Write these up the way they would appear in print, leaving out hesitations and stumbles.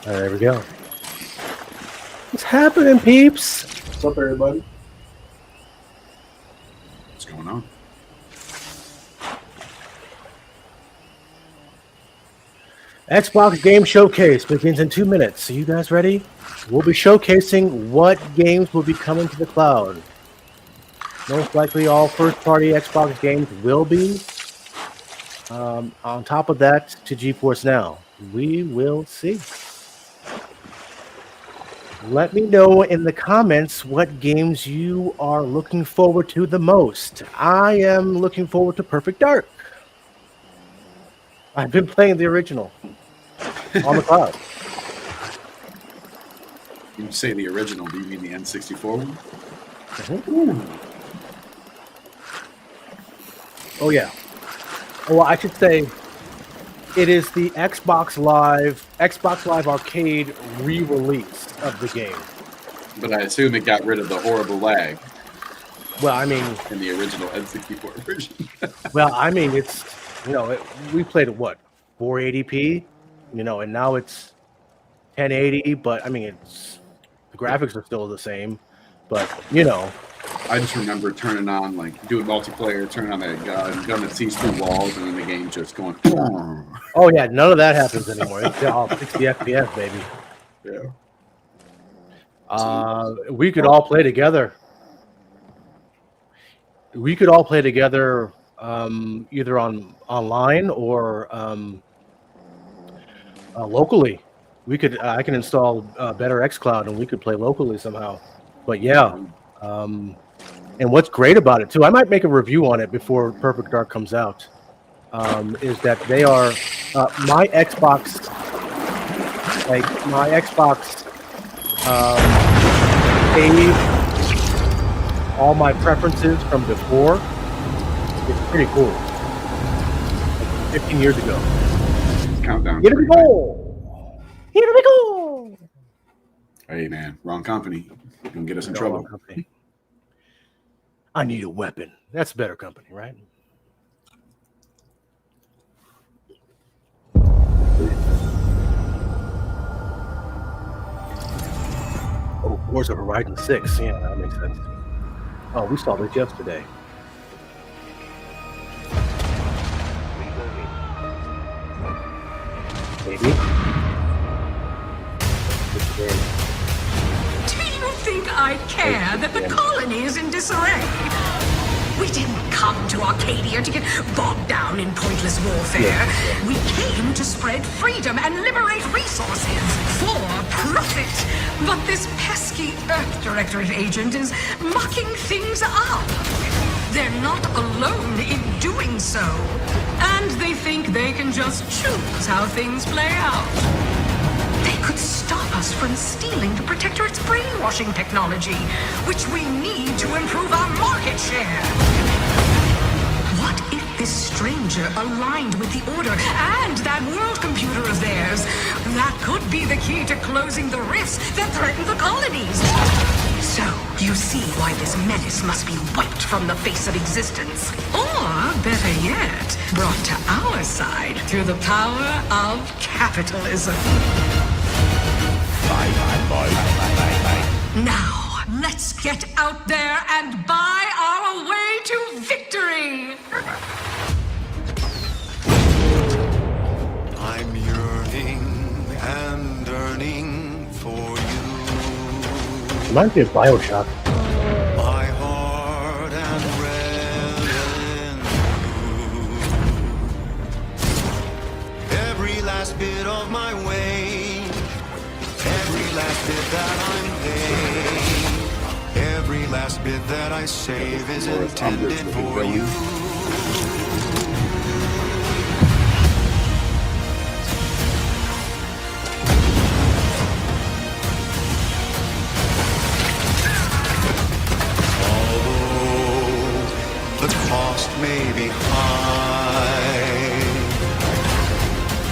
There we go. What's happening, peeps? What's up, everybody? What's going on? Xbox Game Showcase begins in 2 minutes. Are you guys ready? We'll be showcasing what games will be coming to the cloud. Most likely all first-party Xbox games will be. On top of that, to GeForce Now. We will see. Let me know in the comments what games you are looking forward to the most. I am looking forward to Perfect Dark. I've been playing the original on the cloud. When you say the original, do you mean the N64 one? Mm-hmm. Oh, yeah. Well, I should say it is the Xbox Live Arcade re-release of the game. But I assume it got rid of the horrible lag Well, I mean, in the original N64 version. it's, we played at what, 480p, and now it's 1080, but I mean, the graphics are still the same, but I just remember turning on, doing multiplayer, turning on that gun that sees through walls, and then the game just going. Oh yeah, none of that happens anymore. It's all 60 FPS, baby. Yeah. We could all play together. We could all play together, either online or locally. I can install Better xCloud and we could play locally somehow. But yeah, and what's great about it too, I might make a review on it before Perfect Dark comes out. Is that they are my Xbox saved all my preferences from before. It's pretty cool. 15 years ago. Countdown. Here we go. Here we go. Hey man, wrong company. You're gonna get us in trouble. I need a weapon. That's better company, right? Oh, Forza Horizon 6. Yeah, that makes sense. Oh, we saw this yesterday. Maybe. Do you think I care that the colony is in disarray? We didn't come to Arcadia to get bogged down in pointless warfare. We came to spread freedom and liberate resources for profit. But this pesky Earth Directorate agent is mucking things up. They're not alone in doing so. And they think they can just choose how things play out. They could stop us from stealing the Protectorate's brainwashing technology, which we need to improve our market share. What if this stranger aligned with the Order and that world computer of theirs? That could be the key to closing the rifts that threaten the colonies. So, you see why this menace must be wiped from the face of existence. Or, better yet, brought to our side through the power of capitalism. Now, let's get out there and buy our way to victory! I'm yearning and yearning for you. Reminds me of BioShock. My heart and revel in you. Every last bit of my way, every last bit that I'm paid, every last bit that I save is intended for you. Although the cost may be high,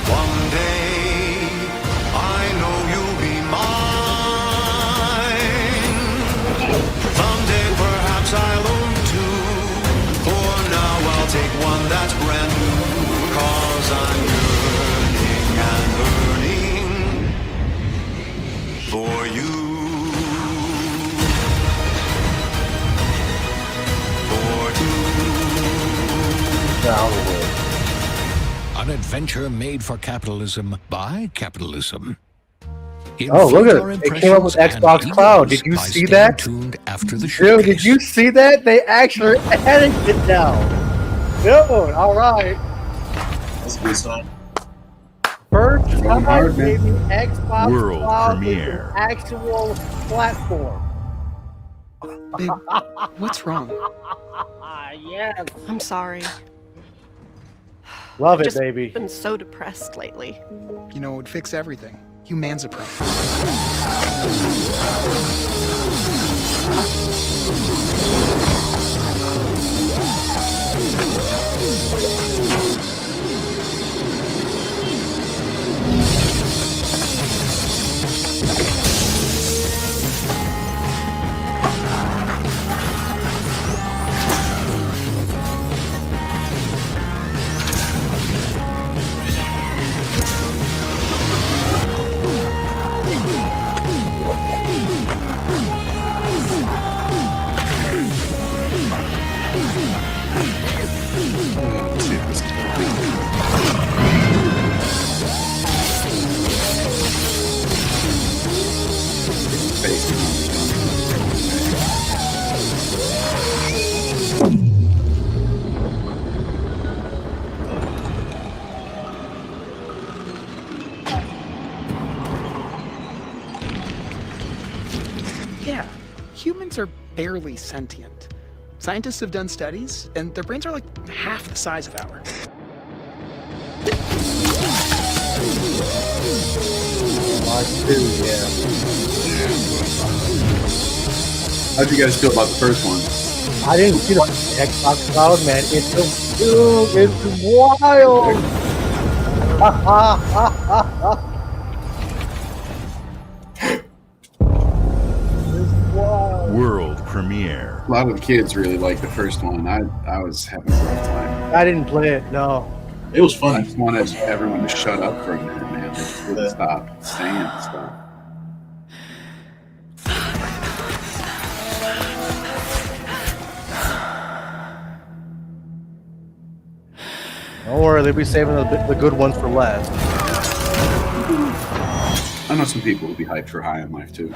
one day I know you'll be mine. Someday perhaps I'll own too. For now adventure made for capitalism by capitalism. Oh, look at it. It came up with Xbox Cloud. Did you see that? Tuned after the Dude, did you see that? They actually added it now. Dude, all right. That's a good sign. First Going time, hard, man. baby, Xbox World Cloud premiere. is an actual platform. Babe, what's wrong? Yes. I'm sorry. Love it, Just baby. been so depressed lately. You know, it would fix everything. Humanzapro. Let's see if this is Yeah, humans are barely sentient. Scientists have done studies, and their brains are like half the size of ours. How'd you guys feel about the first one? I didn't see the Xbox Cloud, man. It's so dude, it's wild. It's wild. World premiere. A lot of the kids really liked the first one. I was having a rough time. I didn't play it. No. It was I fun. just wanted everyone to shut up for a minute, man. Just stop saying stuff. Don't worry, they'll be saving the good ones for last. I know some people will be hyped for High on Life too.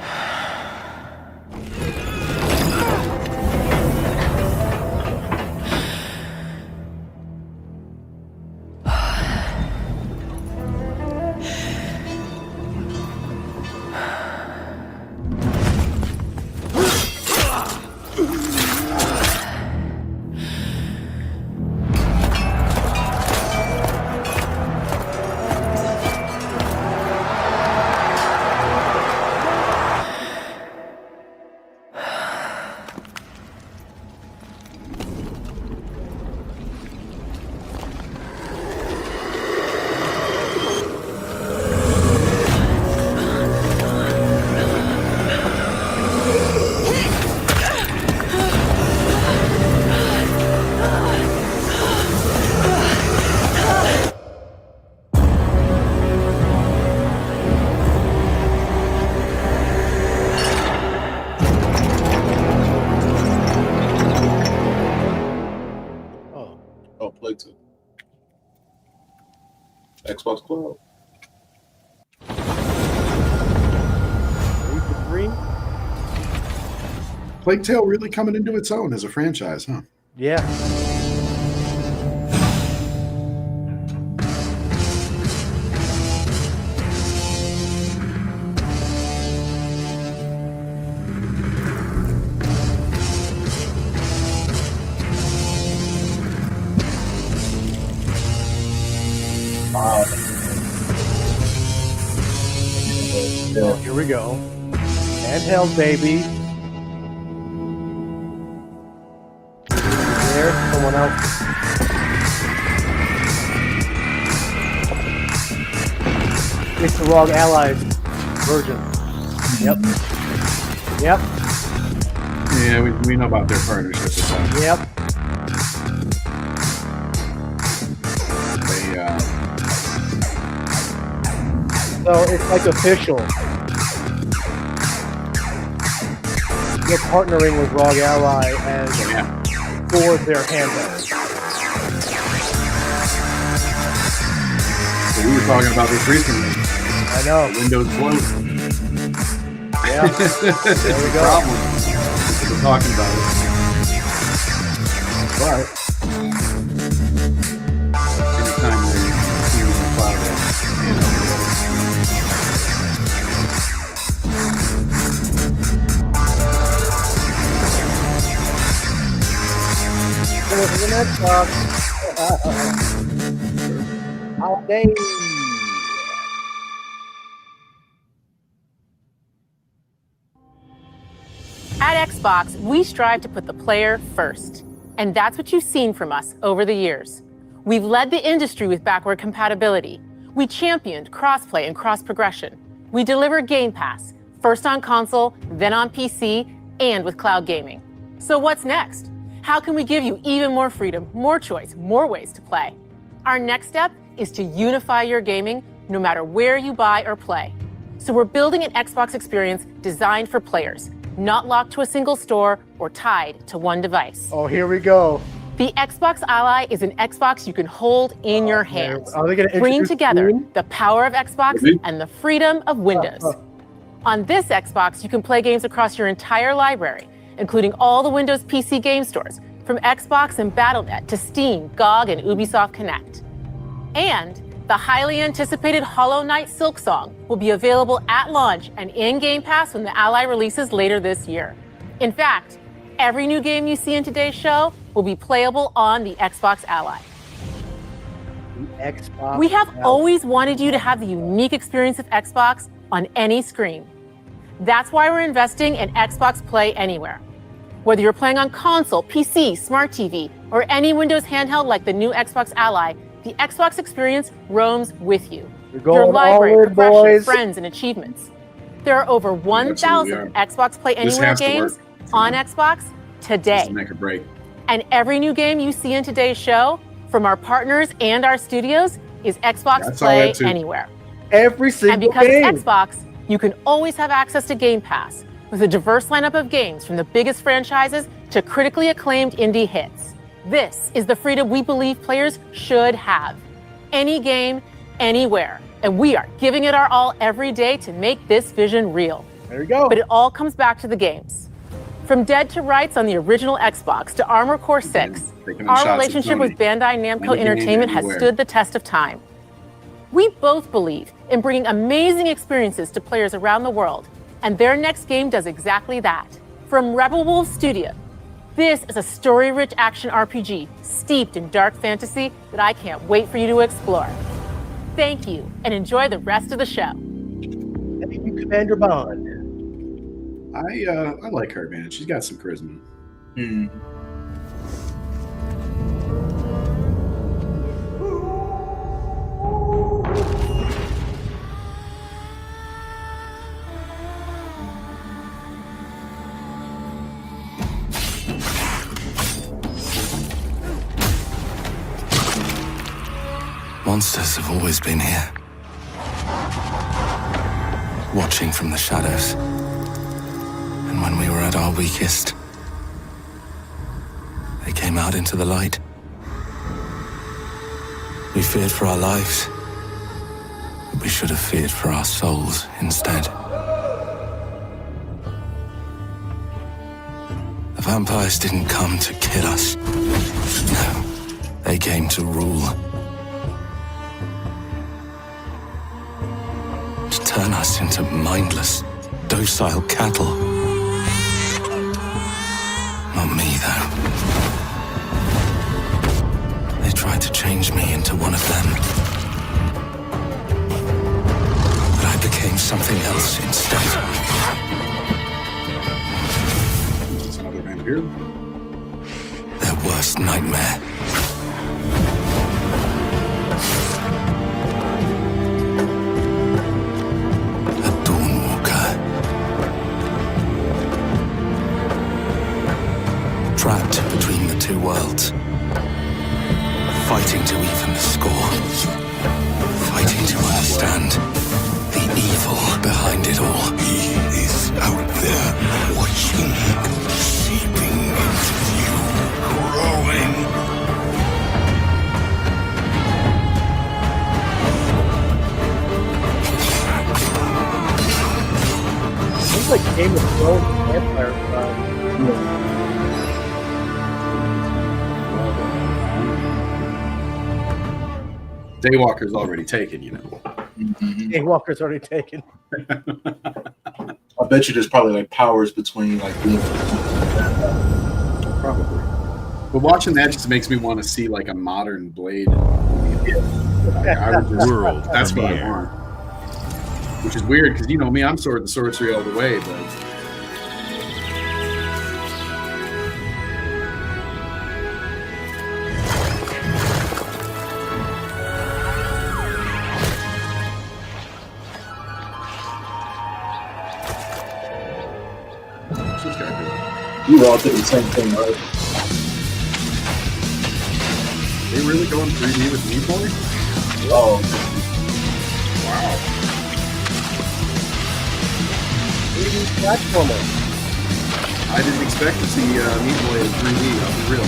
Oh, play two. Xbox Cloud. 3 for 3? Plague Tale really coming into its own as a franchise, huh? Yeah. So here we go. Handheld, baby. There, someone else. It's the Rogue Allies version. Yep. Yep. Yeah, we know about their partnership with them. Yep. So it's like official. They're partnering with Rogue Ally and for their handheld. We were talking about this recently. I know. Windows closed. Yeah. There we go. Problem. We're talking about it. But anytime they see the cloud, This is an Xbox. All day. At Xbox, we strive to put the player first. And that's what you've seen from us over the years. We've led the industry with backward compatibility. We championed crossplay and cross-progression. We delivered Game Pass, first on console, then on PC, and with cloud gaming. So what's next? How can we give you even more freedom, more choice, more ways to play? Our next step is to unify your gaming no matter where you buy or play. So we're building an Xbox experience designed for players, not locked to a single store or tied to one device. Oh, here we go. The Xbox Ally is an Xbox you can hold in your hands, Are they gonna bringing introduce together Steam? the power of Xbox and the freedom of Windows. On this Xbox, you can play games across your entire library, including all the Windows PC game stores, from Xbox and Battle.net to Steam, GOG, and Ubisoft Connect. And the highly anticipated Hollow Knight Silksong will be available at launch and in Game Pass when the Ally releases later this year. In fact, every new game you see in today's show will be playable on the Xbox Ally. Xbox. We have always wanted you to have the unique experience of Xbox on any screen. That's why we're investing in Xbox Play Anywhere. Whether you're playing on console, PC, smart TV, or any Windows handheld like the new Xbox Ally, the Xbox experience roams with you. Your library, progression, friends, and achievements. There are over 1,000 Xbox Play Anywhere games on Xbox today. Make a break. And every new game you see in today's show, from our partners and our studios, is Xbox Play Anywhere. Every single game. And because game. it's Xbox, you can always have access to Game Pass with a diverse lineup of games from the biggest franchises to critically acclaimed indie hits. This is the freedom we believe players should have. Any game, anywhere. And we are giving it our all every day to make this vision real. There we go. But it all comes back to the games. From Dead to Rights on the original Xbox to Armored Core 6, our relationship with Bandai Namco Entertainment has stood the test of time. We both believe in bringing amazing experiences to players around the world, and their next game does exactly that. From Rebel Wolf Studio, this is a story-rich action RPG steeped in dark fantasy that I can't wait for you to explore. Thank you, and enjoy the rest of the show. Thank you, Commander Bond. I like her, man. She's got some charisma. Monsters have always been here, watching from the shadows. And when we were at our weakest, they came out into the light. We feared for our lives, but we should have feared for our souls instead. The vampires didn't come to kill us. No, they came to rule. To turn us into mindless, docile cattle. Not me, though. They tried to change me into one of them. But I became something else instead. Is this another vampire? Their worst nightmare. A Dawnwalker. Trapped between the two worlds. Fighting to even the score. Fighting to understand the evil behind it all. He is out there watching, seeping into you, growing. like Game of Thrones vampire. Daywalker's already taken, you know. Daywalker's already taken. I bet you there's probably like powers between like being Probably. But watching that just makes me want to see like a modern Blade. I would just, World that's what I premiere. want. Which is weird because you know me, I'm sword and sorcery all the way, but what's this guy doing? you all did the same thing, right? They really going 3D with Meat Boy? Oh, Wow. 3D platformer. I didn't expect to see Meat Boy in 3D, I'll be real.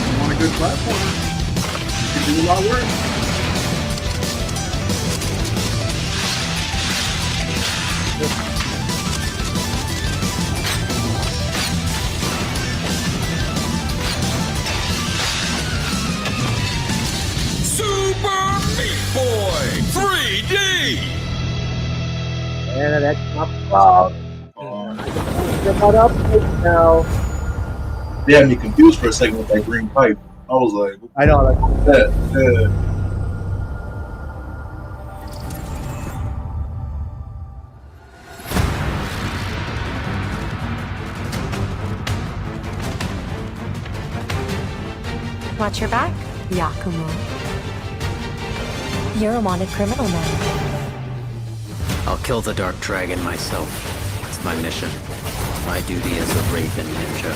You want a good platformer? You can do a lot of work. Super Meat Boy 3D. And that's not cloud. They're not up now. they had me confused for a second with that green pipe. I was like, I know. Like, what's that? Yeah. Watch your back, Yakumo. You're a wanted criminal now. I'll kill the Dark Dragon myself. It's my mission. My duty as a Raven Ninja.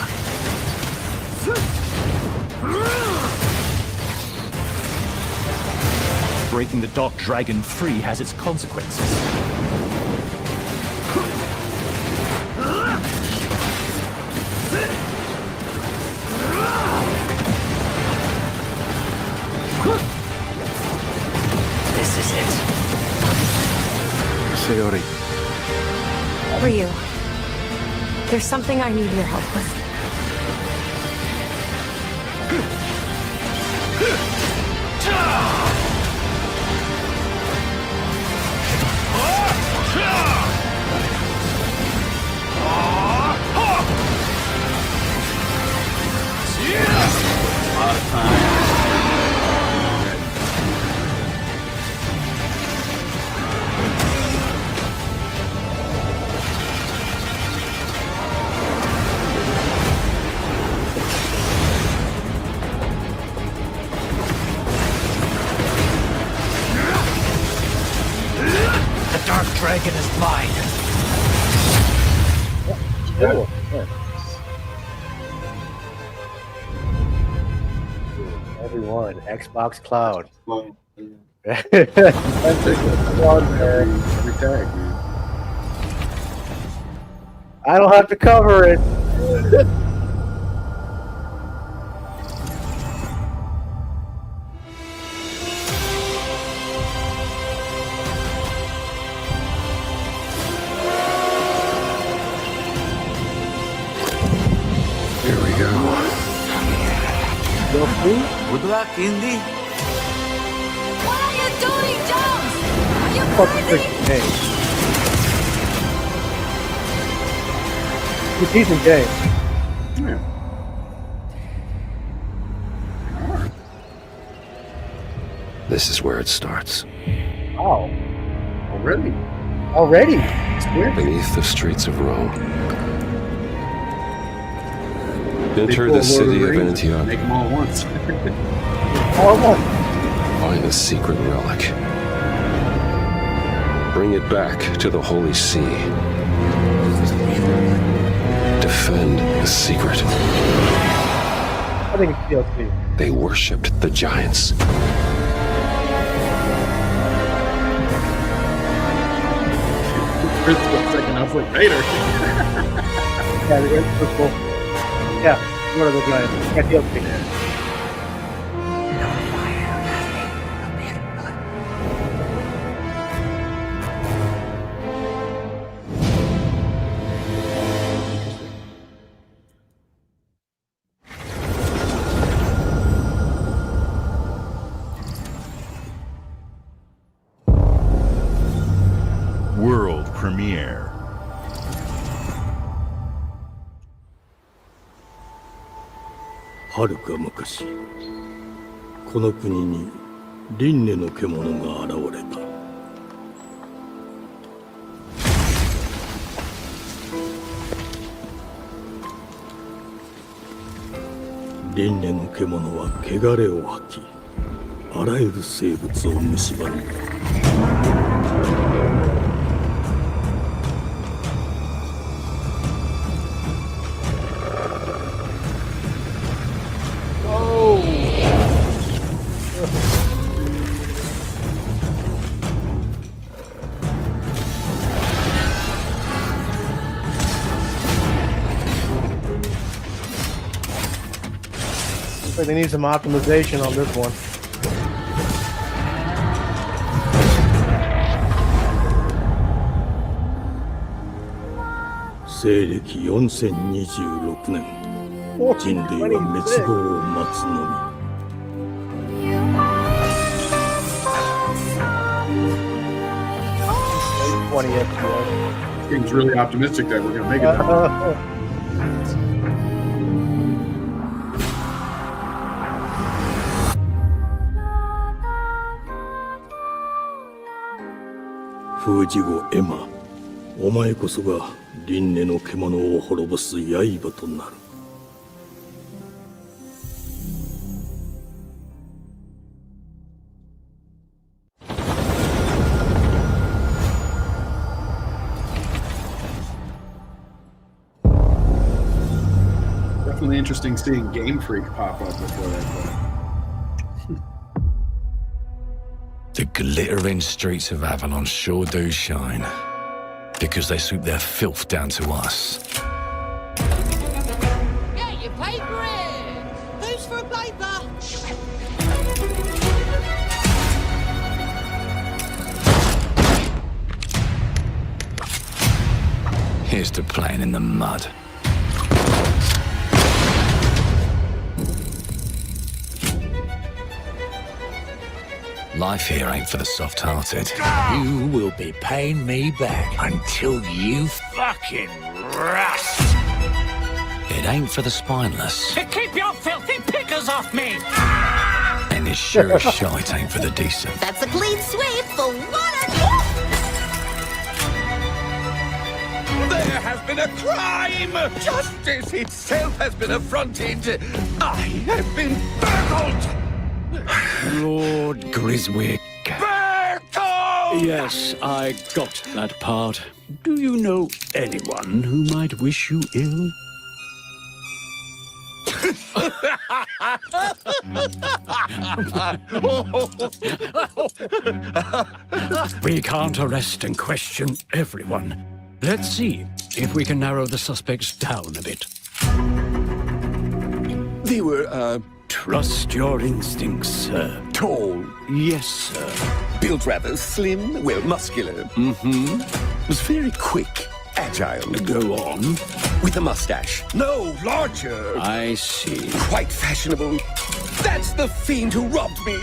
Breaking the Dark Dragon free has its consequences. This is it. Sayori. Ryu, there's something I need your help with. A lot of time. The Dark Dragon is mine. cool. Everyone, Xbox Cloud. Every tag, man. I don't have to cover it. Here we go. Good luck, Indy. What are you doing, Jones? Are you Fucking crazy? freaking game. It's a decent game. Yeah. This is where it starts. Oh, Already? already? It's weird. Beneath the streets of Rome. Enter They pull the Lord city of Rings and Antioch. Make them all at once. Oh, Find the secret relic. Bring it back to the Holy See. Defend the secret. I think it's DLC. They worshipped the giants. Chris was second off like Vader. Yeah, it's so cool. Yeah, Lord of the Giants. Yeah, DLC. premiere. Looks like they need some optimization on this one. Seems really optimistic that we're gonna make it. Definitely interesting seeing Game Freak pop up before that. The glittering streets of Avalon sure do shine, because they swoop their filth down to us. Yeah, you paid for it! Who's for a paper? Here's to playing in the mud. Life here ain't for the soft-hearted. You will be paying me back until you fucking rust. It ain't for the spineless. To keep your filthy pickers off me! And it sure as shite ain't for the decent. That's a clean sweep for one. There has been a crime! Justice itself has been affronted! I have been burgled! Lord Griswick. Bertolt! Yes, I got that part. Do you know anyone who might wish you ill? We can't arrest and question everyone. Let's see if we can narrow the suspects down a bit. They were, Trust your instincts, sir. tall, Yes, sir. built rather slim, well, muscular. Mm-hmm. Was very quick, agile. Go on. With a mustache. No, larger. I see. Quite fashionable. That's the fiend who robbed me.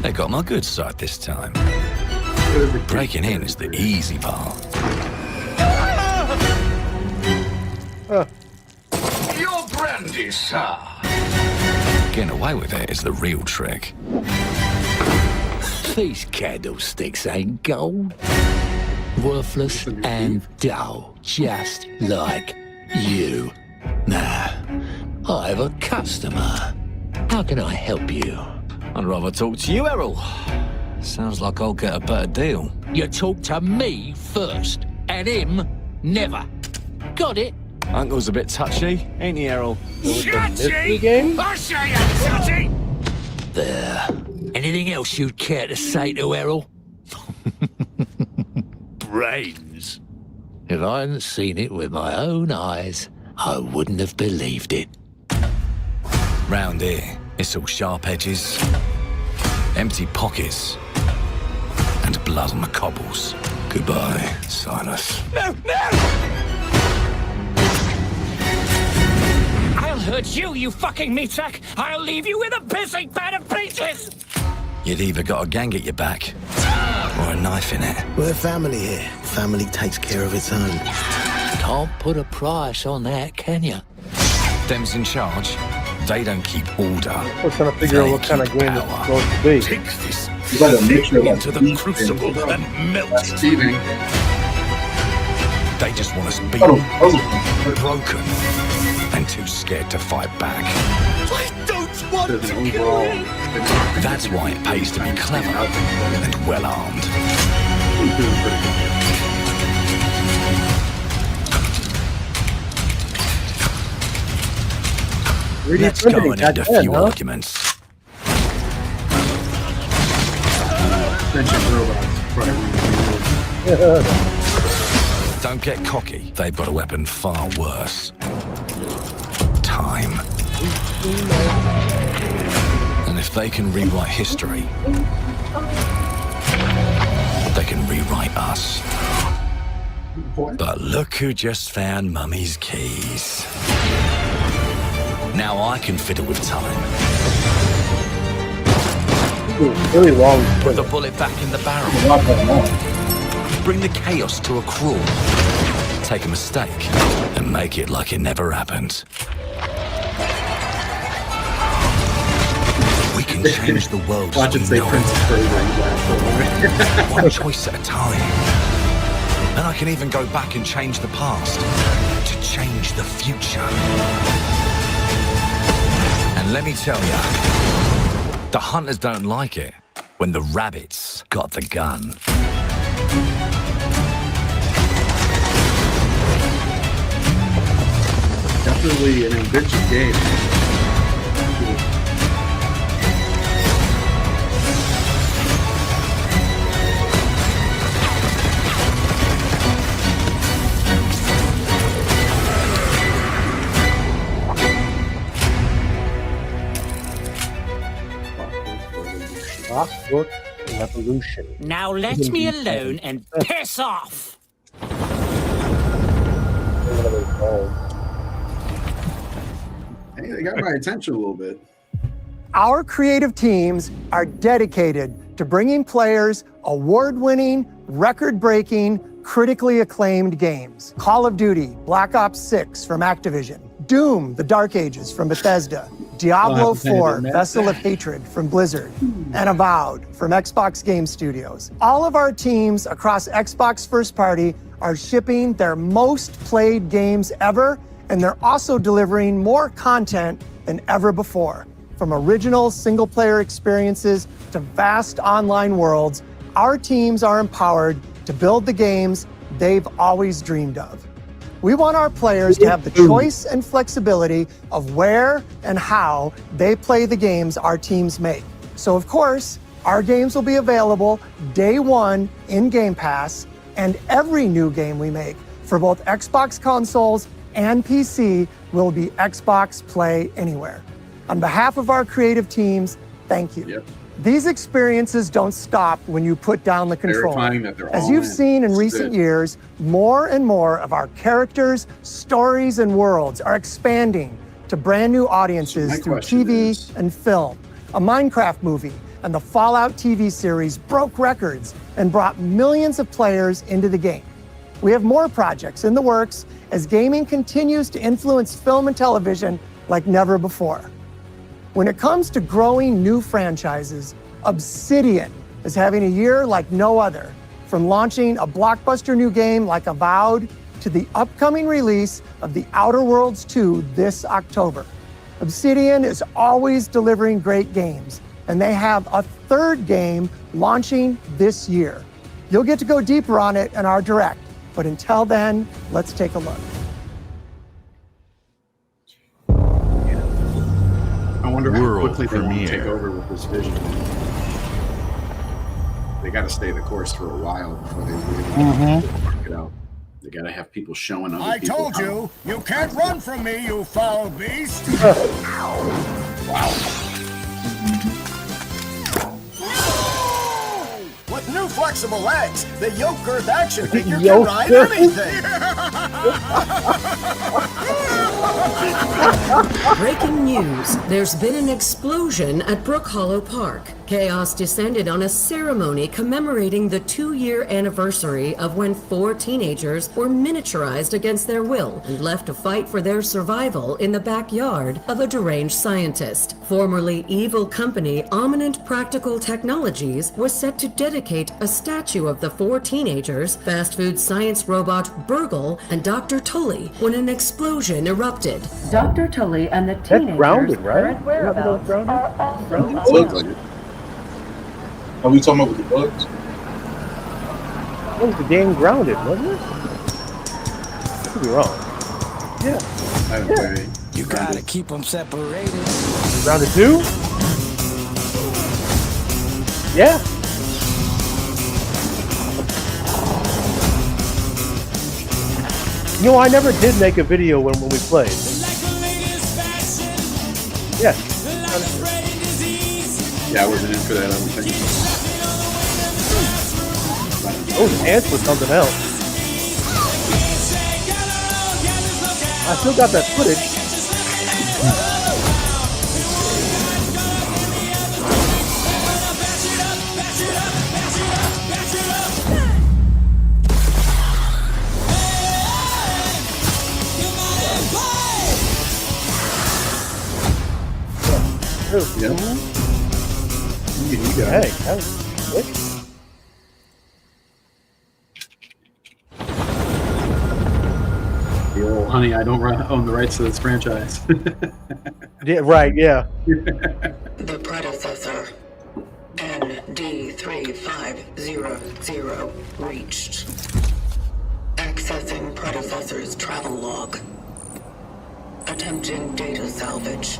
They got my good side this time. Breaking in is the easy part. Your brandy, sir. Getting away with it is the real trick. These candlesticks ain't gold. Worthless and dull, just like you. Nah, I have a customer. How can I help you? I'd rather talk to you, Errol. Sounds like I'll get a better deal. You talk to me first, and him never. Got it? Uncle's a bit touchy, ain't he, Errol? Touchy? I'll show you, touchy! There. Anything else you'd care to say to Errol? Brains. If I hadn't seen it with my own eyes, I wouldn't have believed it. Round here, it's all sharp edges, empty pockets, and blood on the cobbles. Goodbye, Silas. No, no! I'll hurt you, you fucking meatsack! I'll leave you with a pissing pan of peaches! you'd either got a gang at your back or a knife in it. We're family here. Family takes care of its own. Can't put a price on that, can you? Them's in charge. They don't keep order. We're trying to figure out what kind of game it's supposed to be. Take this like a mixture of into the crucible and melt it. They just want us beaten, broken, and too scared to fight back. I don't want to kill him. That's why it pays to be clever and well armed. Let's go and end a few arguments. Don't get cocky. They've got a weapon far worse. Time. And if they can rewrite history, they can rewrite us. But look who just found Mummy's keys. Now I can fiddle with time. Really long. Put the bullet back in the barrel. Bring the chaos to a crawl. Take a mistake and make it like it never happened. We can change the world. Watch it say Princess One choice at a time. And I can even go back and change the past to change the future. And let me tell ya, the hunters don't like it when the rabbits got the gun. Definitely an ambitious game. Clockwork Revolution. Now let me alone and piss off. Hey, they got my attention a little bit. Our creative teams are dedicated to bringing players award-winning, record-breaking, critically acclaimed games. Call of Duty, Black Ops 6 from Activision, Doom, The Dark Ages from Bethesda, Diablo 4, Vessel of Hatred from Blizzard, and Avowed from Xbox Game Studios. All of our teams across Xbox First Party are shipping their most played games ever, and they're also delivering more content than ever before. From original single-player experiences to vast online worlds, our teams are empowered to build the games they've always dreamed of. We want our players to have the choice and flexibility of where and how they play the games our teams make. So of course, our games will be available day one in Game Pass, and every new game we make for both Xbox consoles and PC will be Xbox Play Anywhere. On behalf of our creative teams, thank you. Yep. These experiences don't stop when you put down the controller. Verifying that they're As all you've in. seen in This is recent it. years, more and more of our characters, stories, and worlds are expanding to brand new audiences My through question TV is- and film. A Minecraft movie and the Fallout TV series broke records and brought millions of players into the game. We have more projects in the works as gaming continues to influence film and television like never before. When it comes to growing new franchises, Obsidian is having a year like no other. From launching a blockbuster new game like Avowed to the upcoming release of The Outer Worlds 2 this October. Obsidian is always delivering great games, and they have a third game launching this year. You'll get to go deeper on it in our Direct, but until then, let's take a look. I wonder how World quickly they want to take premiere. over with this vision. They got to stay the course for a while before they really work it out. They got to have people showing other I people. told you, you can't run from me, you foul beast! Wow. With new flexible legs, the yoke girth action figure can Yoke ride girth? anything! Breaking news. There's been an explosion at Brook Hollow Park. Chaos descended on a ceremony commemorating the 2-year anniversary of when 4 teenagers were miniaturized against their will and left to fight for their survival in the backyard of a deranged scientist. Formerly evil company Ominent Practical Technologies was set to dedicate a statue of the 4 teenagers, fast food science robot Burgle, and Dr. Tully when an explosion erupted. Dr. Tully and the teenagers grounded, right? current whereabouts Grounded? are Looks like it. Are we talking about with the bugs? What was the game Grounded, wasn't it? I could be wrong. Yeah. You gotta keep them separated. Grounded 2? Yeah. You know, I never did make a video when we played. Yeah. Yeah, I wasn't in for that, I don't think. Those ants was something else. I still got that footage. Yeah. Hey, that was quick. The old honey, I don't own the rights to this franchise. Yeah, right, yeah. The predecessor, ND3500, reached. Accessing predecessor's travel log. Attempting data salvage.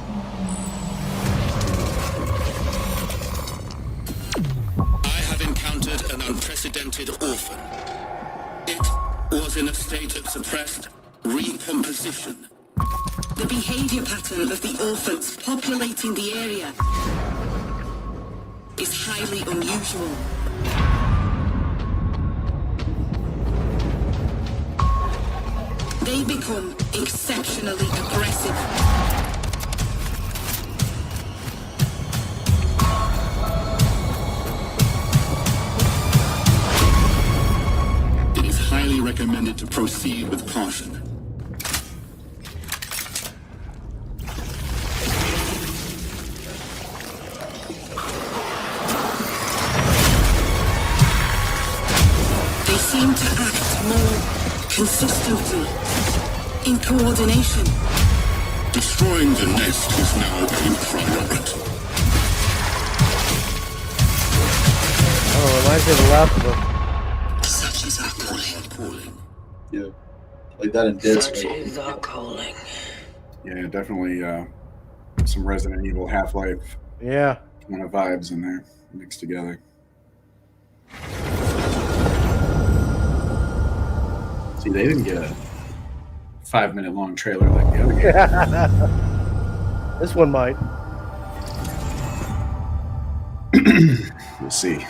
I have encountered an unprecedented orphan. It was in a state of suppressed recomposition. The behavior pattern of the orphans populating the area is highly unusual. They become exceptionally aggressive. It is highly recommended to proceed with caution. They seem to act more consistently, in coordination. Destroying the nest is now a priority. Oh, reminds me of the last of us. Such is our calling. Yeah. Like that in Dead Such Space. is our calling. Yeah, definitely some Resident Evil Half-Life Yeah. kind of vibes in there mixed together. See, they didn't get a 5-minute long trailer like the other game. This one might. We'll see.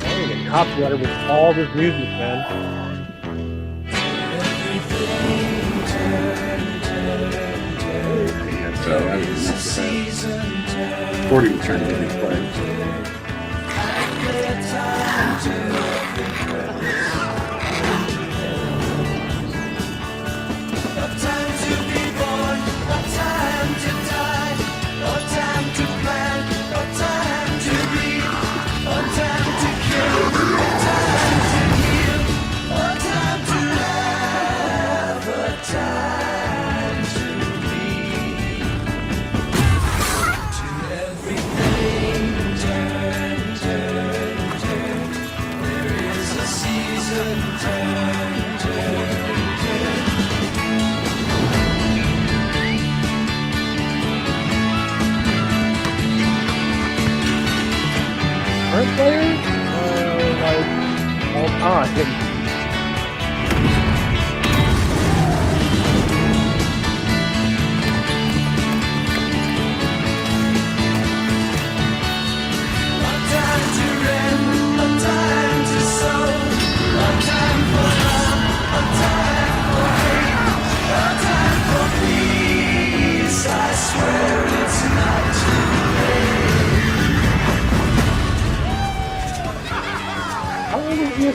I need a copyrighted with all this music, man. So I was next to that. 40 was trying to get me played.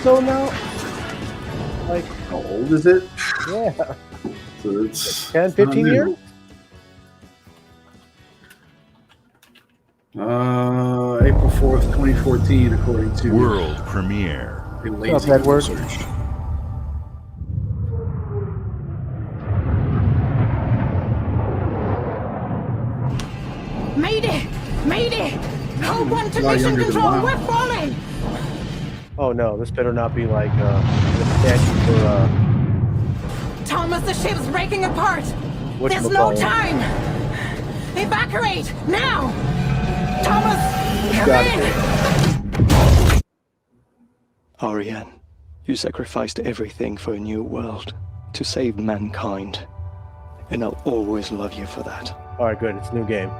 so now? Like, how old is it? Yeah. So it's 10, 15 years? April 4th, 2014, according to World premiere. a What's lazy up, Google Edward? search. Mayday! Mayday! Hold one to A lot mission younger than control. WoW. We're falling. Oh no, this better not be like the statue for Thomas, the ship's breaking apart. Which There's no McCall? time. Evacuate now. Thomas, come got in. Ariane, you sacrificed everything for a new world to save mankind. And I'll always love you for that. Alright, good, it's a new game.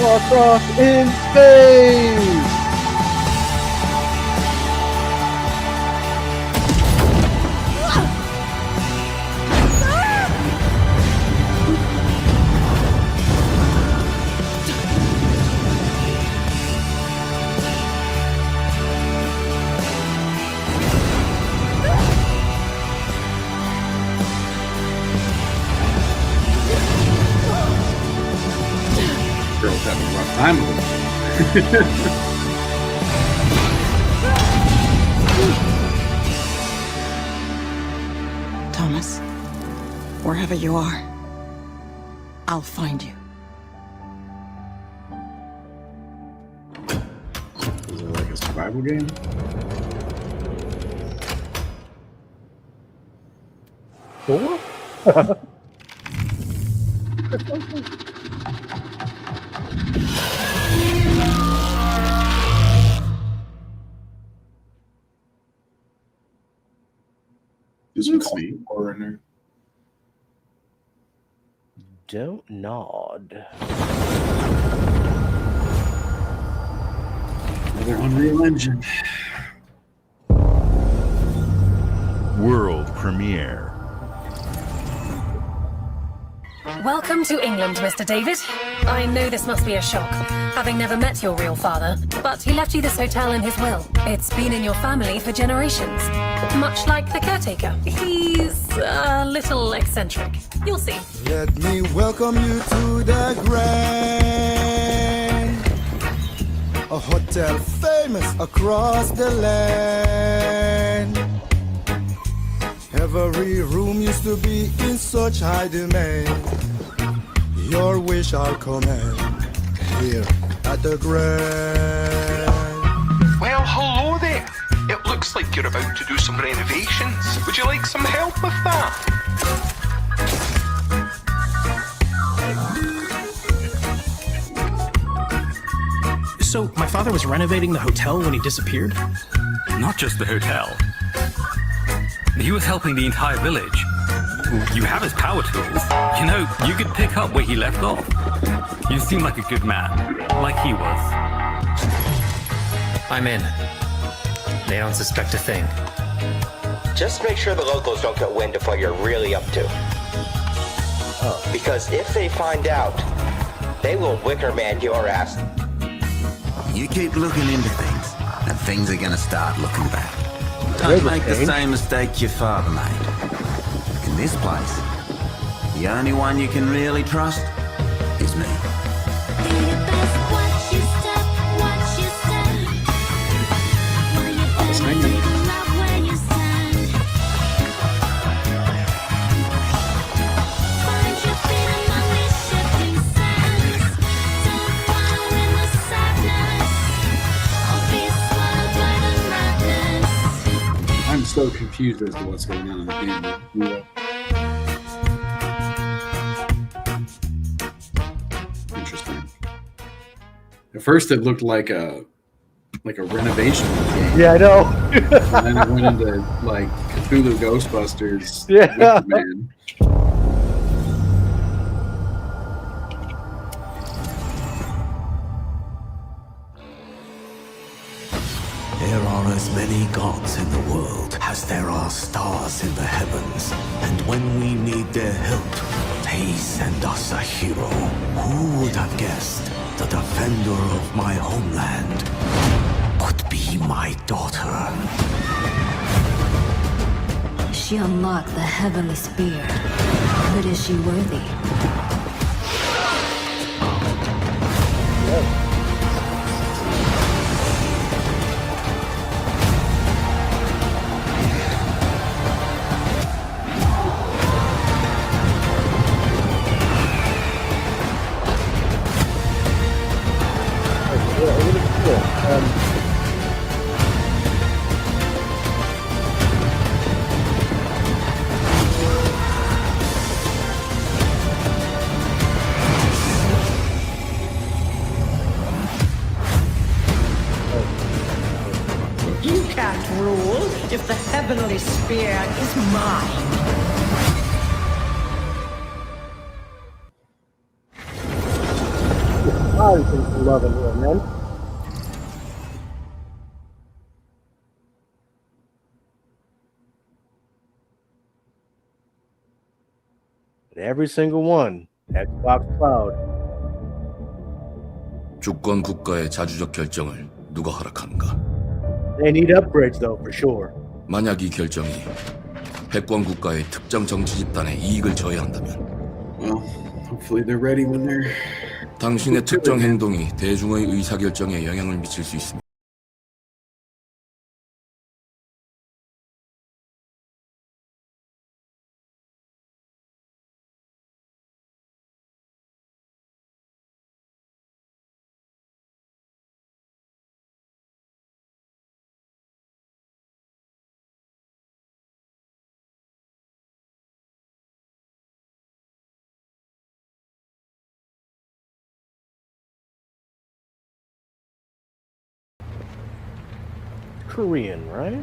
Across in space! Girls having a rough time with it. Thomas, wherever you are, I'll find you. Is it like a survival game? Cool. Do some sweet or in there. Don't nod. Another Unreal Engine. World premiere. Welcome to England, Mr. David. I know this must be a shock, having never met your real father, but he left you this hotel in his will. It's been in your family for generations. Much like the caretaker. He's a little eccentric. You'll see. Let me welcome you to the Grand, a hotel famous across the land. Every room used to be in such high demand. Your wish our command here at the Grand. Well, hello there. It looks like you're about to do some renovations. Would you like some help with that? So, my father was renovating the hotel when he disappeared? Not just the hotel. He was helping the entire village. You have his power tools. You know, you could pick up where he left off. You seem like a good man, like he was. I'm in. They don't suspect a thing. Just make sure the locals don't get wind of what you're really up to. Because if they find out, they will wicker man your ass. You keep looking into things, and things are gonna start looking back. Don't make the same mistake your father made. In this place, the only one you can really trust is me. I'm so confused as to what's going on in the game. Yeah. Interesting. At first, it looked like a renovation game. Yeah, I know. And then it went into like Cthulhu Ghostbusters. Yeah. Man. There are as many gods in the world as there are stars in the heavens. And when we need their help, they send us a hero. Who would have guessed the defender of my homeland would be my daughter? She unlocked the heavenly spear, but is she worthy? You can't rule if the heavenly spear is mine. I'm loving it, man. Every single one, Xbox Cloud. 주권 국가의 자주적 결정을 누가 허락하는가? They need upgrades though, for sure. 만약 이 결정이 패권 국가의 특정 정치 집단에 이익을 저해한다면, Well, hopefully they're ready when they're. 당신의 특정 행동이 대중의 의사결정에 영향을 미칠 수 있습니다. Korean, right?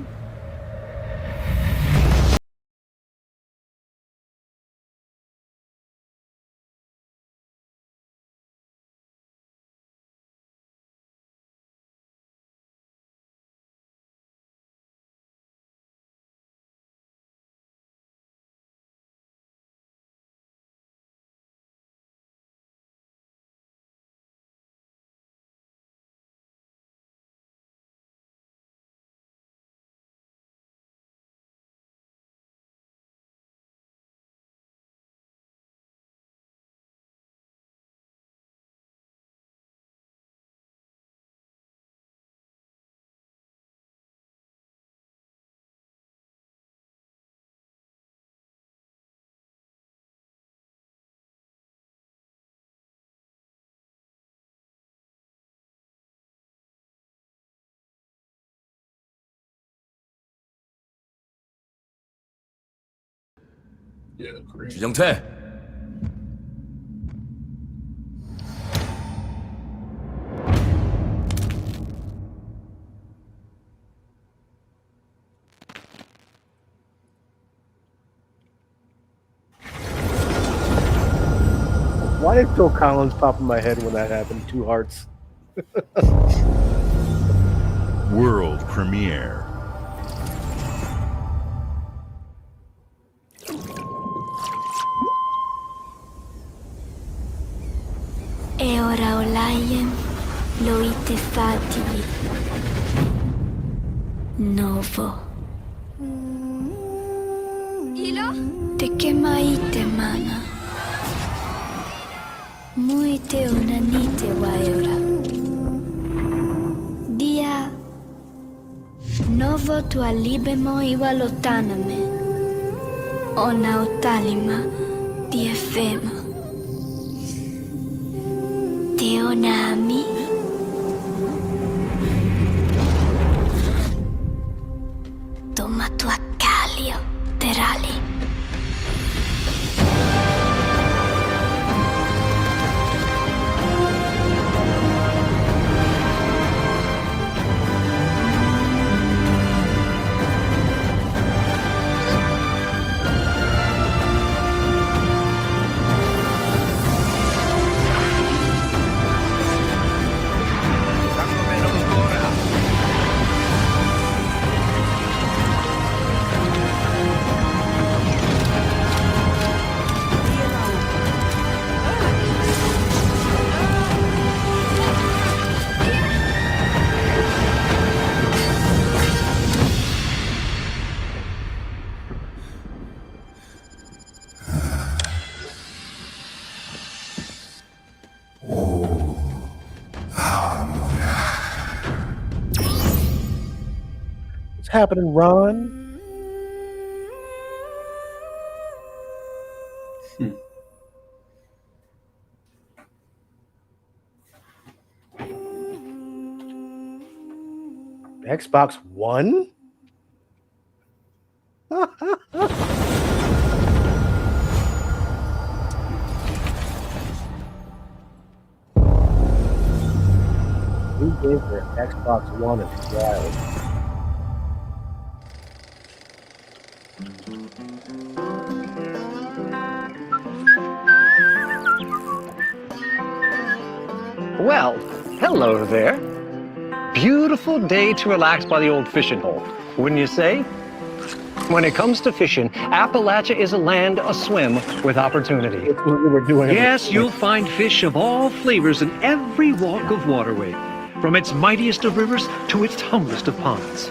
Yeah, Korean. 지정태! Why did Phil Collins pop in my head when that happened? Two hearts. World premiere. E ora Olaiem lo ite fatili. Novo. Ilo? Te que maite mana. Muite unanite waiora. Dia. Novo tu alibemo iwa lotaname. Ona otalima di efema. Teonami. Toma tu accalio, Terali. What's happening, Ron? Xbox One? New game for Xbox One is wild. Well, hello there. Beautiful day to relax by the old fishing hole, wouldn't you say? When it comes to fishing, Appalachia is a land aswim with opportunity. That's what we were doing. Yes, you'll find fish of all flavors in every walk of waterway, from its mightiest of rivers to its humblest of ponds.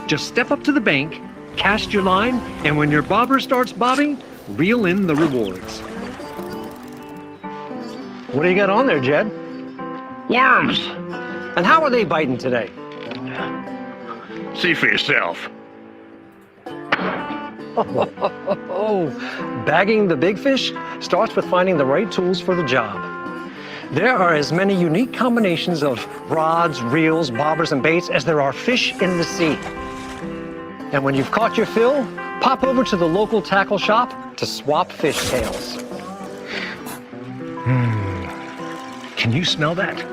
Just step up to the bank, cast your line, and when your bobber starts bobbing, reel in the rewards. What do you got on there, Jed? Worms! And how are they biting today? See for yourself. Bagging the big fish starts with finding the right tools for the job. There are as many unique combinations of rods, reels, bobbers, and baits as there are fish in the sea. And when you've caught your fill, pop over to the local tackle shop to swap fish tails. Can you smell that?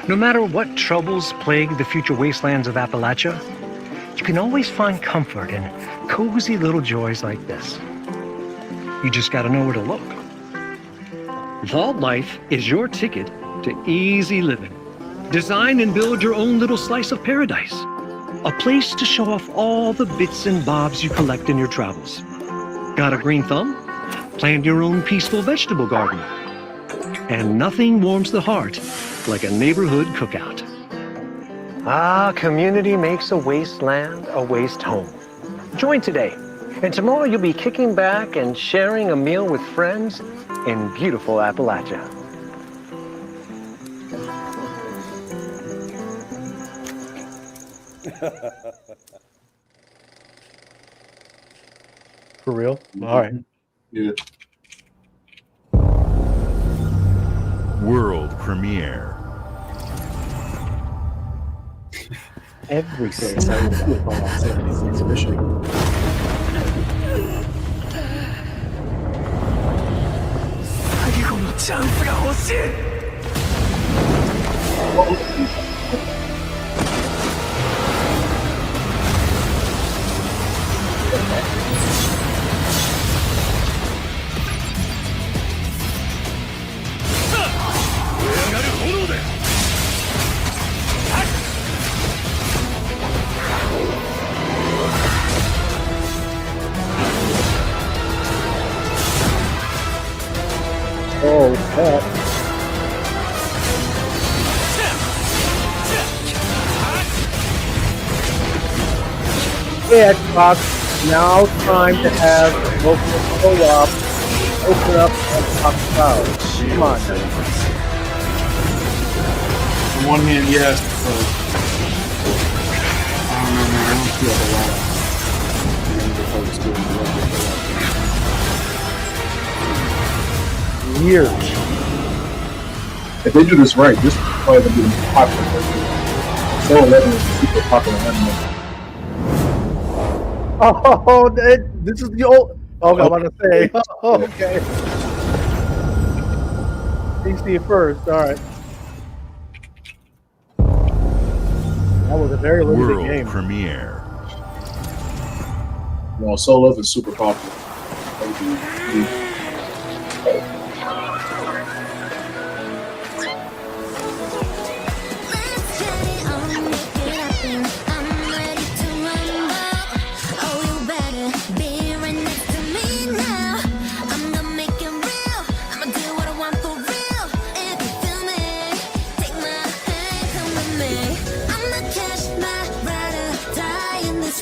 No matter what troubles plague the future wastelands of Appalachia, you can always find comfort in cozy little joys like this. You just gotta know where to look. Vault Life is your ticket to easy living. Design and build your own little slice of paradise. A place to show off all the bits and bobs you collect in your travels. Got a green thumb? Plant your own peaceful vegetable garden. And nothing warms the heart like a neighborhood cookout. Ah, community makes a wasteland a waste home. Join today, and tomorrow you'll be kicking back and sharing a meal with friends in beautiful Appalachia. For real? All right. Yeah. World premiere. Every single exhibition. Oh, that. Hey, Xbox, now time to have local co-op open up Xbox Cloud. Come on, now. On one hand, yes, but I don't know, man. I don't feel a lot of Years. If they do this right, this is probably going to be the most popular. So 11 is super popular anime. Oh, this is the old. Oh, I want to say. Oh, okay. PC first. All right. That was a very limited World game. premiere. Well, Soul Love is super popular.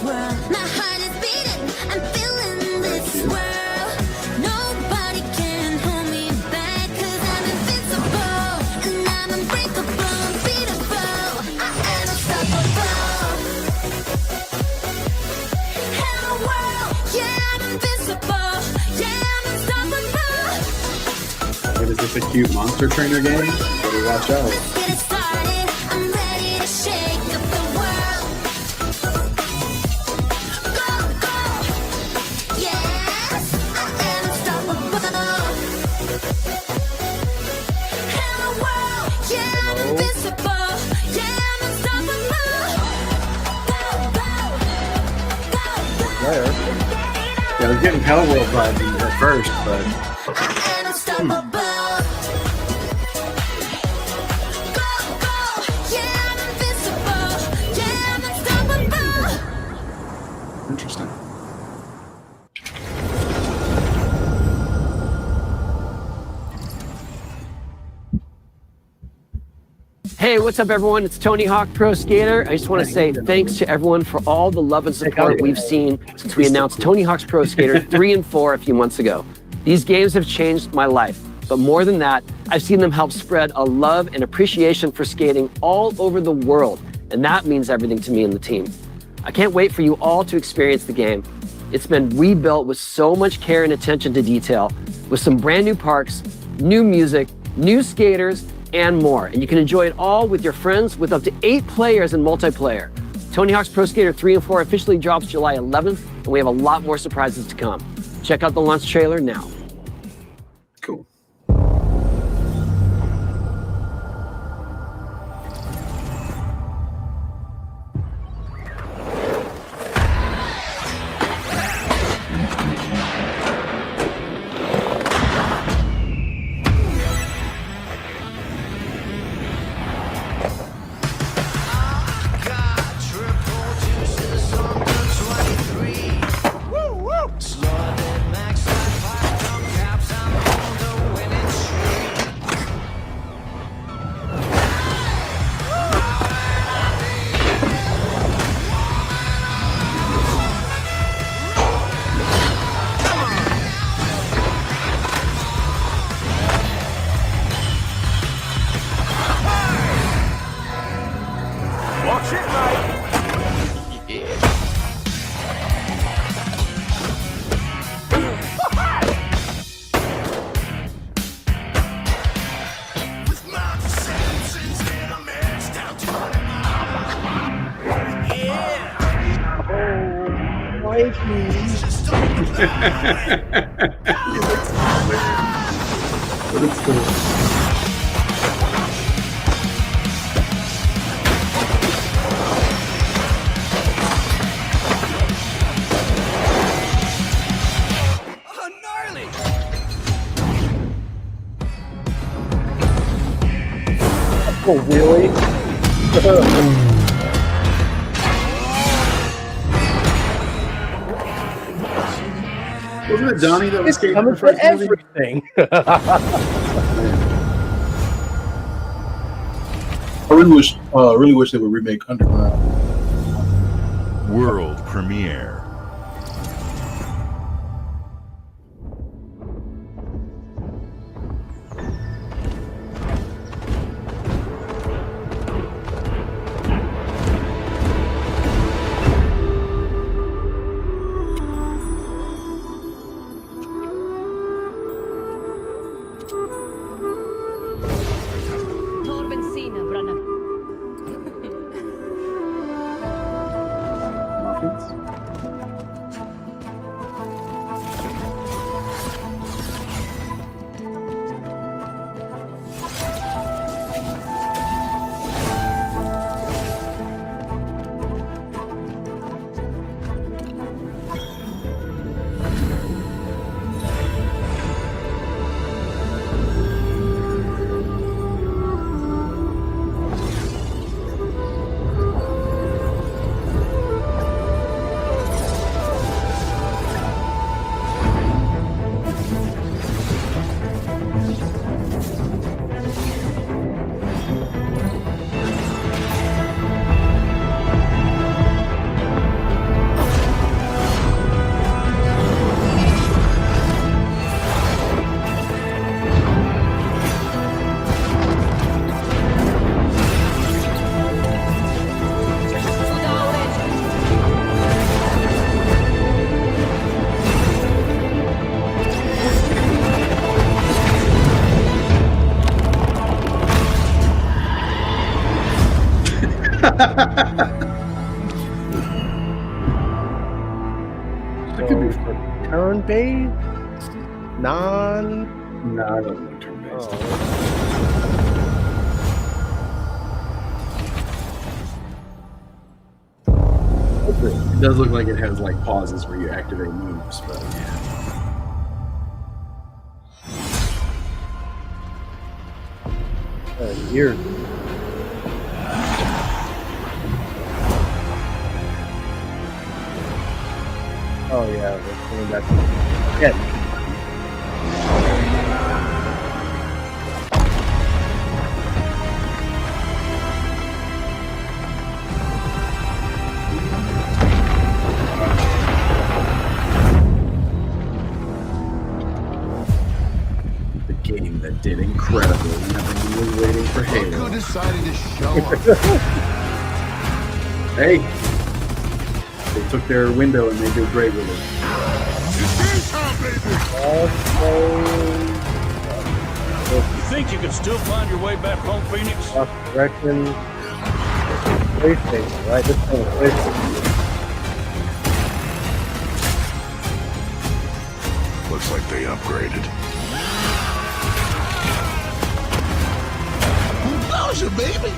My heart is beating, I'm feeling this world. No a cute monster trainer game. Better watch out. Yeah, I was getting Palworld vibes at first, but interesting. Hey, what's up, everyone? It's Tony Hawk Pro Skater. I just want to say thanks to everyone for all the love and support we've seen since we announced Tony Hawk's Pro Skater 3 and 4 a few months ago. These games have changed my life, but more than that, I've seen them help spread a love and appreciation for skating all over the world, and that means everything to me and the team. I can't wait for you all to experience the game. It's been rebuilt with so much care and attention to detail, with some brand new parks, new music, new skaters, and more. And you can enjoy it all with your friends with up to 8 players in multiplayer. Tony Hawk's Pro Skater 3 and 4 officially drops July 11th, and we have a lot more surprises to come. Check out the launch trailer now. Cool. Oh, really? Wasn't it Donnie that was skating coming the first for movie? everything. I really wish they would remake Underground. World premiere. could be turn-based, non. No, I don't know turn-based. It does look like it has like pauses where you activate moves, but yeah. Years. Oh yeah, we're coming back. Yeah. The game that did incredible whenever you were waiting for Halo. Who decided to show up? Hey, they took their window and they did great with it. You think you can still find your way back home, Phoenix? Direction. PlayStation, right? This thing is PlayStation. Looks like they upgraded. Who knows you, baby?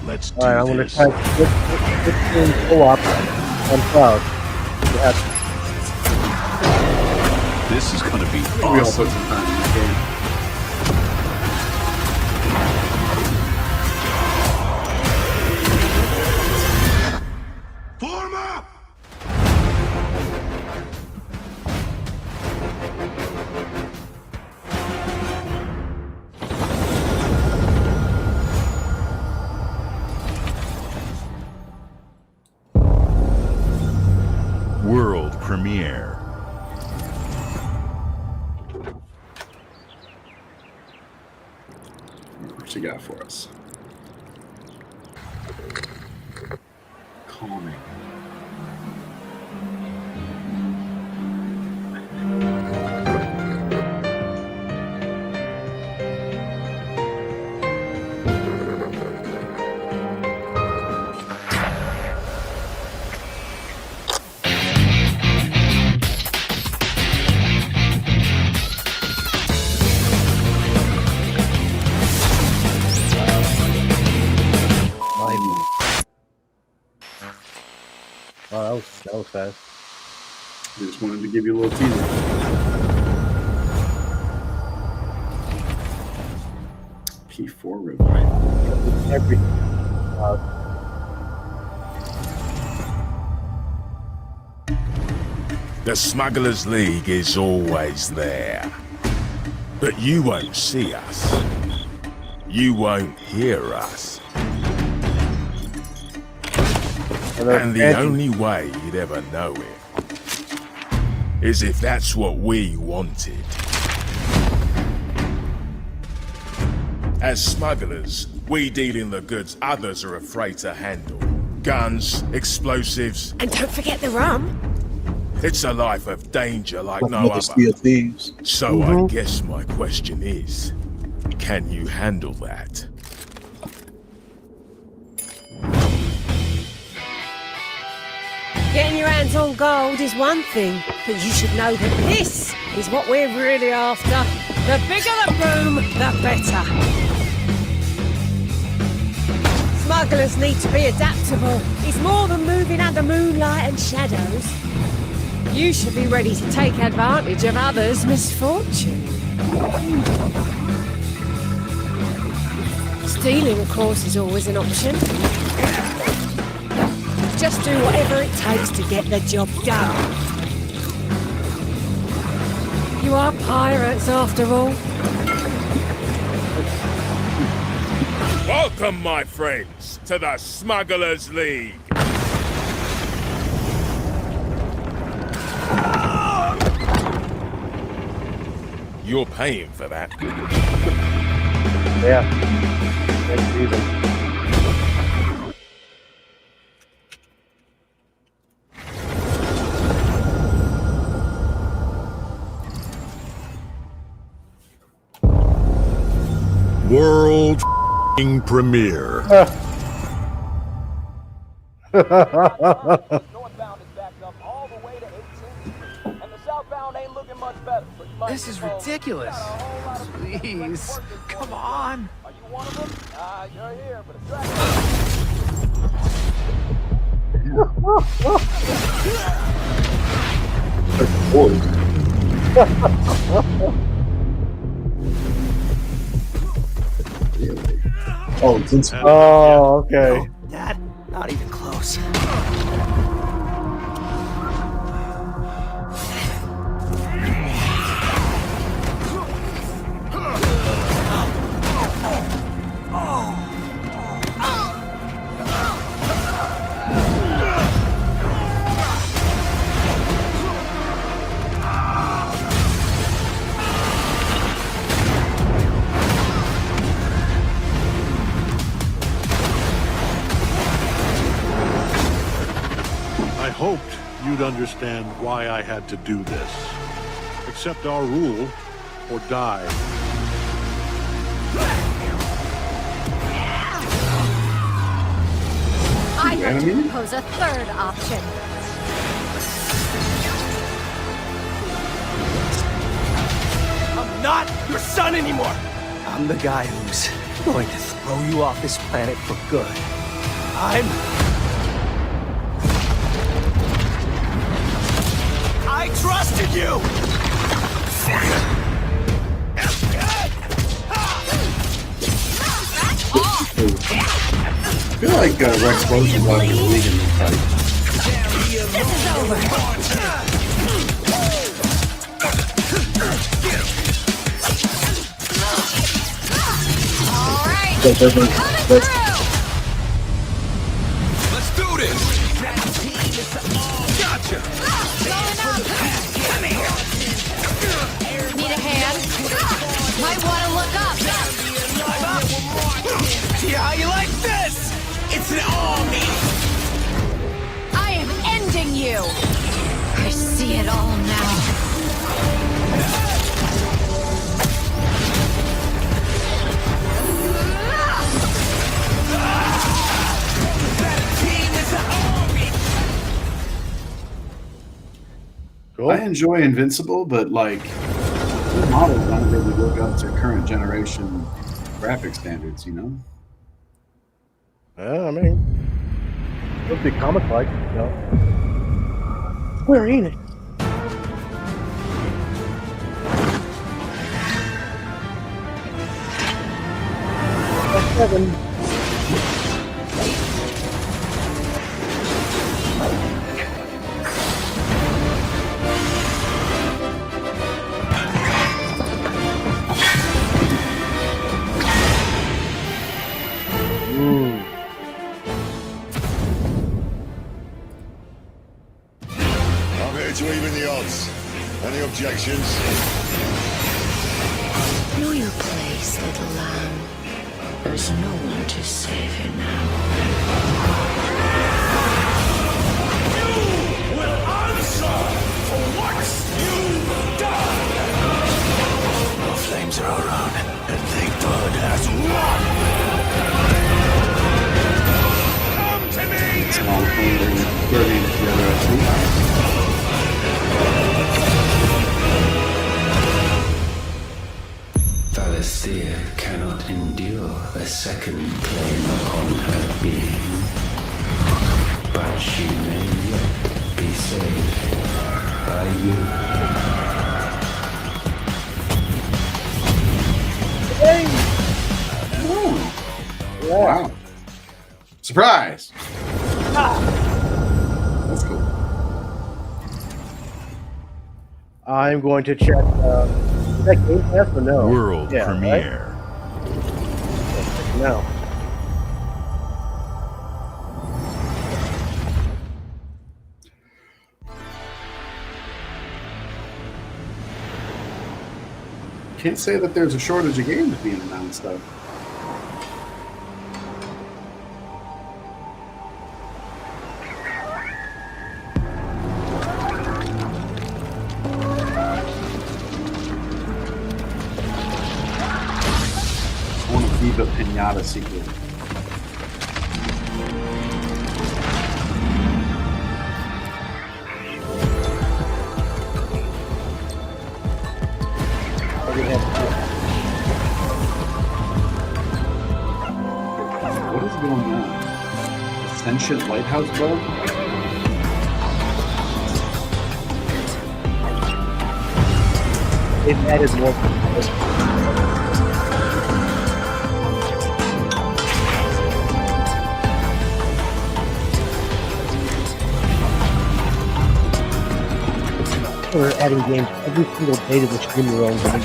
Let's do Alright, I'm gonna this. try this co-op on cloud. This is gonna be We all put some time in the game. Form up! World premiere. What you got for us? Calming. Oh, that was fast. We just wanted to give you a little teaser. P4 revive. Every The Smugglers League is always there. But you won't see us. You won't hear us. And the only way you'd ever know it is if that's what we wanted. As smugglers, we deal in the goods others are afraid to handle. Guns, explosives. And don't forget the rum. It's a life of danger like no Mother other. Steel Thieves. So I guess my question is, can you handle that? Getting your hands on gold is one thing, but you should know that this is what we're really after. The bigger the room, the better. Smugglers need to be adaptable. It's more than moving under moonlight and shadows. You should be ready to take advantage of others' misfortune. Stealing, of course, is always an option. Just do whatever it takes to get the job done. You are pirates, after all. Welcome, my friends, to the Smugglers League. You're paying for that. Yeah. Next season. World premiere. This is ridiculous. Please, come on. Are you one of them? You're here, but Oh, it's Oh, okay. Dad, not even close. I hoped you'd understand why I had to do this. Accept our rule or die. I'd like to propose a third option. I'm not your son anymore. I'm the guy who's going to throw you off this planet for good. I trusted you! I feel like Rex Boson was in the league in this fight. This is over. All right. Let's do this! Gotcha! Need a hand? Might want to look up. See how you like this? It's an army! I am ending you. I see it all now. Cool. I enjoy Invincible, but like the models don't really look up to current generation graphic standards, you know? Yeah, I mean, it would be comic-like, you know. Square Enix. Seven. I'm here to even the odds. Any objections? Know your place, little lamb. There's no one to save you now. You will answer for what you've done! The flames are around, and the blood has won! Come to me! It's all flirting together, I see. Valisthea cannot endure a second claim upon her being. But she may yet be saved by you. Wow. Surprise! That's cool. I'm going to check. Is that Game Pass or no? World Yeah, premiere. Right? No. Can't say that there's a shortage of games being announced, though. Viva Pinata sequel. What is going on? Sentient lighthouse bug? They've added more. We're adding games every single day to the stream your own game.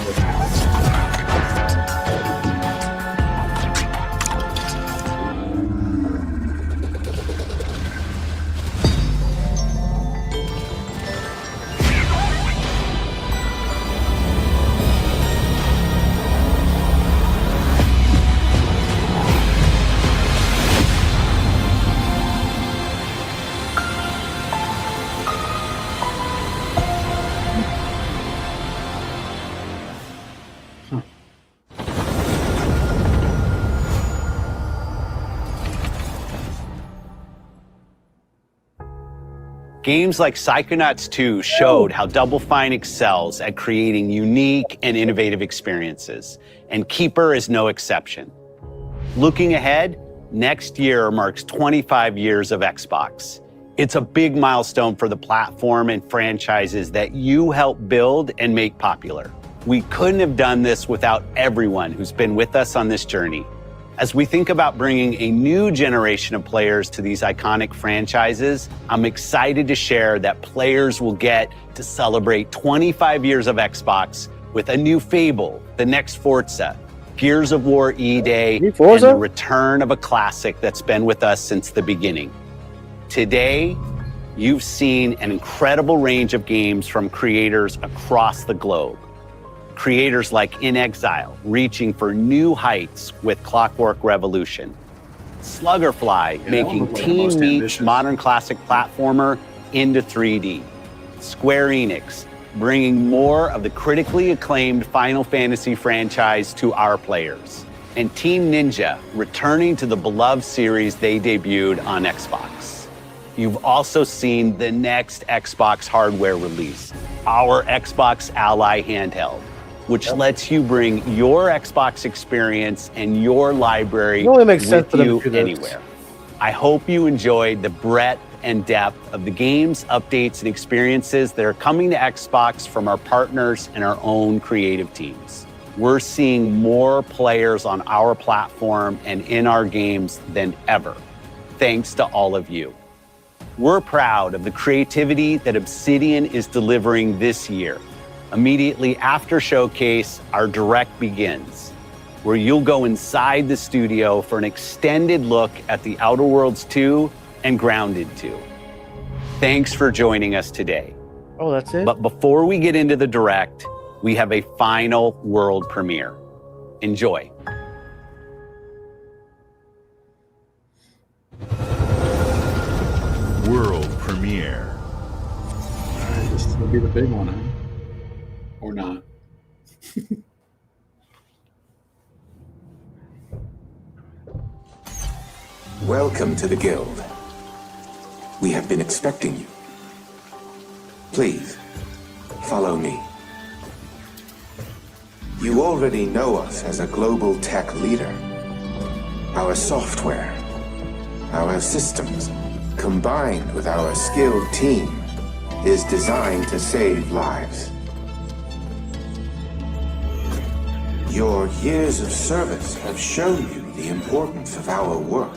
Games like Psychonauts 2 showed how Double Fine excels at creating unique and innovative experiences, and Keeper is no exception. Looking ahead, next year marks 25 years of Xbox. It's a big milestone for the platform and franchises that you helped build and make popular. We couldn't have done this without everyone who's been with us on this journey. As we think about bringing a new generation of players to these iconic franchises, I'm excited to share that players will get to celebrate 25 years of Xbox with a new Fable, the next Forza, Gears of War E-Day, and the return of a classic that's been with us since the beginning. Today, you've seen an incredible range of games from creators across the globe. Creators like In Exile, reaching for new heights with Clockwork Revolution. Sluggerfly, making Teen Meat's modern classic platformer into 3D. Square Enix, bringing more of the critically acclaimed Final Fantasy franchise to our players. And Team Ninja, returning to the beloved series they debuted on Xbox. You've also seen the next Xbox hardware release, our Xbox Ally handheld, which lets you bring your Xbox experience and your library with you anywhere. I hope you enjoyed the breadth and depth of the games, updates, and experiences that are coming to Xbox from our partners and our own creative teams. We're seeing more players on our platform and in our games than ever, thanks to all of you. We're proud of the creativity that Obsidian is delivering this year. Immediately after Showcase, our Direct begins, where you'll go inside the studio for an extended look at The Outer Worlds 2 and Grounded 2. Thanks for joining us today. Oh, that's it? But before we get into the Direct, we have a final world premiere. Enjoy. World premiere. All right, this is going to be the big one, huh? Or not. Welcome to the Guild. We have been expecting you. Please, follow me. You already know us as a global tech leader. Our software, our systems, combined with our skilled team, is designed to save lives. Your years of service have shown you the importance of our work.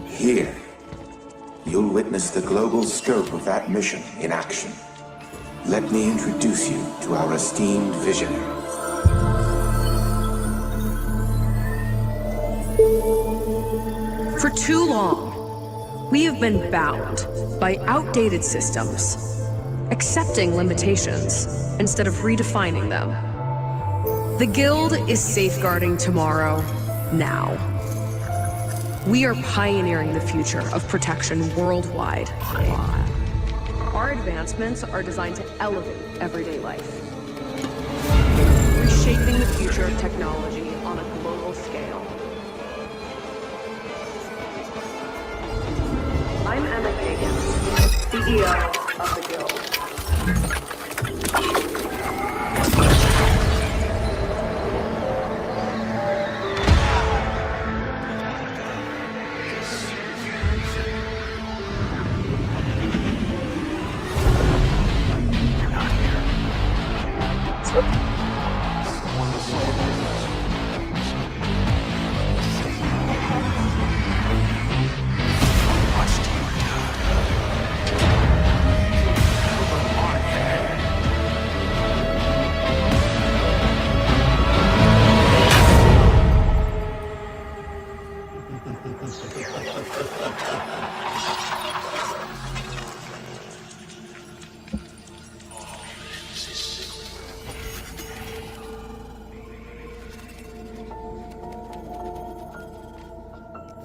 Here, you'll witness the global scope of that mission in action. Let me introduce you to our esteemed visionary. For too long, we have been bound by outdated systems, accepting limitations instead of redefining them. The Guild is safeguarding tomorrow, now. We are pioneering the future of protection worldwide. Our advancements are designed to elevate everyday life, reshaping the future of technology on a global scale. CEO of the guild.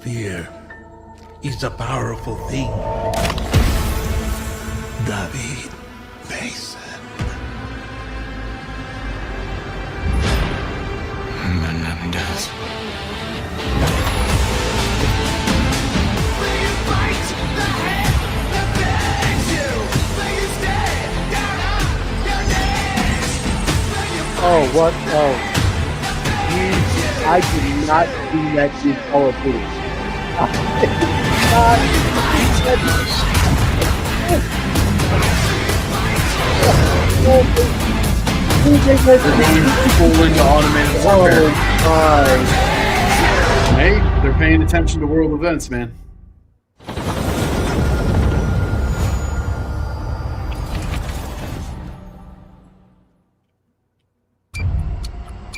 Fear is a powerful thing. David Mason. Menendez. Oh, what? Oh. I did not see that dude Call of Duty. Hey, they're paying attention to world events, man.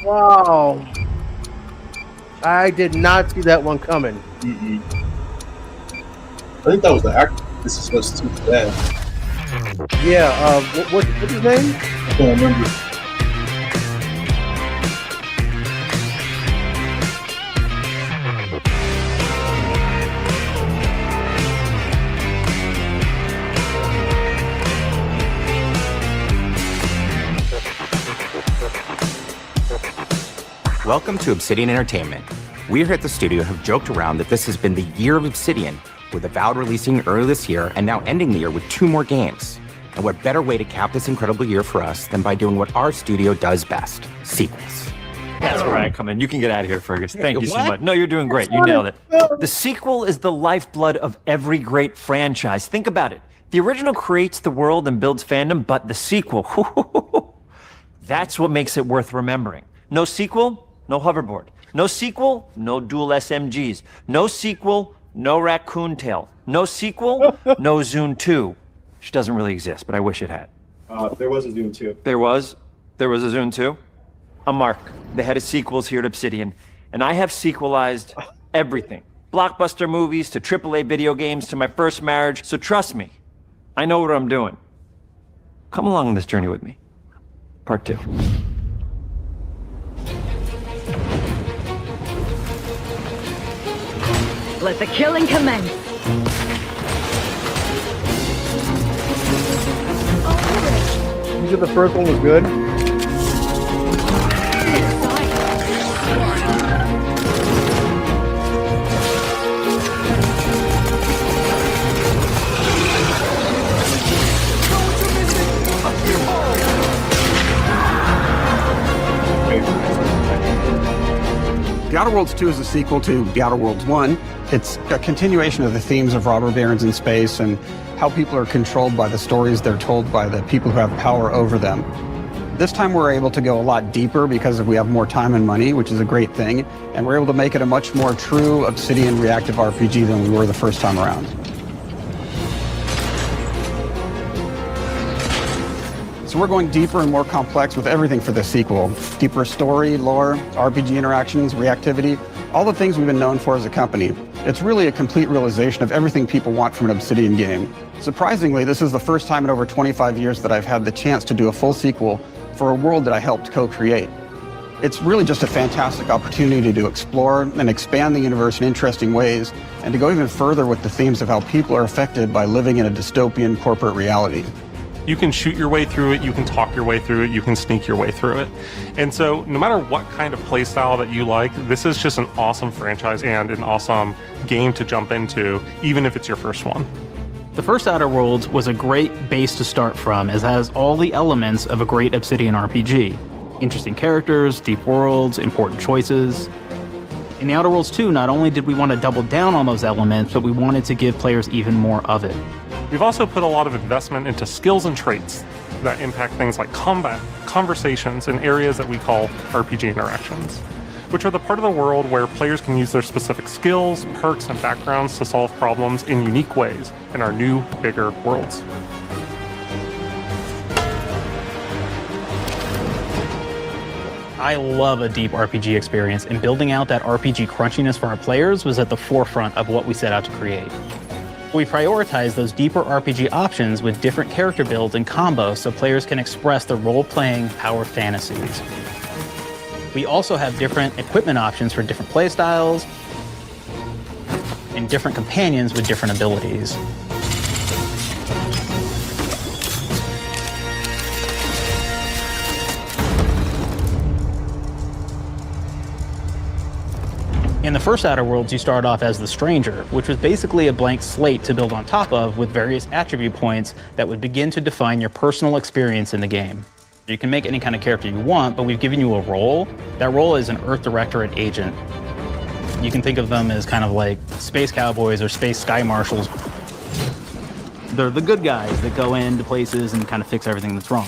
Wow. I did not see that one coming. I think that was the actor. This is supposed to be bad. Yeah, what's his name? I can't remember. Welcome to Obsidian Entertainment. We here at the studio have joked around that this has been the year of Obsidian, with Avowed releasing early this year and now ending the year with 2 more games. And what better way to cap this incredible year for us than by doing what our studio does best, sequels. That's where I come in. You can get out of here, Fergus. Thank you so much. No, you're doing great. You nailed it. The sequel is the lifeblood of every great franchise. Think about it. The original creates the world and builds fandom, but the sequel, that's what makes it worth remembering. No sequel, no hoverboard. No sequel, no dual SMGs. No sequel, no raccoon tail. No sequel, no Zune 2. Which doesn't really exist, but I wish it had. There was a Zune 2. There was a Zune 2? I'm Mark, the head of sequels here at Obsidian, and I have sequelized everything. Blockbuster movies to AAA video games to my first marriage, so trust me, I know what I'm doing. Come along on this journey with me. Part 2. Let the killing commence. You said the first one was good? The Outer Worlds 2 is a sequel to The Outer Worlds 1. It's a continuation of the themes of robber barons in space and how people are controlled by the stories they're told by the people who have power over them. This time we're able to go a lot deeper because we have more time and money, which is a great thing, and we're able to make it a much more true Obsidian reactive RPG than we were the first time around. So we're going deeper and more complex with everything for this sequel. Deeper story, lore, RPG interactions, reactivity, all the things we've been known for as a company. It's really a complete realization of everything people want from an Obsidian game. Surprisingly, this is the first time in over 25 years that I've had the chance to do a full sequel for a world that I helped co-create. It's really just a fantastic opportunity to explore and expand the universe in interesting ways, and to go even further with the themes of how people are affected by living in a dystopian corporate reality. You can shoot your way through it, you can talk your way through it, you can sneak your way through it. And so no matter what kind of play style that you like, this is just an awesome franchise and an awesome game to jump into, even if it's your first one. The first Outer Worlds was a great base to start from, as it has all the elements of a great Obsidian RPG. Interesting characters, deep worlds, important choices. In The Outer Worlds 2, not only did we want to double down on those elements, but we wanted to give players even more of it. We've also put a lot of investment into skills and traits that impact things like combat, conversations, and areas that we call RPG interactions, which are the part of the world where players can use their specific skills, perks, and backgrounds to solve problems in unique ways in our new, bigger worlds. I love a deep RPG experience, and building out that RPG crunchiness for our players was at the forefront of what we set out to create. We prioritize those deeper RPG options with different character builds and combos so players can express their role-playing power fantasies. We also have different equipment options for different playstyles and different companions with different abilities. In the first Outer Worlds, you start off as the Stranger, which was basically a blank slate to build on top of with various attribute points that would begin to define your personal experience in the game. You can make any kind of character you want, but we've given you a role. That role is an Earth Directorate agent. You can think of them as kind of like space cowboys or space sky marshals. They're the good guys that go into places and kind of fix everything that's wrong.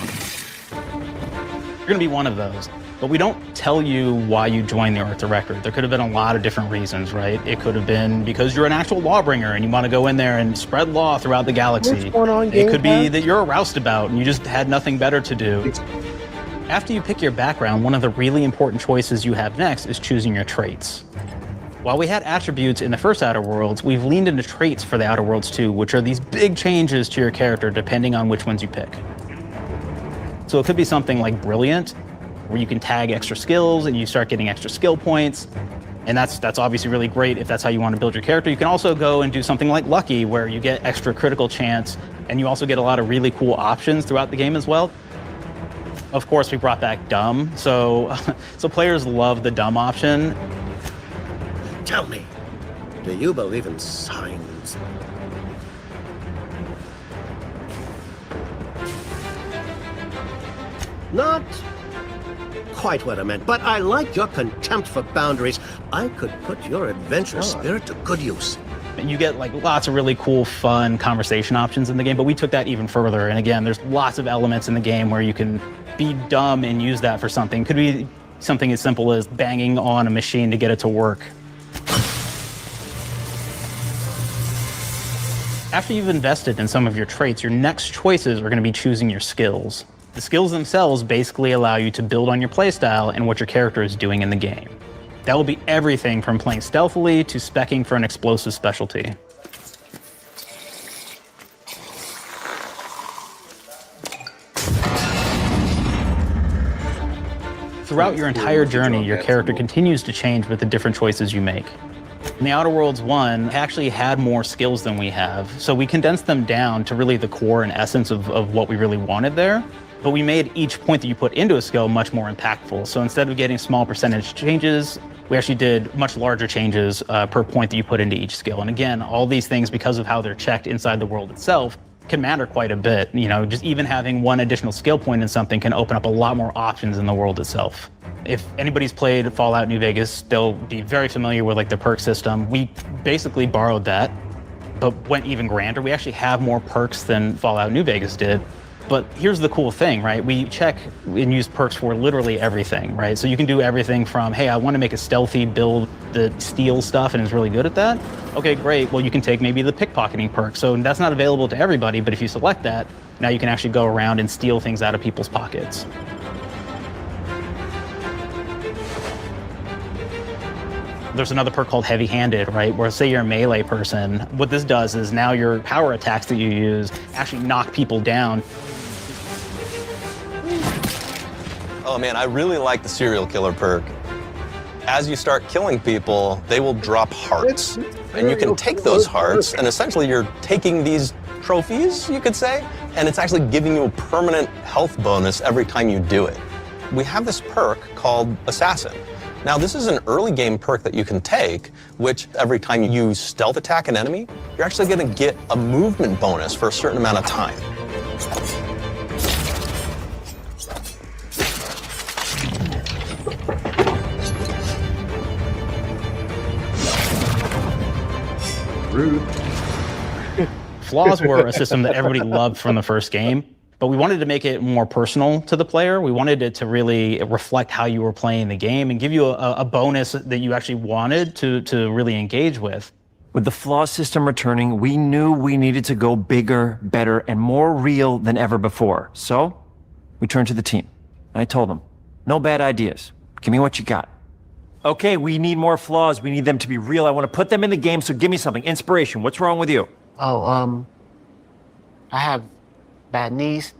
You're gonna be one of those. But we don't tell you why you joined the Earth Directorate. There could have been a lot of different reasons, right? It could have been because you're an actual lawbringer and you want to go in there and spread law throughout the galaxy. What's going on, it could be that you're a roustabout and you just had nothing better to do. After you pick your background, one of the really important choices you have next is choosing your traits. While we had attributes in the first Outer Worlds, we've leaned into traits for the Outer Worlds 2, which are these big changes to your character depending on which ones you pick. So it could be something like Brilliant, where you can tag extra skills and you start getting extra skill points. And that's obviously really great if that's how you want to build your character. You can also go and do something like Lucky, where you get extra critical chance, and you also get a lot of really cool options throughout the game as well. Of course, we brought back Dumb, so players love the Dumb option. Tell me, do you believe in signs? Not quite what I meant, but I like your contempt for boundaries. I could put your adventurous spirit to good use. You get like lots of really cool, fun conversation options in the game, but we took that even further. And again, there's lots of elements in the game where you can be dumb and use that for something. Could be something as simple as banging on a machine to get it to work. After you've invested in some of your traits, your next choices are going to be choosing your skills. The skills themselves basically allow you to build on your playstyle and what your character is doing in the game. That will be everything from playing stealthily to speccing for an explosive specialty. Throughout your entire journey, your character continues to change with the different choices you make. In the Outer Worlds 1, it actually had more skills than we have, so we condensed them down to really the core and essence of what we really wanted there. But we made each point that you put into a skill much more impactful. So instead of getting small percentage changes, we actually did much larger changes per point that you put into each skill. And again, all these things, because of how they're checked inside the world itself, can matter quite a bit. You know, just even having one additional skill point in something can open up a lot more options in the world itself. If anybody's played Fallout New Vegas, they'll be very familiar with like the perk system. We basically borrowed that, but went even grander. We actually have more perks than Fallout New Vegas did. But here's the cool thing, right? We check and use perks for literally everything, right? So you can do everything from, hey, I want to make a stealthy build that steals stuff and is really good at that. Okay, great. Well, you can take maybe the pickpocketing perk. So that's not available to everybody, but if you select that, now you can actually go around and steal things out of people's pockets. There's another perk called heavy-handed, right? Where say you're a melee person, what this does is now your power attacks that you use actually knock people down. Oh man, I really like the serial killer perk. As you start killing people, they will drop hearts. And you can take those hearts, and essentially you're taking these trophies, you could say, and it's actually giving you a permanent health bonus every time you do it. We have this perk called Assassin, Now, this is an early game perk that you can take, which every time you stealth attack an enemy, you're actually going to get a movement bonus for a certain amount of time. Rude. Flaws were a system that everybody loved from the first game, but we wanted to make it more personal to the player. We wanted it to really reflect how you were playing the game and give you a bonus that you actually wanted to really engage with. With the flaw system returning, we knew we needed to go bigger, better, and more real than ever before. So, we turned to the team. I told them, no bad ideas. Give me what you got. Okay, we need more flaws. We need them to be real. I want to put them in the game, so give me something. Inspiration. What's wrong with you? Oh, I have bad knees.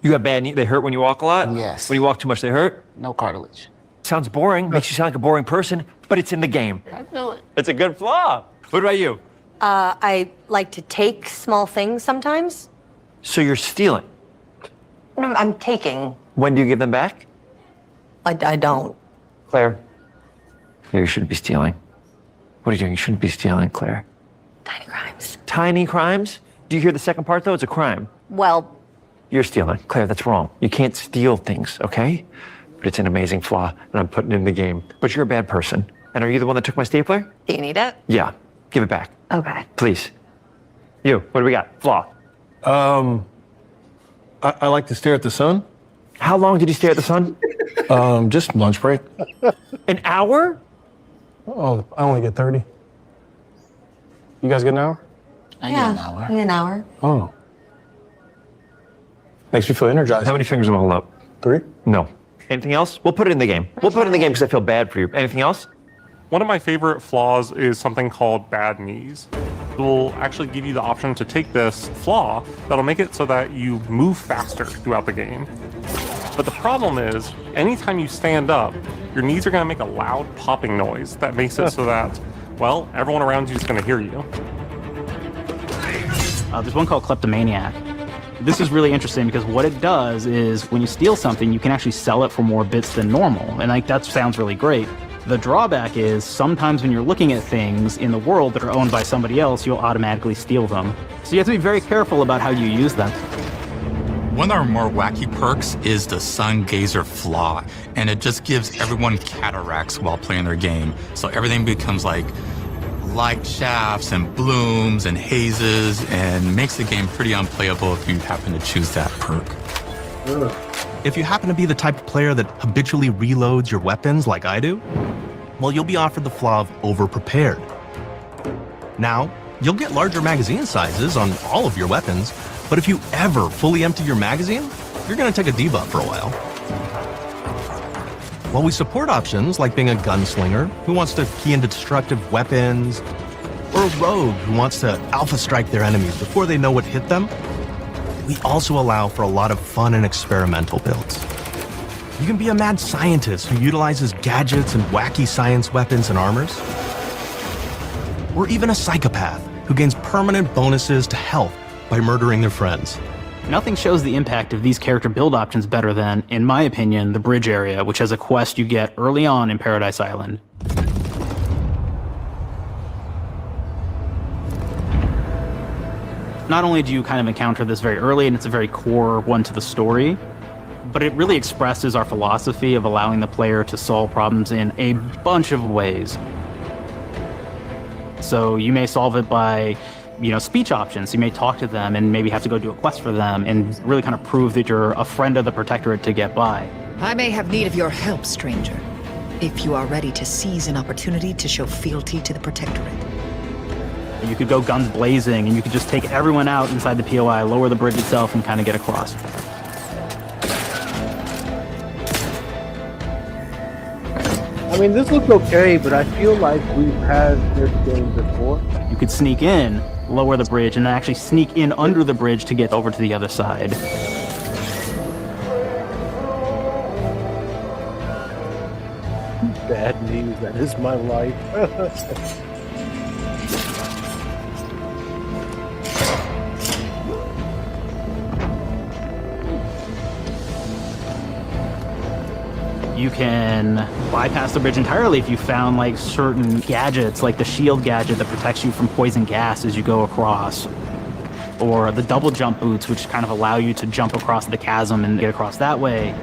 You have bad knees? They hurt when you walk a lot? Yes. When you walk too much, they hurt? No cartilage. Sounds boring. Makes you sound like a boring person, but it's in the game. I know it. It's a good flaw. What about you? I like to take small things sometimes. So you're stealing. No, I'm taking. When do you give them back? I don't. Claire. You shouldn't be stealing. What are you doing? You shouldn't be stealing, Claire. Tiny crimes. Tiny crimes? Do you hear the second part, though? It's a crime. Well, You're stealing. Claire, that's wrong. You can't steal things, okay? But it's an amazing flaw, and I'm putting it in the game. But you're a bad person. And are you the one that took my stapler? do you need it? Yeah. Give it back. Okay. Please. You, what do we got? Flaw. I like to stare at the sun. How long did you stare at the sun? Just lunch break. An hour? Oh, I only get 30. You guys get an hour? I get an hour. An hour. Oh. Makes me feel energized. How many fingers am I holding up? 3? No. Anything else? We'll put it in the game. We'll put it in the game because I feel bad for you. Anything else? One of my favorite flaws is something called bad knees. It will actually give you the option to take this flaw that'll make it so that you move faster throughout the game. But the problem is, anytime you stand up, your knees are going to make a loud popping noise that makes it so that, well, everyone around you is going to hear you. There's one called Kleptomaniac. This is really interesting because what it does is when you steal something, you can actually sell it for more bits than normal. And like that sounds really great. The drawback is sometimes when you're looking at things in the world that are owned by somebody else, you'll automatically steal them. So you have to be very careful about how you use them. One of our more wacky perks is the Sun Gazer flaw, and it just gives everyone cataracts while playing their game. So everything becomes like light shafts and blooms and hazes, and makes the game pretty unplayable if you happen to choose that perk. If you happen to be the type of player that habitually reloads your weapons like I do, well, you'll be offered the flaw of over-prepared. Now, you'll get larger magazine sizes on all of your weapons, but if you ever fully empty your magazine, you're gonna take a debuff for a while. While we support options like being a gunslinger who wants to key into destructive weapons, or a rogue who wants to alpha strike their enemies before they know what hit them, we also allow for a lot of fun and experimental builds. You can be a mad scientist who utilizes gadgets and wacky science weapons and armors, or even a psychopath who gains permanent bonuses to health by murdering their friends. Nothing shows the impact of these character build options better than, in my opinion, the bridge area, which has a quest you get early on in Paradise Island. Not only do you kind of encounter this very early, and it's a very core one to the story, but it really expresses our philosophy of allowing the player to solve problems in a bunch of ways. So you may solve it by, speech options. You may talk to them and maybe have to go do a quest for them and really kind of prove that you're a friend of the Protectorate to get by. I may have need of your help, stranger, if you are ready to seize an opportunity to show fealty to the Protectorate. You could go guns blazing and you could just take everyone out inside the POI, lower the bridge itself, and kind of get across. I mean, this looks okay, but I feel like we've had this game before. You could sneak in, lower the bridge, and then actually sneak in under the bridge to get over to the other side. Bad news, that is my life. You can bypass the bridge entirely if you found like certain gadgets, like the shield gadget that protects you from poison gas as you go across, or the double jump boots, which kind of allow you to jump across the chasm and get across that way.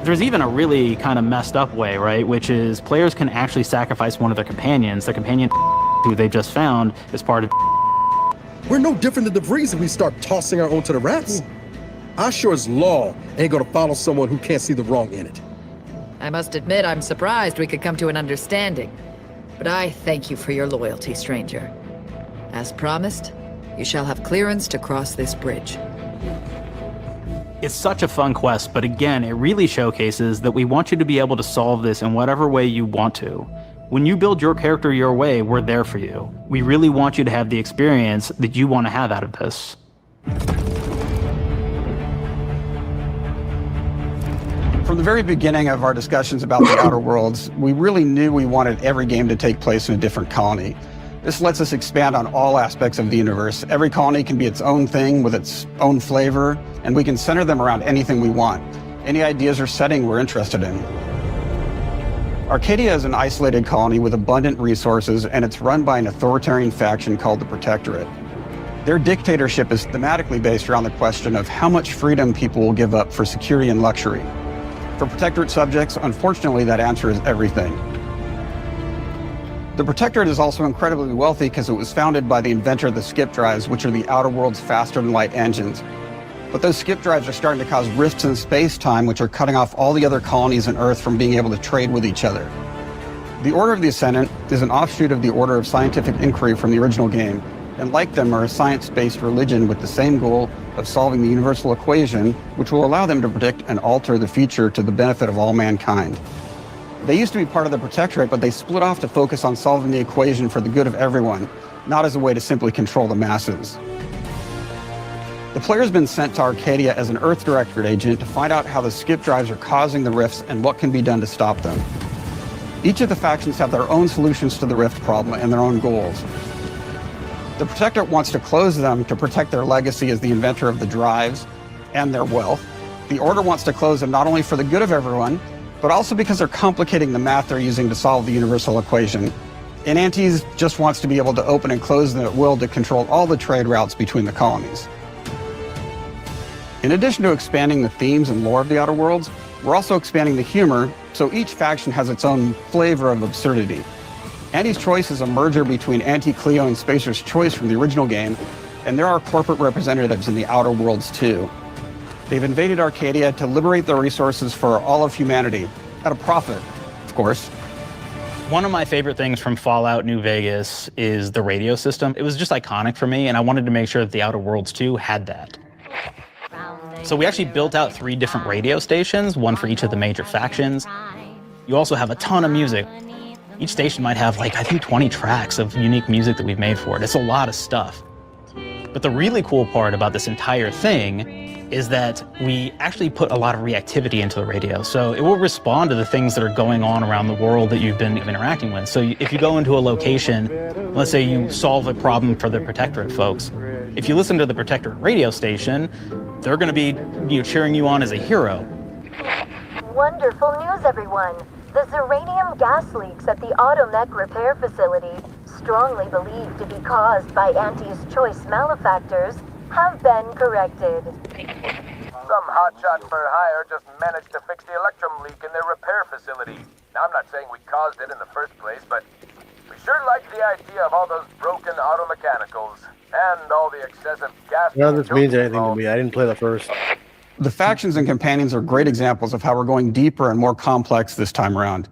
There's even a really kind of messed up way, right? Which is players can actually sacrifice one of their companions. Their companion who they've just found is part of. We're no different than the Vrees if we start tossing our own to the rats. I sure as law ain't gonna follow someone who can't see the wrong in it. I must admit, I'm surprised we could come to an understanding. But I thank you for your loyalty, stranger. As promised, you shall have clearance to cross this bridge. It's such a fun quest, but again, it really showcases that we want you to be able to solve this in whatever way you want to. When you build your character your way, we're there for you. We really want you to have the experience that you want to have out of this. From the very beginning of our discussions about the Outer Worlds, we really knew we wanted every game to take place in a different colony. This lets us expand on all aspects of the universe. Every colony can be its own thing with its own flavor, and we can center them around anything we want. Any ideas or setting we're interested in. Arcadia is an isolated colony with abundant resources, and it's run by an authoritarian faction called the Protectorate. Their dictatorship is thematically based around the question of how much freedom people will give up for security and luxury. For Protectorate subjects, unfortunately, that answer is everything. The Protectorate is also incredibly wealthy because it was founded by the inventor of the skip drives, which are the Outer World's faster-than-light engines. But those skip drives are starting to cause rifts in space-time, which are cutting off all the other colonies on Earth from being able to trade with each other. The Order of the Ascendant is an offshoot of the Order of Scientific Inquiry from the original game, and like them are a science-based religion with the same goal of solving the universal equation, which will allow them to predict and alter the future to the benefit of all mankind. They used to be part of the Protectorate, but they split off to focus on solving the equation for the good of everyone, not as a way to simply control the masses. The player's been sent to Arcadia as an Earth Directorate agent to find out how the skip drives are causing the rifts and what can be done to stop them. Each of the factions have their own solutions to the rift problem and their own goals. The Protectorate wants to close them to protect their legacy as the inventor of the drives and their wealth. The Order wants to close them not only for the good of everyone, but also because they're complicating the math they're using to solve the universal equation. And Antes just wants to be able to open and close them at will to control all the trade routes between the colonies. In addition to expanding the themes and lore of the Outer Worlds, we're also expanding the humor, so each faction has its own flavor of absurdity. Antes Choice is a merger between Anti-Cleo and Spacer's Choice from the original game, and there are corporate representatives in the Outer Worlds too. They've invaded Arcadia to liberate the resources for all of humanity, at a profit, of course. One of my favorite things from Fallout New Vegas is the radio system. It was just iconic for me, and I wanted to make sure that the Outer Worlds 2 had that. So we actually built out 3 different radio stations, one for each of the major factions. You also have a ton of music. Each station might have like, I think 20 tracks of unique music that we've made for it. It's a lot of stuff. But the really cool part about this entire thing is that we actually put a lot of reactivity into the radio. So it will respond to the things that are going on around the world that you've been interacting with. So if you go into a location, let's say you solve a problem for the Protectorate folks, if you listen to the Protectorate radio station, they're gonna be cheering you on as a hero. Wonderful news, everyone. The Zeranium gas leaks at the Automech repair facility, strongly believed to be caused by Anti's Choice malefactors, have been corrected. Some hotshot for hire just managed to fix the electrum leak in their repair facility. Now, I'm not saying we caused it in the first place, but we sure like the idea of all those broken auto mechanicals and all the excessive gas. None of this means anything to me. I didn't play the first. The factions and companions are great examples of how we're going deeper and more complex this time around.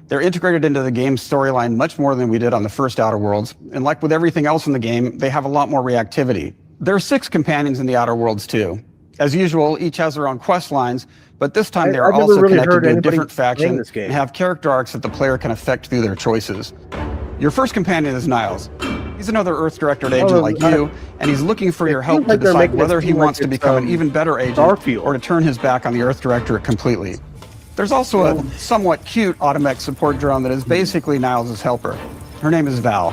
They're integrated into the game's storyline much more than we did on the first Outer Worlds, and like with everything else in the game, they have a lot more reactivity. There are 6 companions in the Outer Worlds too. As usual, each has their own quest lines, but this time they are also connected to a different faction and have character arcs that the player can affect through their choices. Your first companion is Niles. He's another Earth Directorate agent like you, and he's looking for your help to decide whether he wants to become an even better agent or to turn his back on the Earth Directorate completely. There's also a somewhat cute Automech support drone that is basically Niles' helper. Her name is Val.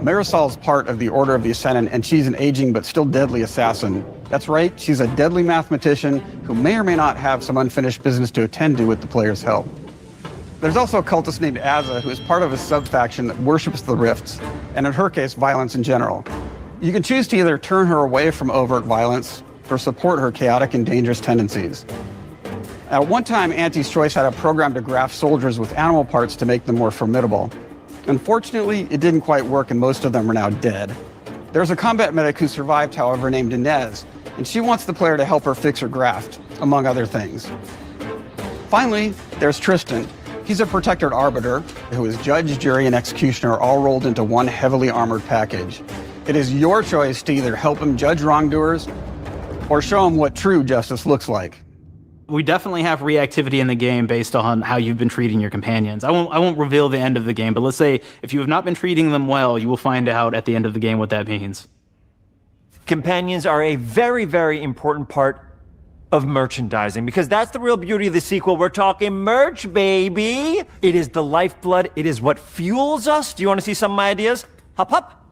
Marisol is part of the Order of the Ascendant, and she's an aging but still deadly assassin. That's right, she's a deadly mathematician who may or may not have some unfinished business to attend to with the player's help. There's also a cultist named Azza who is part of a sub-faction that worships the rifts, and in her case, violence in general. You can choose to either turn her away from overt violence or support her chaotic and dangerous tendencies. At one time, Auntie's Choice had a program to graft soldiers with animal parts to make them more formidable. Unfortunately, it didn't quite work and most of them are now dead. There's a combat medic who survived, however, named Inez, and she wants the player to help her fix her graft, among other things. Finally, there's Tristan. He's a protected arbiter who is judge, jury, and executioner all rolled into one heavily armored package. It is your choice to either help him judge wrongdoers or show him what true justice looks like. We definitely have reactivity in the game based on how you've been treating your companions. I won't reveal the end of the game, but let's say if you have not been treating them well, you will find out at the end of the game what that means. Companions are a very, very important part of merchandising, because that's the real beauty of the sequel. We're talking merch, baby. It is the lifeblood. It is what fuels us. Do you want to see some of my ideas? Hop, hop.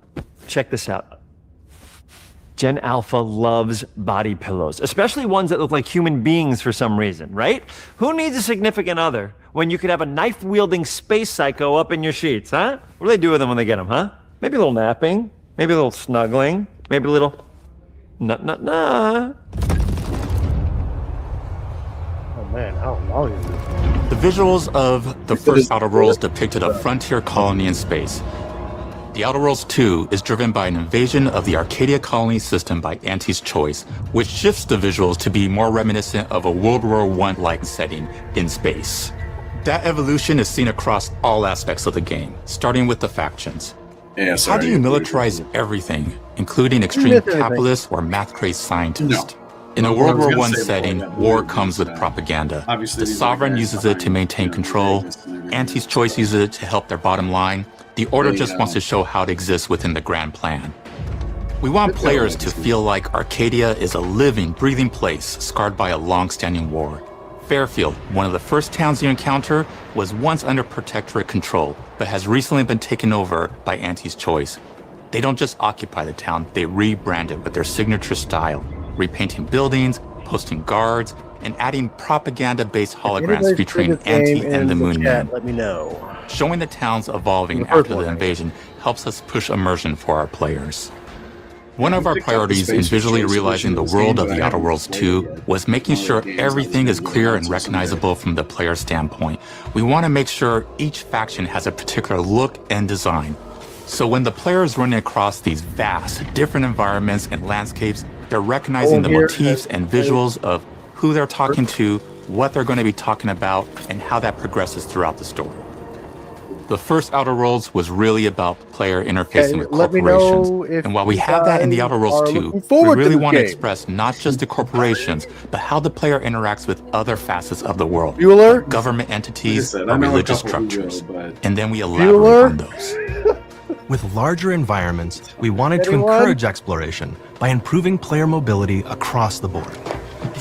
Check this out. Gen Alpha loves body pillows, especially ones that look like human beings for some reason, right? Who needs a significant other when you could have a knife-wielding space psycho up in your sheets, huh? What do they do with them when they get them, huh? Maybe a little napping, maybe a little snuggling, maybe a little nut. Man, how long is this? The visuals of the first Outer Worlds depicted a frontier colony in space. The Outer Worlds 2 is driven by an invasion of the Arcadia colony system by Auntie's Choice, which shifts the visuals to be more reminiscent of a World War I-like setting in space. That evolution is seen across all aspects of the game, starting with the factions. How do you militarize everything, including extreme capitalists or math-crazed scientists? In a World War I setting, war comes with propaganda. The Sovereign uses it to maintain control. Auntie's Choice uses it to help their bottom line. The Order just wants to show how it exists within the grand plan. We want players to feel like Arcadia is a living, breathing place scarred by a long-standing war. Fairfield, one of the first towns you encounter, was once under protectorate control, but has recently been taken over by Auntie's Choice. They don't just occupy the town, they rebrand it with their signature style, repainting buildings, posting guards, and adding propaganda-based holograms featuring Auntie and the Moon Man. Let me know. Showing the towns evolving after the invasion helps us push immersion for our players. One of our priorities in visually realizing the world of the Outer Worlds 2 was making sure everything is clear and recognizable from the player standpoint. We want to make sure each faction has a particular look and design. So when the player is running across these vast, different environments and landscapes, they're recognizing the motifs and visuals of who they're talking to, what they're going to be talking about, and how that progresses throughout the story. The first Outer Worlds was really about player interfacing with corporations. And while we have that in the Outer Worlds 2, we really want to express not just the corporations, but how the player interacts with other facets of the world, government entities, or religious structures. And then we elaborate on those. With larger environments, we wanted to encourage exploration by improving player mobility across the board.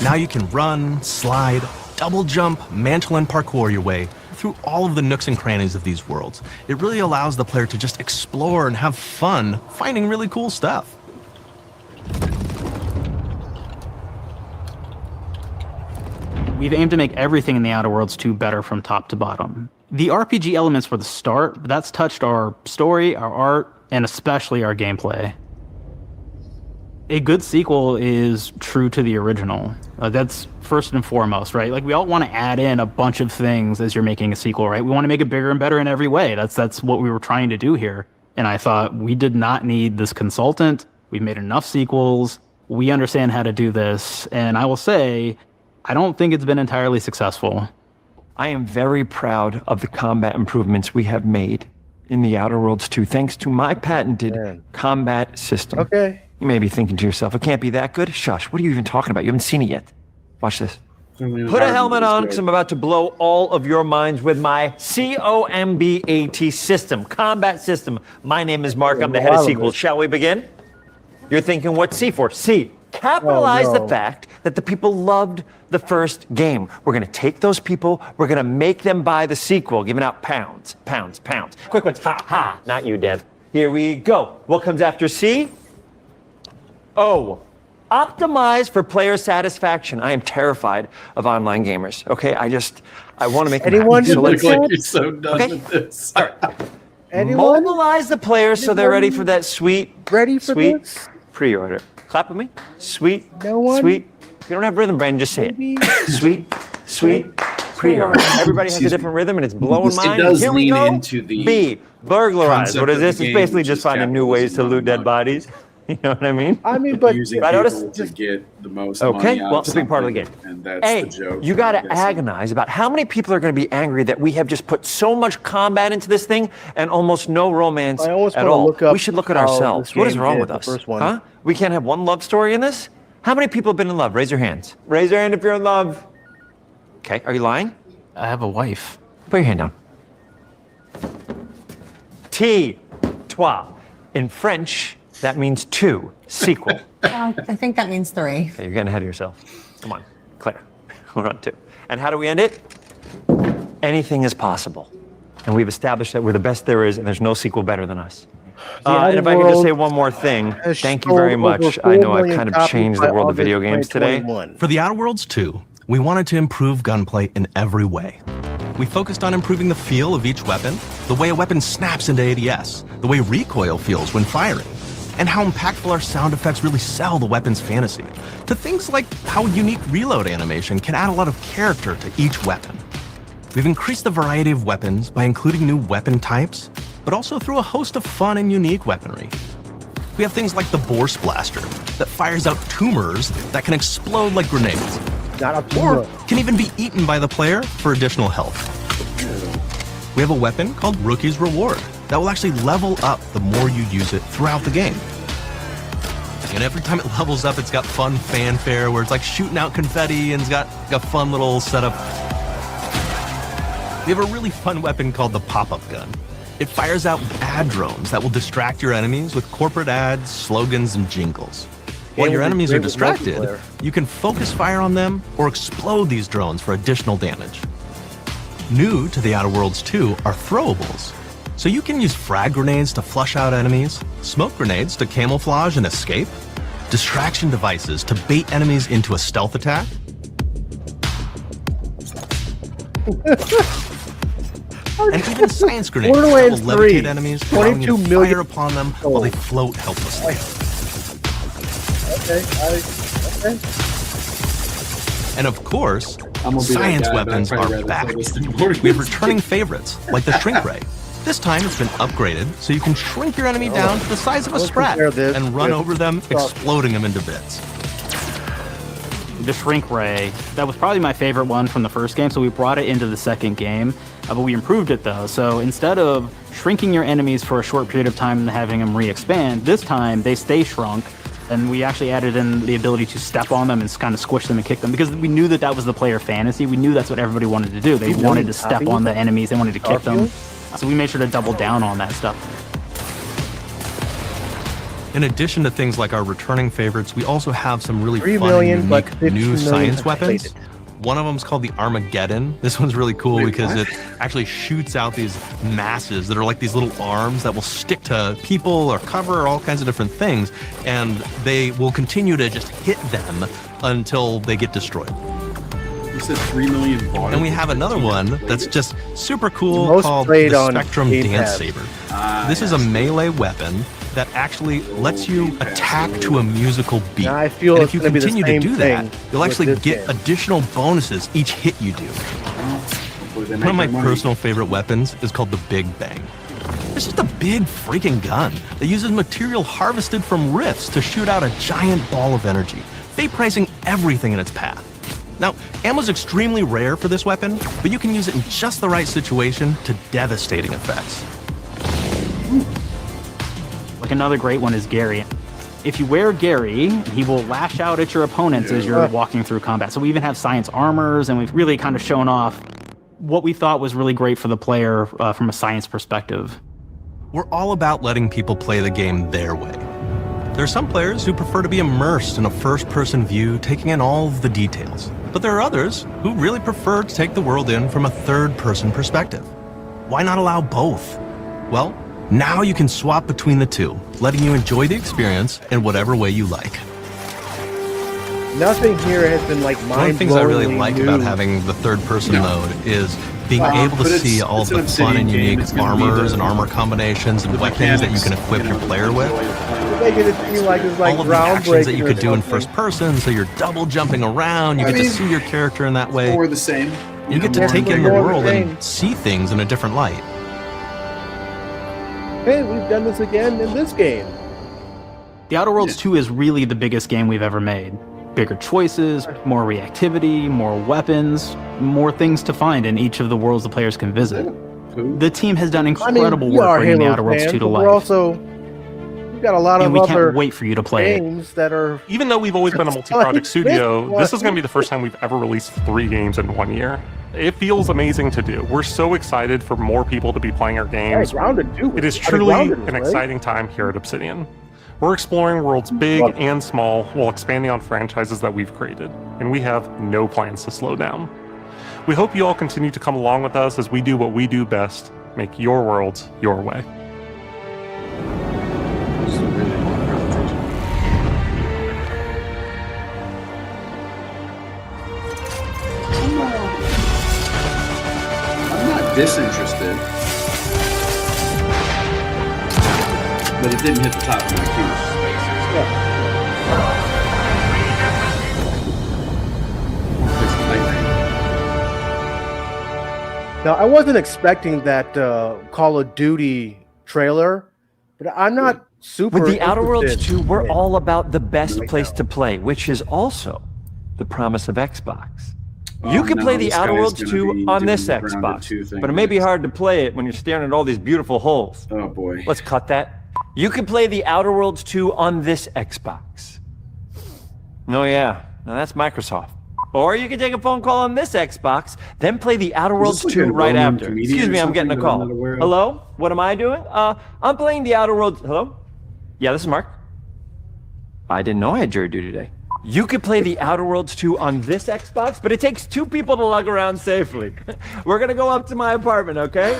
Now you can run, slide, double jump, mantle, and parkour your way through all of the nooks and crannies of these worlds. It really allows the player to just explore and have fun finding really cool stuff. We've aimed to make everything in the Outer Worlds 2 better from top to bottom. The RPG elements were the start, but that's touched our story, our art, and especially our gameplay. A good sequel is true to the original. That's first and foremost, right? Like, we all want to add in a bunch of things as you're making a sequel, right? We want to make it bigger and better in every way. That's what we were trying to do here. And I thought, we did not need this consultant. We've made enough sequels. We understand how to do this. And I will say, I don't think it's been entirely successful. I am very proud of the combat improvements we have made in the Outer Worlds 2, thanks to my patented combat system. Okay. You may be thinking to yourself, it can't be that good. Shush, what are you even talking about? You haven't seen it yet. Watch this. Put a helmet on, because I'm about to blow all of your minds with my COMBAT system, combat system. My name is Mark, I'm the head of sequels. Shall we begin? You're thinking, what's C for? C. Capitalize the fact that the people loved the first game. We're going to take those people, we're going to make them buy the sequel, giving out pounds. Quick ones, ha, ha. Not you, Dev. Here we go. What comes after C? O. optimized for player satisfaction. I am terrified of online gamers. Okay, I want to make anyone. So look like you're so done okay. with this. All right. Anyone? Mobilize the players so they're ready for that sweet this? pre-order. Clap with me. Sweet. No one? Sweet. If you don't have rhythm, Brandon, just say it. Sweet pre-order. Everybody has a different rhythm, and it's blowing mine. It does Here we lean go. into the B. Burglarize. concept What is of this? the It's game, basically which just is finding new ways to loot dead bodies. You know what I mean? I mean, but using Right, Otis? people to get the most Okay, money out well, of it's a big part of the something, game. and that's Hey, the joke. you got I to guess. agonize about how many people are going to be angry that we have just put so much combat into this thing and almost no romance I always at wanna all. look up We should look at how ourselves. this What is game wrong did, with the us? first one. Huh? We can't have one love story in this? How many people have been in love? Raise your hands. Raise your hand if you're in love. Okay, are you lying? I have a wife. Put your hand down. Toi. In French, that means two. Sequel. I think that means 3. Okay, you're getting ahead of yourself. Come on, Claire. We're on 2. And how do we end it? Anything is possible. And we've established that we're the best there is, and there's no sequel better than us. And if I could just say one more thing, thank you very much. I know I've kind of changed the world of video games today. For The Outer Worlds 2, we wanted to improve gunplay in every way. We focused on improving the feel of each weapon, the way a weapon snaps into ADS, the way recoil feels when firing, and how impactful our sound effects really sell the weapon's fantasy, to things like how unique reload animation can add a lot of character to each weapon. We've increased the variety of weapons by including new weapon types, but also through a host of fun and unique weaponry. We have things like the Bourse Blaster that fires out tumors that can explode like grenades, or can even be eaten by the player for additional health. We have a weapon called Rookie's Reward that will actually level up the more you use it throughout the game. And every time it levels up, it's got fun fanfare where it's like shooting out confetti and it's got a fun little setup. We have a really fun weapon called the Pop-Up Gun. It fires out ad drones that will distract your enemies with corporate ads, slogans, and jingles. While your enemies are distracted, you can focus fire on them or explode these drones for additional damage. New to The Outer Worlds 2 are throwables. So you can use frag grenades to flush out enemies, smoke grenades to camouflage and escape, distraction devices to bait enemies into a stealth attack, and even science grenades that will levitate enemies, allowing you to fire upon them while they float helplessly. Okay. And of course, I'm gonna be that science guy, but weapons I'd probably are rather back. play this than board We have games. returning favorites, like the Shrink Ray. This time it's been upgraded, so you can shrink your enemy down to the size of a sprat and run over them, exploding them into bits. The Shrink Ray, that was probably my favorite one from the first game, so we brought it into the second game, but we improved it though. So instead of shrinking your enemies for a short period of time and having them re-expand, this time they stay shrunk, and we actually added in the ability to step on them and kind of squish them and kick them, because we knew that that was the player fantasy. We knew that's what everybody wanted to do. They wanted to step on the enemies, they wanted to kick them. So we made sure to double down on that stuff. In addition to things like our returning favorites, we also have some really fun million, and but unique 50 new million science have weapons. played One of them is called the Armageddon. This one's really cool because it actually shoots out these masses that are like these little arms that will stick to people or cover or all kinds of different things, and they will continue to just hit them until they get destroyed. You said 3 million bodies. And we have another one that's just super cool Most called played the on Spectrum gamepad. Dance Saber. This is a melee weapon that actually lets you attack to a musical beat. Now I feel and it's if you gonna be the continue to same do that, thing you'll with actually this get game. additional bonuses each hit you do. One of my personal favorite weapons is called the Big Bang. It's just a big freaking gun that uses material harvested from rifts to shoot out a giant ball of energy, vaporizing everything in its path. Now, ammo's extremely rare for this weapon, but you can use it in just the right situation to devastating effects. Like another great one is Gary. If you wear Gary, he will lash out at your opponents as you're walking through combat. So we even have science armors, and we've really kind of shown off what we thought was really great for the player from a science perspective. We're all about letting people play the game their way. There are some players who prefer to be immersed in a first-person view, taking in all of the details. But there are others who really prefer to take the world in from a third-person perspective. Why not allow both? Well, now you can swap between the two, letting you enjoy the experience in whatever way you like. Nothing here has been like One of the things I really mind-blowingly like new. about having the third-person mode is being able to But see it's- all it's the an fun and Obsidian game. unique It's gonna be armors the- and armor combinations and the weapons that you can mechanics, equip your player with. Making it seem like it's like All of the actions that you groundbreaking could or do in something. first person, so you're double jumping around. You I get to mean, see your character in that way. More the same. You get to more- take in more the of the world same. and see things in a different light. Hey, we've done this again in this game. The Outer Worlds 2 is really the biggest game we've ever made. Bigger choices, more reactivity, more weapons, more things to find in each of the worlds the players can visit. The team has done incredible we work are bringing the Halo Outer Worlds fans, 2 to but life. we're also we've got a lot And of we other can't wait for you to play it. games that are. Even though we've always been a multi-project Like studio, this this is going to be the first time we've ever released 3 games in 1 year. It feels amazing to do. We're so excited for more people to be playing our games. Hey, Grounded too. It is I mean, truly Grounded was an great. exciting time here at Obsidian. We're exploring worlds big and small while expanding on franchises that we've created, and we have no plans to slow down. We hope you all continue to come along with us as we do what we do best, make your worlds your way. I'm not disinterested, but it didn't hit the top of my queue. Now, I wasn't expecting that Call of Duty trailer, but I'm not super. With the Outer Worlds interested 2, we're in it. all about the best place to play, which is also the promise of Xbox. You can no, play the this Outer guy's Worlds gonna 2 be on this doing the Grounded Xbox, 2 thing but it may be next. hard to play it when you're staring at all these beautiful holes. Oh boy. Let's cut that. You can play the Outer Worlds 2 on this Xbox. Oh yeah, now that's Microsoft. Or you can take a phone call on this Xbox, then play the Outer Worlds like 2 a right well-known after. comedian Excuse or me, I'm getting a something that I'm call. not aware of? Hello? What am I doing? I'm playing the Outer Worlds. Hello? Yeah, this is Mark. I didn't know I had jury duty today. You could play the Outer Worlds 2 on this Xbox, but it takes 2 people to lug around safely. We're gonna go up to my apartment, okay?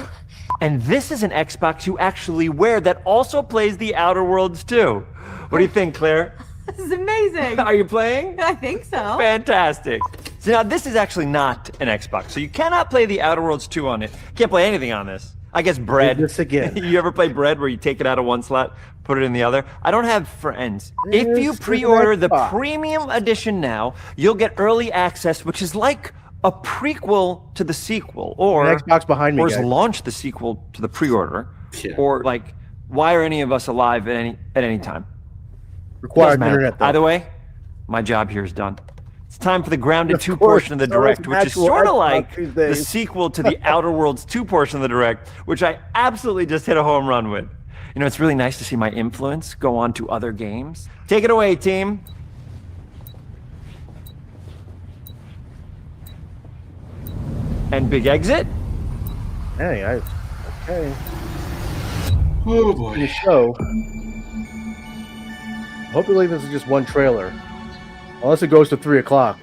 And this is an Xbox you actually wear that also plays the Outer Worlds 2. What do you think, Claire? This is amazing. Are you playing? I think so. Fantastic. So now this is actually not an Xbox, so you cannot play the Outer Worlds 2 on it. Can't play anything on this. I guess bread. This again. You ever play bread where you take it out of one slot, put it in the other? I don't have friends. If you This is pre-order the Xbox. premium edition now, you'll get early access, which is like a prequel to the sequel, or An Xbox behind me, or guys. launch the sequel to the pre-order, Yeah. or like, why are any of us alive at any time? Required Doesn't matter. internet. Though. Either way, my job here is done. It's time for the Grounded Of 2 course, portion of the so is Direct, which is actual sort of Xbox like these the days. sequel to the Outer Worlds 2 portion of the Direct, which I absolutely just hit a home run with. You know, it's really nice to see my influence go on to other games. Take it away, team. And big exit. Hey, okay. Oh boy. The show. Hopefully, this is just one trailer, unless it goes to 3 o'clock.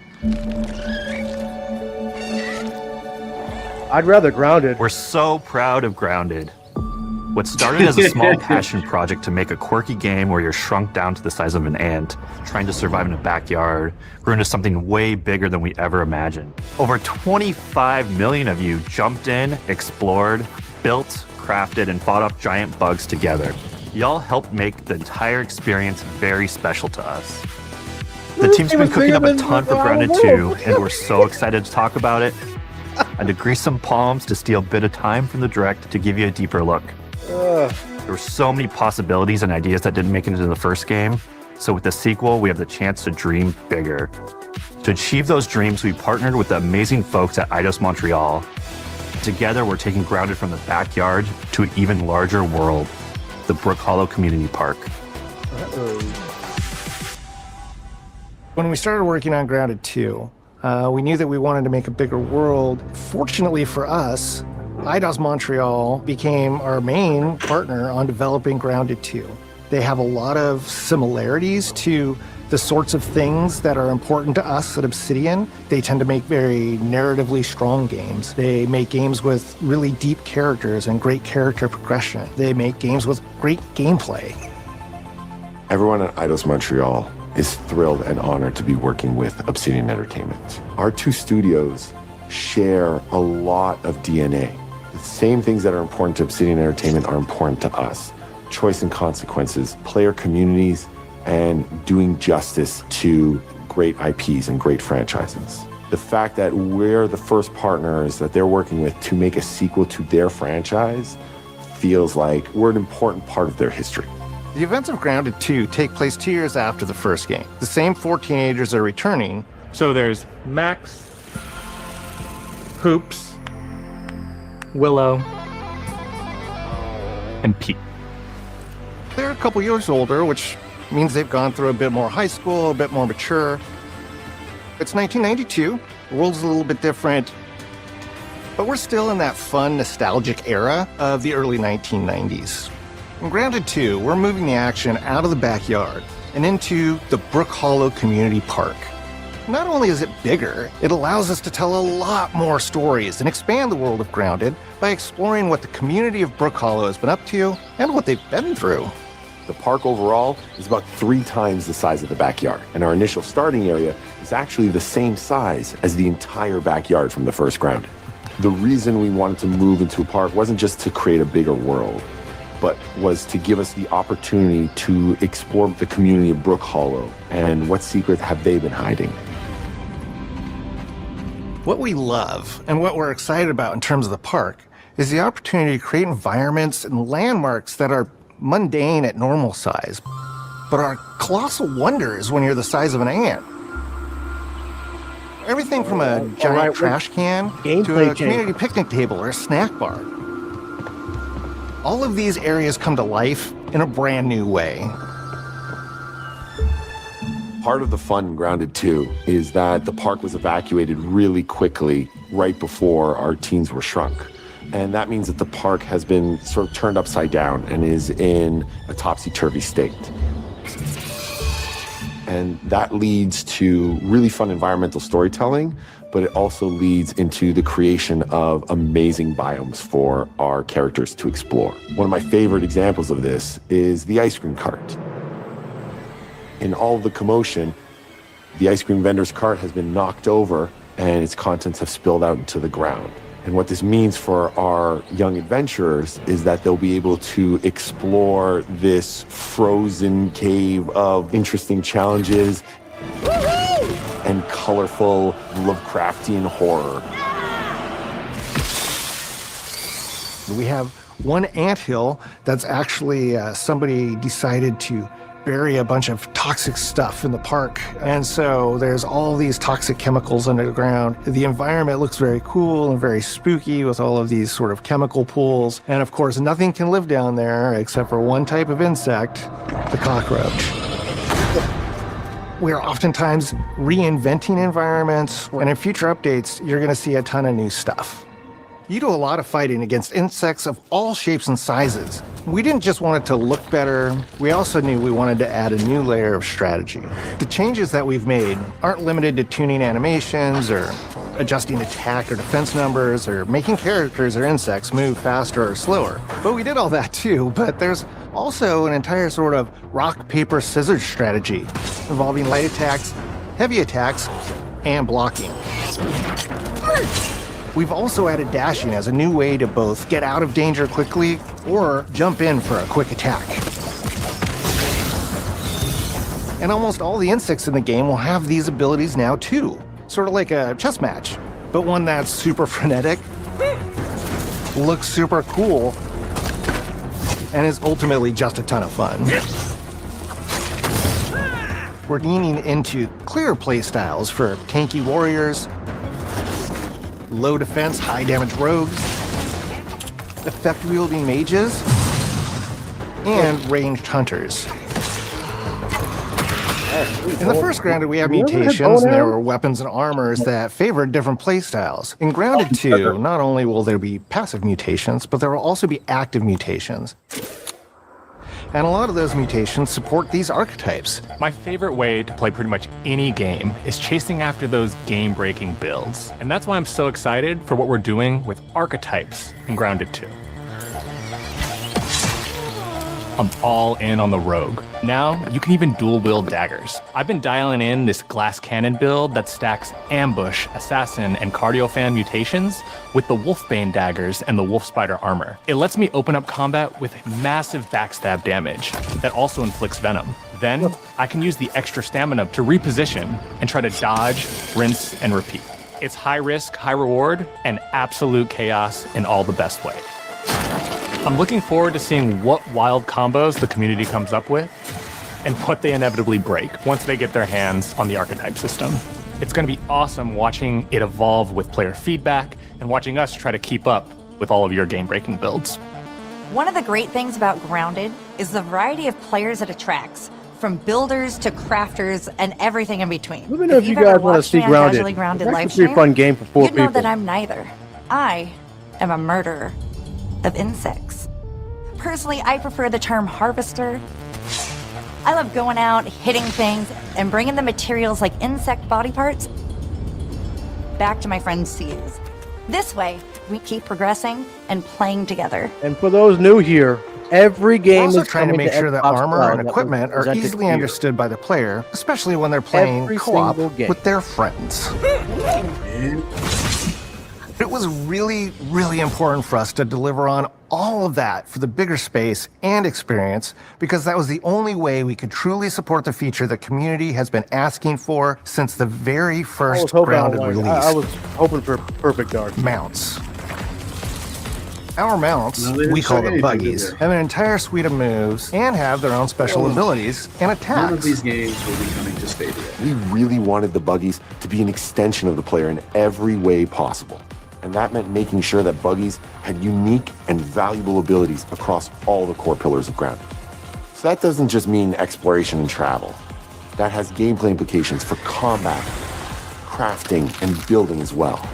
I'd rather Grounded. We're so proud of Grounded. What started as a small passion project to make a quirky game where you're shrunk down to the size of an ant, trying to survive in a backyard, grew into something way bigger than we ever imagined. Over 25 million of you jumped in, explored, built, crafted, and fought off giant bugs together. Y'all helped make the entire experience very special to us. The team's been cooking up a ton for Grounded 2, and we're so excited to talk about it. And to grease some palms to steal a bit of time from the Direct to give you a deeper look. There were so many possibilities and ideas that didn't make it into the first game. So with the sequel, we have the chance to dream bigger. To achieve those dreams, we partnered with the amazing folks at Eidos Montreal. Together, we're taking Grounded from the backyard to an even larger world, the Brook Hollow Community Park. When we started working on Grounded 2, we knew that we wanted to make a bigger world. Fortunately for us, Eidos Montreal became our main partner on developing Grounded 2. They have a lot of similarities to the sorts of things that are important to us at Obsidian. They tend to make very narratively strong games. They make games with really deep characters and great character progression. They make games with great gameplay. Everyone at Eidos Montreal is thrilled and honored to be working with Obsidian Entertainment. Our two studios share a lot of DNA. The same things that are important to Obsidian Entertainment are important to us. Choice and consequences, player communities, and doing justice to great IPs and great franchises. The fact that we're the first partners that they're working with to make a sequel to their franchise feels like we're an important part of their history. The events of Grounded 2 take place 2 years after the first game. The same 4 teenagers are returning. So there's Max, Hoops, Willow, and Pete. They're a couple years older, which means they've gone through a bit more high school, a bit more mature. It's 1992. The world's a little bit different, but we're still in that fun, nostalgic era of the early 1990s. In Grounded 2, we're moving the action out of the backyard and into the Brook Hollow Community Park. Not only is it bigger, it allows us to tell a lot more stories and expand the world of Grounded by exploring what the community of Brook Hollow has been up to and what they've been through. The park overall is about 3 times the size of the backyard, and our initial starting area is actually the same size as the entire backyard from the first Grounded. The reason we wanted to move into a park wasn't just to create a bigger world, but was to give us the opportunity to explore the community of Brook Hollow and what secrets have they been hiding. What we love and what we're excited about in terms of the park is the opportunity to create environments and landmarks that are mundane at normal size, but are colossal wonders when you're the size of an ant. Everything from a giant trash can to a community picnic table or a snack bar. All of these areas come to life in a brand new way. Part of the fun in Grounded 2 is that the park was evacuated really quickly right before our teens were shrunk. And that means that the park has been sort of turned upside down and is in a topsy-turvy state. And that leads to really fun environmental storytelling, but it also leads into the creation of amazing biomes for our characters to explore. One of my favorite examples of this is the ice cream cart. In all of the commotion, the ice cream vendor's cart has been knocked over and its contents have spilled out into the ground. And what this means for our young adventurers is that they'll be able to explore this frozen cave of interesting challenges and colorful Lovecraftian horror. We have one anthill that's actually somebody decided to bury a bunch of toxic stuff in the park. And so there's all these toxic chemicals under the ground. The environment looks very cool and very spooky with all of these sort of chemical pools. And of course, nothing can live down there except for one type of insect, the cockroach. We're oftentimes reinventing environments, and in future updates, you're gonna see a ton of new stuff. You do a lot of fighting against insects of all shapes and sizes. We didn't just want it to look better, we also knew we wanted to add a new layer of strategy. The changes that we've made aren't limited to tuning animations or adjusting attack or defense numbers or making characters or insects move faster or slower. But we did all that too, but there's also an entire sort of rock, paper, scissors strategy involving light attacks, heavy attacks, and blocking. We've also added dashing as a new way to both get out of danger quickly or jump in for a quick attack. And almost all the insects in the game will have these abilities now too. Sort of like a chess match, but one that's super frenetic, looks super cool, and is ultimately just a ton of fun. We're leaning into clear playstyles for tanky warriors, low defense, high damage rogues, effect-wielding mages, and ranged hunters. In the first Grounded, we have mutations, and there were weapons and armors that favored different playstyles. In Grounded 2, not only will there be passive mutations, but there will also be active mutations. And a lot of those mutations support these archetypes. My favorite way to play pretty much any game is chasing after those game-breaking builds. And that's why I'm so excited for what we're doing with archetypes in Grounded 2. I'm all in on the rogue. Now, you can even dual-wield daggers. I've been dialing in this glass cannon build that stacks ambush, assassin, and cardio fan mutations with the wolfbane daggers and the wolf spider armor. It lets me open up combat with massive backstab damage that also inflicts venom. Then, I can use the extra stamina to reposition and try to dodge, rinse, and repeat. It's high risk, high reward, and absolute chaos in all the best way. I'm looking forward to seeing what wild combos the community comes up with and what they inevitably break once they get their hands on the archetype system. It's going to be awesome watching it evolve with player feedback and watching us try to keep up with all of your game-breaking builds. One of the great things about Grounded is the variety of players it attracts, from builders to crafters and everything in between. Let me know if you guys want to see Grounded. It's actually a pretty fun game for 4 you people. know that I'm neither. I am a murderer of insects. Personally, I prefer the term harvester. I love going out, hitting things, and bringing the materials like insect body parts back to my friends to use. This way, we keep progressing and playing together. And for those new here, every game also is trying to coming make sure that Xbox armor Cloud and that was equipment are presented easily here. understood by the player, especially when they're playing Every co-op single game. with their friends. It was really, really important for us to deliver on all of that for the bigger space and experience, because that was the only way we could truly support the feature the community has been asking for since the very first Grounded release. I was hoping for Perfect Dark. Mounts. Our mounts, No, they didn't we call say them anything, buggies, did they? have an entire suite of moves and have their own special abilities and attacks. None of these games will be coming to Stadia. We really wanted the buggies to be an extension of the player in every way possible. And that meant making sure that buggies had unique and valuable abilities across all the core pillars of Grounded. So that doesn't just mean exploration and travel. That has gameplay implications for combat, crafting, and building as well.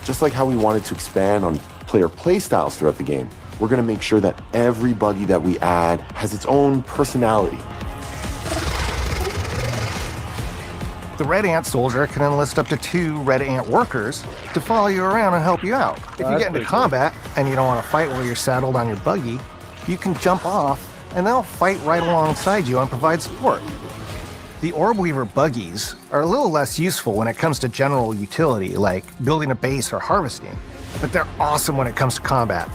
Just like how we wanted to expand on player playstyles throughout the game, we're going to make sure that every buggy that we add has its own personality. The Red Ant Soldier can enlist up to 2 Red Ant workers to follow you around and help you out. If you get into combat and you don't want to fight while you're saddled on your buggy, you can jump off and they'll fight right alongside you and provide support. The Orb Weaver buggies are a little less useful when it comes to general utility, like building a base or harvesting, but they're awesome when it comes to combat.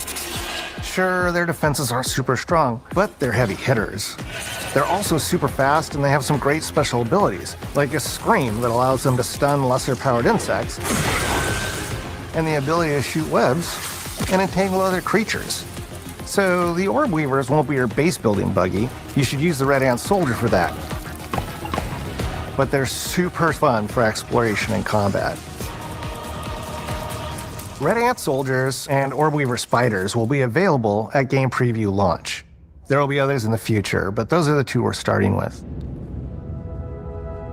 Sure, their defenses aren't super strong, but they're heavy hitters. They're also super fast and they have some great special abilities, like a scream that allows them to stun lesser-powered insects, and the ability to shoot webs and entangle other creatures. So the Orb Weavers won't be your base-building buggy. You should use the Red Ant Soldier for that. But they're super fun for exploration and combat. Red Ant Soldiers and Orb Weaver Spiders will be available at game preview launch. There will be others in the future, but those are the 2 we're starting with.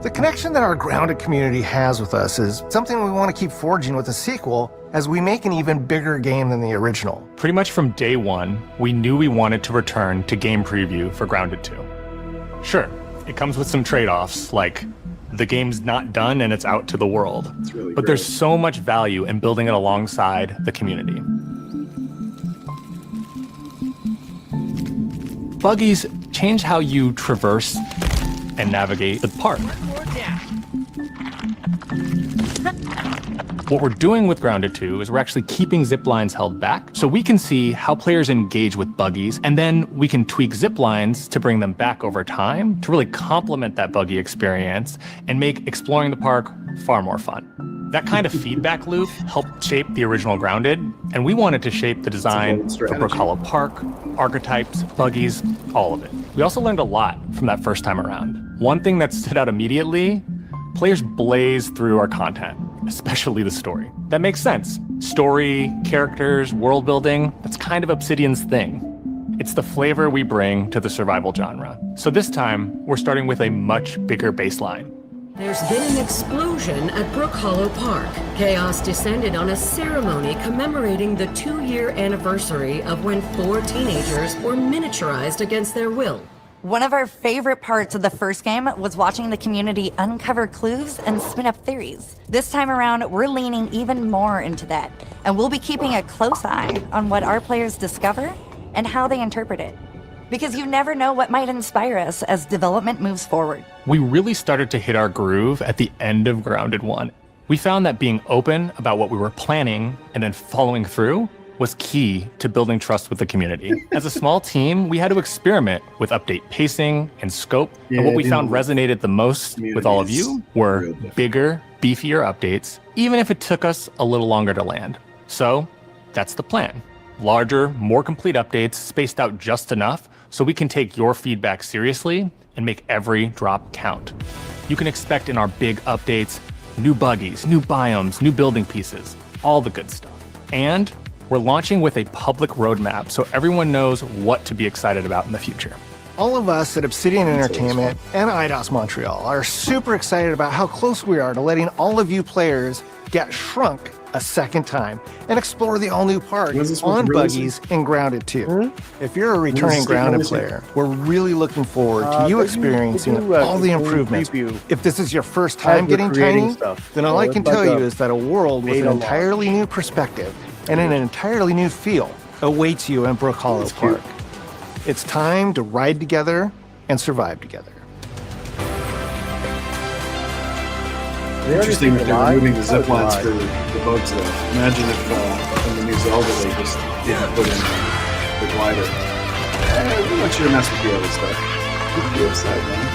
The connection that our Grounded community has with us is something we want to keep forging with the sequel as we make an even bigger game than the original. Pretty much from day one, we knew we wanted to return to game preview for Grounded 2. Sure, it comes with some trade-offs, like the game's not done and it's out to the world. Really but there's so much value in building it alongside the community. Buggies change how you traverse and navigate the park. What we're doing with Grounded 2 is we're actually keeping zip lines held back so we can see how players engage with buggies, and then we can tweak zip lines to bring them back over time to really complement that buggy experience and make exploring the park far more fun. That kind of feedback loop helped shape the original Grounded, and we wanted to shape the design for Brook Hollow Park, archetypes, buggies, all of it. We also learned a lot from that first time around. One thing that stood out immediately, players blaze through our content, especially the story. That makes sense. Story, characters, world building, that's kind of Obsidian's thing. It's the flavor we bring to the survival genre. So this time, we're starting with a much bigger baseline. There's been an explosion at Brook Hollow Park. Chaos descended on a ceremony commemorating the 2-year anniversary of when 4 teenagers were miniaturized against their will. One of our favorite parts of the first game was watching the community uncover clues and spin up theories. This time around, we're leaning even more into that, and we'll be keeping a close eye on what our players discover and how they interpret it. because you never know what might inspire us as development moves forward. We really started to hit our groove at the end of Grounded 1. We found that being open about what we were planning and then following through was key to building trust with the community. As a small team, we had to experiment with update pacing and scope, and what we found resonated the most with all of you were bigger, beefier updates, even if it took us a little longer to land. So that's the plan. Larger, more complete updates spaced out just enough so we can take your feedback seriously and make every drop count. You can expect in our big updates new buggies, new biomes, new building pieces, all the good stuff. And we're launching with a public roadmap so everyone knows what to be excited about in the future. All of us at Obsidian Entertainment and IDOS Montreal are super excited about how close we are to letting all of you players get shrunk a second time and explore the all-new park on buggies in Grounded 2. If you're a returning Grounded player, we're really looking forward to you experiencing all the improvements. If this is your first time getting Tiny, then all I can tell you is that a world with an entirely new perspective and an entirely new feel awaits you in Brook Hollow Park. It's time to ride together and survive together. Interesting that they're removing the zip lines for the boats, though. Imagine if in the new Zelda they just didn't put in the glider. We want you to mess with the other stuff. You can be upside down.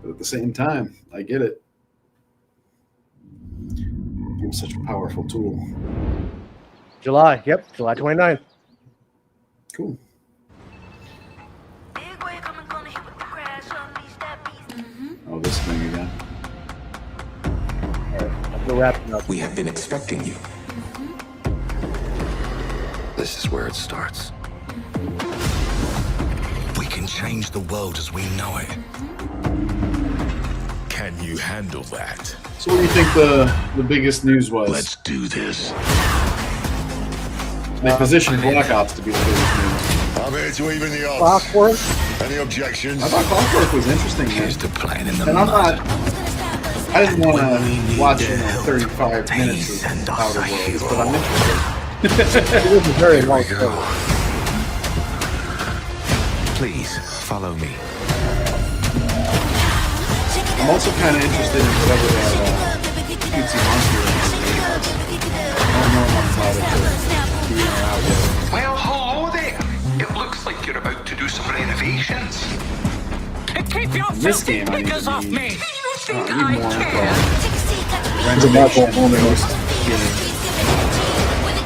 But at the same time, I get it. It's such a powerful tool. July 29th. Cool. Oh, this thing again. Alright, we'll wrap it up. We have been expecting you. This is where it starts. We can change the world as we know it. Can you handle that? So what do you think the biggest news was? Let's do this. They positioned Black Ops to be the biggest news. I'm here to even the odds. Clockwork? Any objections? I thought Clockwork was interesting. Here's the plan in the and I'm not. I didn't want to watch 35 minutes of Outer Worlds, but I'm interested. It was a very long show. Please follow me. I'm also kind of interested in whatever that cutesy monster is. I don't know enough about it to be in or out with. Well, hello there. It looks like you're about to do some renovations. Keep your This filthy game, I need fingers to off be- me. I need more info. Renovation.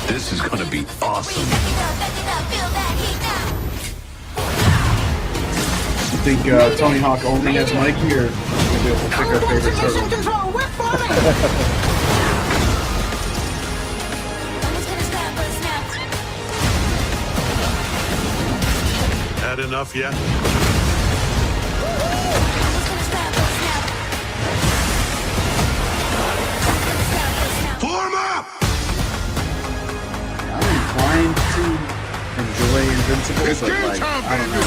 This is gonna be awesome. You think Tony Hawk only has Mikey, or maybe we'll pick our favorite turtle? Had enough yet? Form up! I'm inclined to enjoy Invincible, but like, I don't know.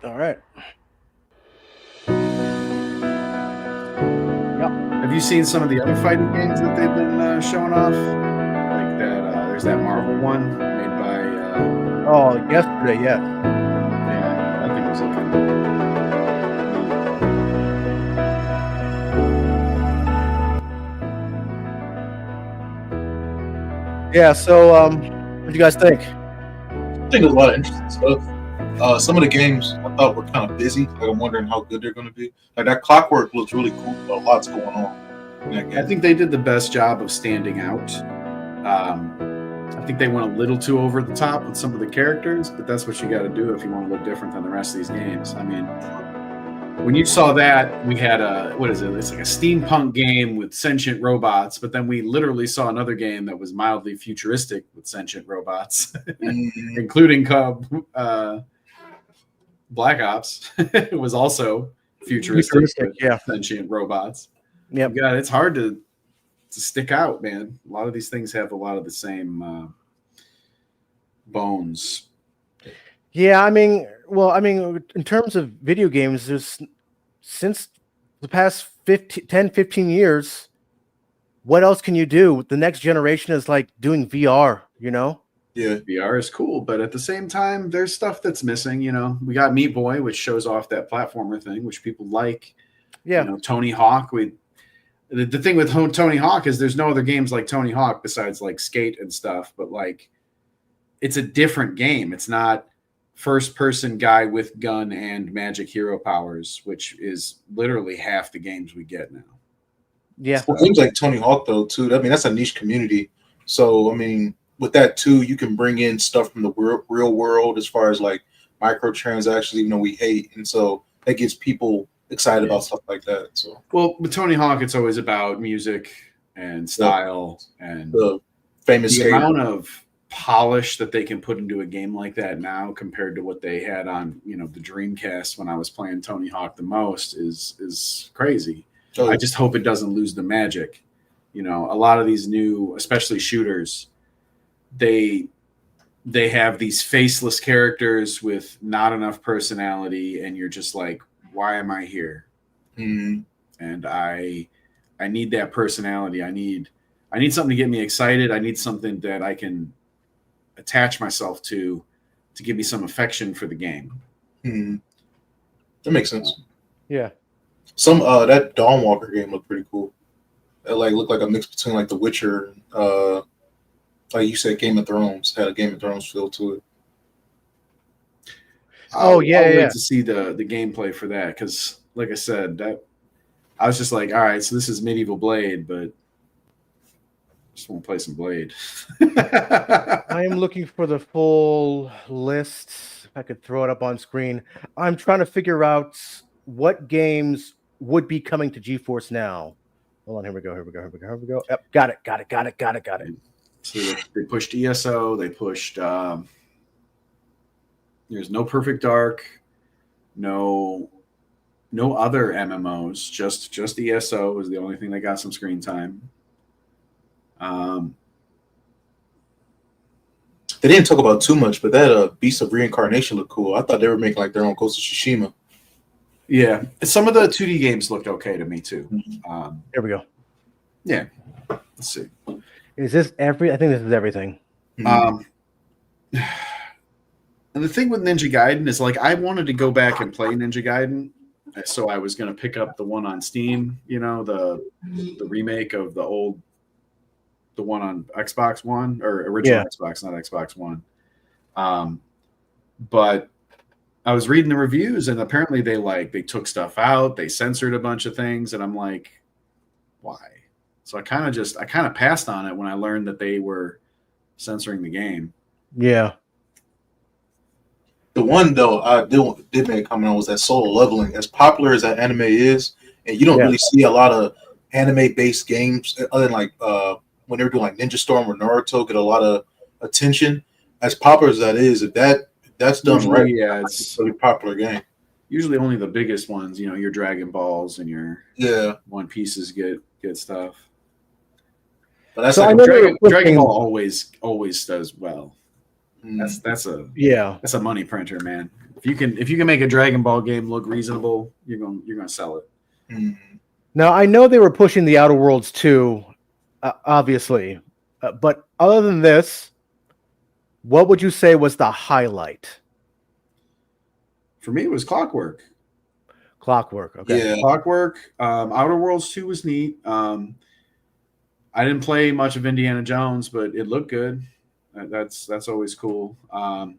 All right. Have you seen some of the other fighting games that they've been showing off? Like that, there's that Marvel one made by. Oh, yesterday, yeah. Yeah, I think it was looking. Yeah, so what do you guys think? I think there's a lot of interesting stuff. Some of the games I thought were kind of busy. Like I'm wondering how good they're going to be. Like that Clockwork looks really cool. But a lot's going on in that game. I think they did the best job of standing out. I think they went a little too over the top with some of the characters, but that's what you got to do if you want to look different than the rest of these games. I mean, when you saw that, we had it's like a steampunk game with sentient robots, but then we literally saw another game that was mildly futuristic with sentient robots, including Black Ops. It was also futuristic with sentient robots. Yeah, God, it's hard to stick out, man. A lot of these things have a lot of the same bones. Yeah, I mean, well, I mean, in terms of video games, there's since the past 10, 15 years, what else can you do? The next generation is like doing VR, you know? Yeah. VR is cool, but at the same time, there's stuff that's missing. You know, we got Meat Boy, which shows off that platformer thing, which people like. Yeah. You know, Tony Hawk. The thing with Tony Hawk is there's no other games like Tony Hawk besides like Skate and stuff, but like it's a different game. It's not first person guy with gun and magic hero powers, which is literally half the games we get now. Yeah. Well, games like Tony Hawk though too. I mean, that's a niche community. So I mean, with that too, you can bring in stuff from the real world as far as like microtransactions, even though we hate, and so that gets people excited about stuff like that. So well, with Tony Hawk, it's always about music and style and the famous amount of polish that they can put into a game like that now compared to what they had on, you know, the Dreamcast when I was playing Tony Hawk the most is crazy. Oh, yeah. I just hope it doesn't lose the magic. You know, a lot of these new, especially shooters, they have these faceless characters with not enough personality, and you're just like, why am I here? Mm-hmm. And I need that personality. I need something to get me excited. I need something that I can attach myself to give me some affection for the game. Mm-hmm. That makes sense. Yeah. Some that Dawnwalker game looked pretty cool. It like looked like a mix between like The Witcher, like you said, Game of Thrones, had a Game of Thrones feel to it. I'll wait to see the gameplay for that, because like I said, that I was just like, all right, so this is medieval Blade, but I just want to play some Blade. I am looking for the full list. If I could throw it up on screen. I'm trying to figure out what games would be coming to GeForce Now. Hold on, here we go. Yep, got it. So they pushed ESO, they pushed there's no Perfect Dark, no other MMOs, just ESO is the only thing that got some screen time. They didn't talk about too much, but that Beast of Reincarnation looked cool. I thought they were making like their own Ghost of Tsushima. Yeah, some of the 2D games looked okay to me too. Here we go. Yeah, let's see. Is this I think this is everything. And the thing with Ninja Gaiden is, like, I wanted to go back and play Ninja Gaiden, so I was going to pick up the one on Steam, you know, the remake of the one on Xbox One, or original Xbox, not Xbox One. But I was reading the reviews, and apparently they took stuff out, they censored a bunch of things, and I'm like, why? So I kind of passed on it when I learned that they were censoring the game. Yeah. The one though I did make a comment on was that Solo Leveling. As popular as that anime is, and you don't really see a lot of anime-based games other than like when they were doing like Ninja Storm or Naruto get a lot of attention. As popular as that is, if that's done Usually, right, yeah, it's a really popular game. Usually only the biggest ones, you know, your Dragon Balls and your One Pieces get stuff. But that's so like Dragon Ball always does well. That's a money printer, man. If you can make a Dragon Ball game look reasonable, you're gonna sell it. Now I know they were pushing the Outer Worlds too, obviously, but other than this, what would you say was the highlight? For me, it was Clockwork. Okay. Yeah, Clockwork. Outer Worlds 2 was neat. I didn't play much of Indiana Jones, but it looked good. That's always cool. I'm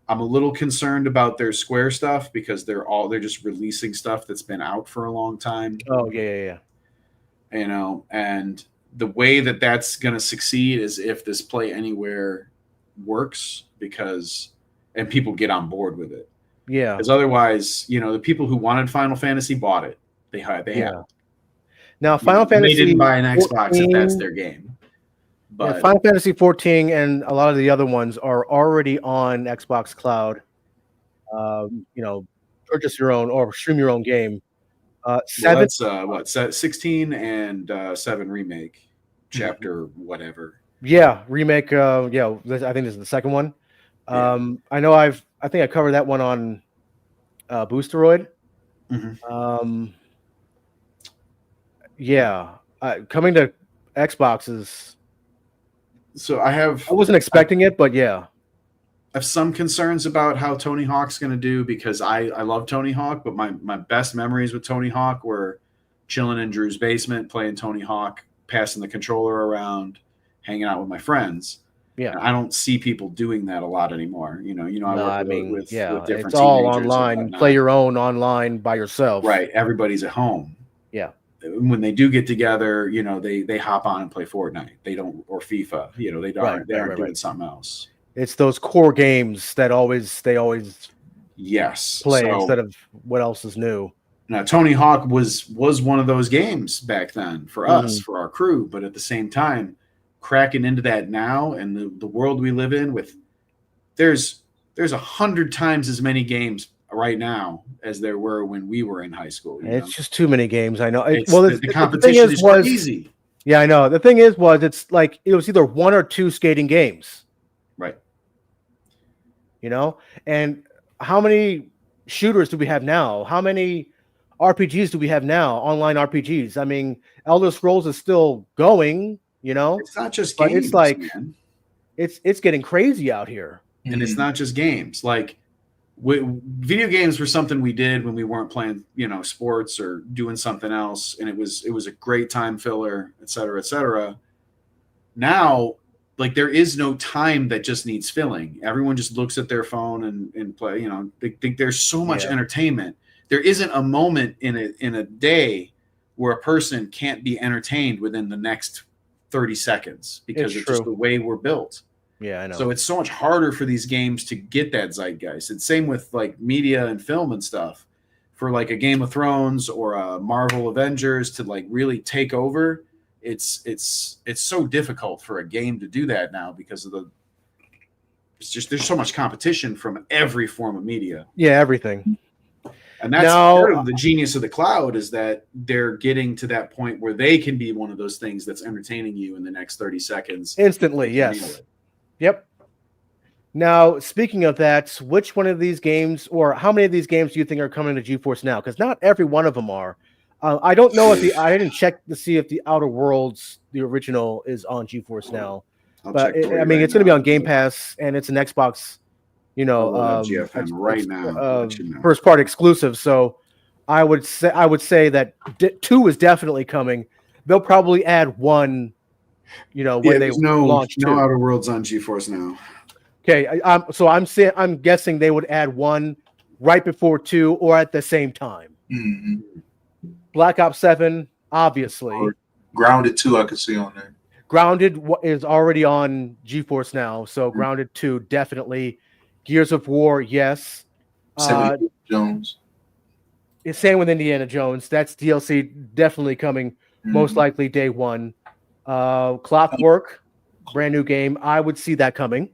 a little concerned about their Square stuff because they're just releasing stuff that's been out for a long time. Oh yeah. You know, and the way that that's going to succeed is if this Play Anywhere works, and people get on board with it. Yeah. Because otherwise, you know, the people who wanted Final Fantasy bought it. They have. Now, Final Fantasy. They didn't buy an Xbox 14, if that's their game. But Final Fantasy 14 and a lot of the other ones are already on Xbox Cloud. You know, purchase your own or stream your own game. 7. That's 16 and 7 remake chapter whatever. Yeah, remake. I think this is the second one. I know I think I covered that one on Boosteroid. Yeah, coming to Xboxes. So I wasn't expecting it, but yeah. I have some concerns about how Tony Hawk's going to do because I love Tony Hawk, but my best memories with Tony Hawk were chilling in Drew's basement, playing Tony Hawk, passing the controller around, hanging out with my friends. Yeah, and I don't see people doing that a lot anymore. I work with different it's all teenagers and online. whatnot. Play your own online by yourself. Right, everybody's at home. Yeah. When they do get together, they hop on and play Fortnite. They don't, or FIFA. They aren't doing something else. It's those core games that they always play instead of what else is new. Now, Tony Hawk was one of those games back then for us, for our crew, but at the same time, cracking into that now and the world we live in with there's 100 times as many games right now as there were when we were in high school. It's just too many games. I know. The competition is crazy. Yeah, I know. The thing is, it's like it was either one or two skating games. Right. And how many shooters do we have now? How many RPGs do we have now? Online RPGs. I mean, Elder Scrolls is still going, It's not just but games, it's like man. it's getting crazy out here. And it's not just games. Like video games were something we did when we weren't playing, sports or doing something else, and it was a great time filler, et cetera, et cetera. Now, like, there is no time that just needs filling. Everyone just looks at their phone and play. They think there's so much entertainment. There isn't a moment in a day where a person can't be entertained within the next 30 seconds because it's just the way we're built. Yeah, I know. So it's so much harder for these games to get that zeitgeist. And same with like media and film and stuff. For like a Game of Thrones or a Marvel Avengers to like really take over, it's so difficult for a game to do that now because of there's so much competition from every form of media. Yeah, everything. And that's part of the genius of the cloud is that they're getting to that point where they can be one of those things that's entertaining you in the next 30 seconds. Instantly, yes. Yep. Now, speaking of that, which one of these games or how many of these games do you think are coming to GeForce Now? Because not every one of them are. I don't know if I didn't check to see if the Outer Worlds, the original, is on GeForce Now. But it's going to be on Game Pass, and it's an Xbox, GFN right now, first party exclusive. So I would say that 2 is definitely coming. They'll probably add 1, when they launch 2. No Outer Worlds on GeForce Now. Okay, I'm guessing they would add 1 right before 2 or at the same time. Mm-hmm. Black Ops 7, obviously. Or Grounded 2, I could see on there. Grounded is already on GeForce Now, so Grounded 2 definitely. Gears of War, yes. Same with Jones. Same with Indiana Jones. That's DLC definitely coming, most likely day 1. Clockwork, brand new game. I would see that coming.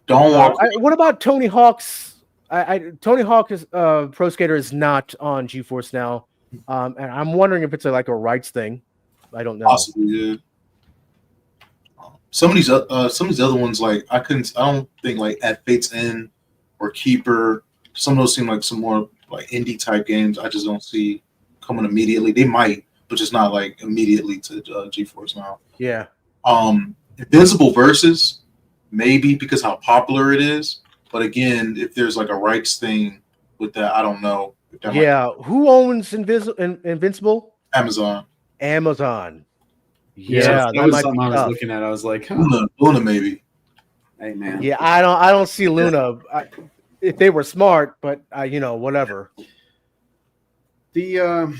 Dawnwalker. What about Tony Hawk's? Tony Hawk is Pro Skater is not on GeForce Now, and I'm wondering if it's like a rights thing. I don't know. Possibly, yeah. Some of these other ones, like I don't think like At Fate's End or Keeper. Some of those seem like some more like indie type games. I just don't see coming immediately. They might, but just not like immediately to GeForce Now. Yeah. Invincible Versus, maybe because how popular it is. But again, if there's like a rights thing with that, I don't know. Who owns Invincible? Amazon. Yeah, that was something I was looking at. I was like, Luna maybe. Hey man. Yeah, I don't see Luna. If they were smart, but whatever. The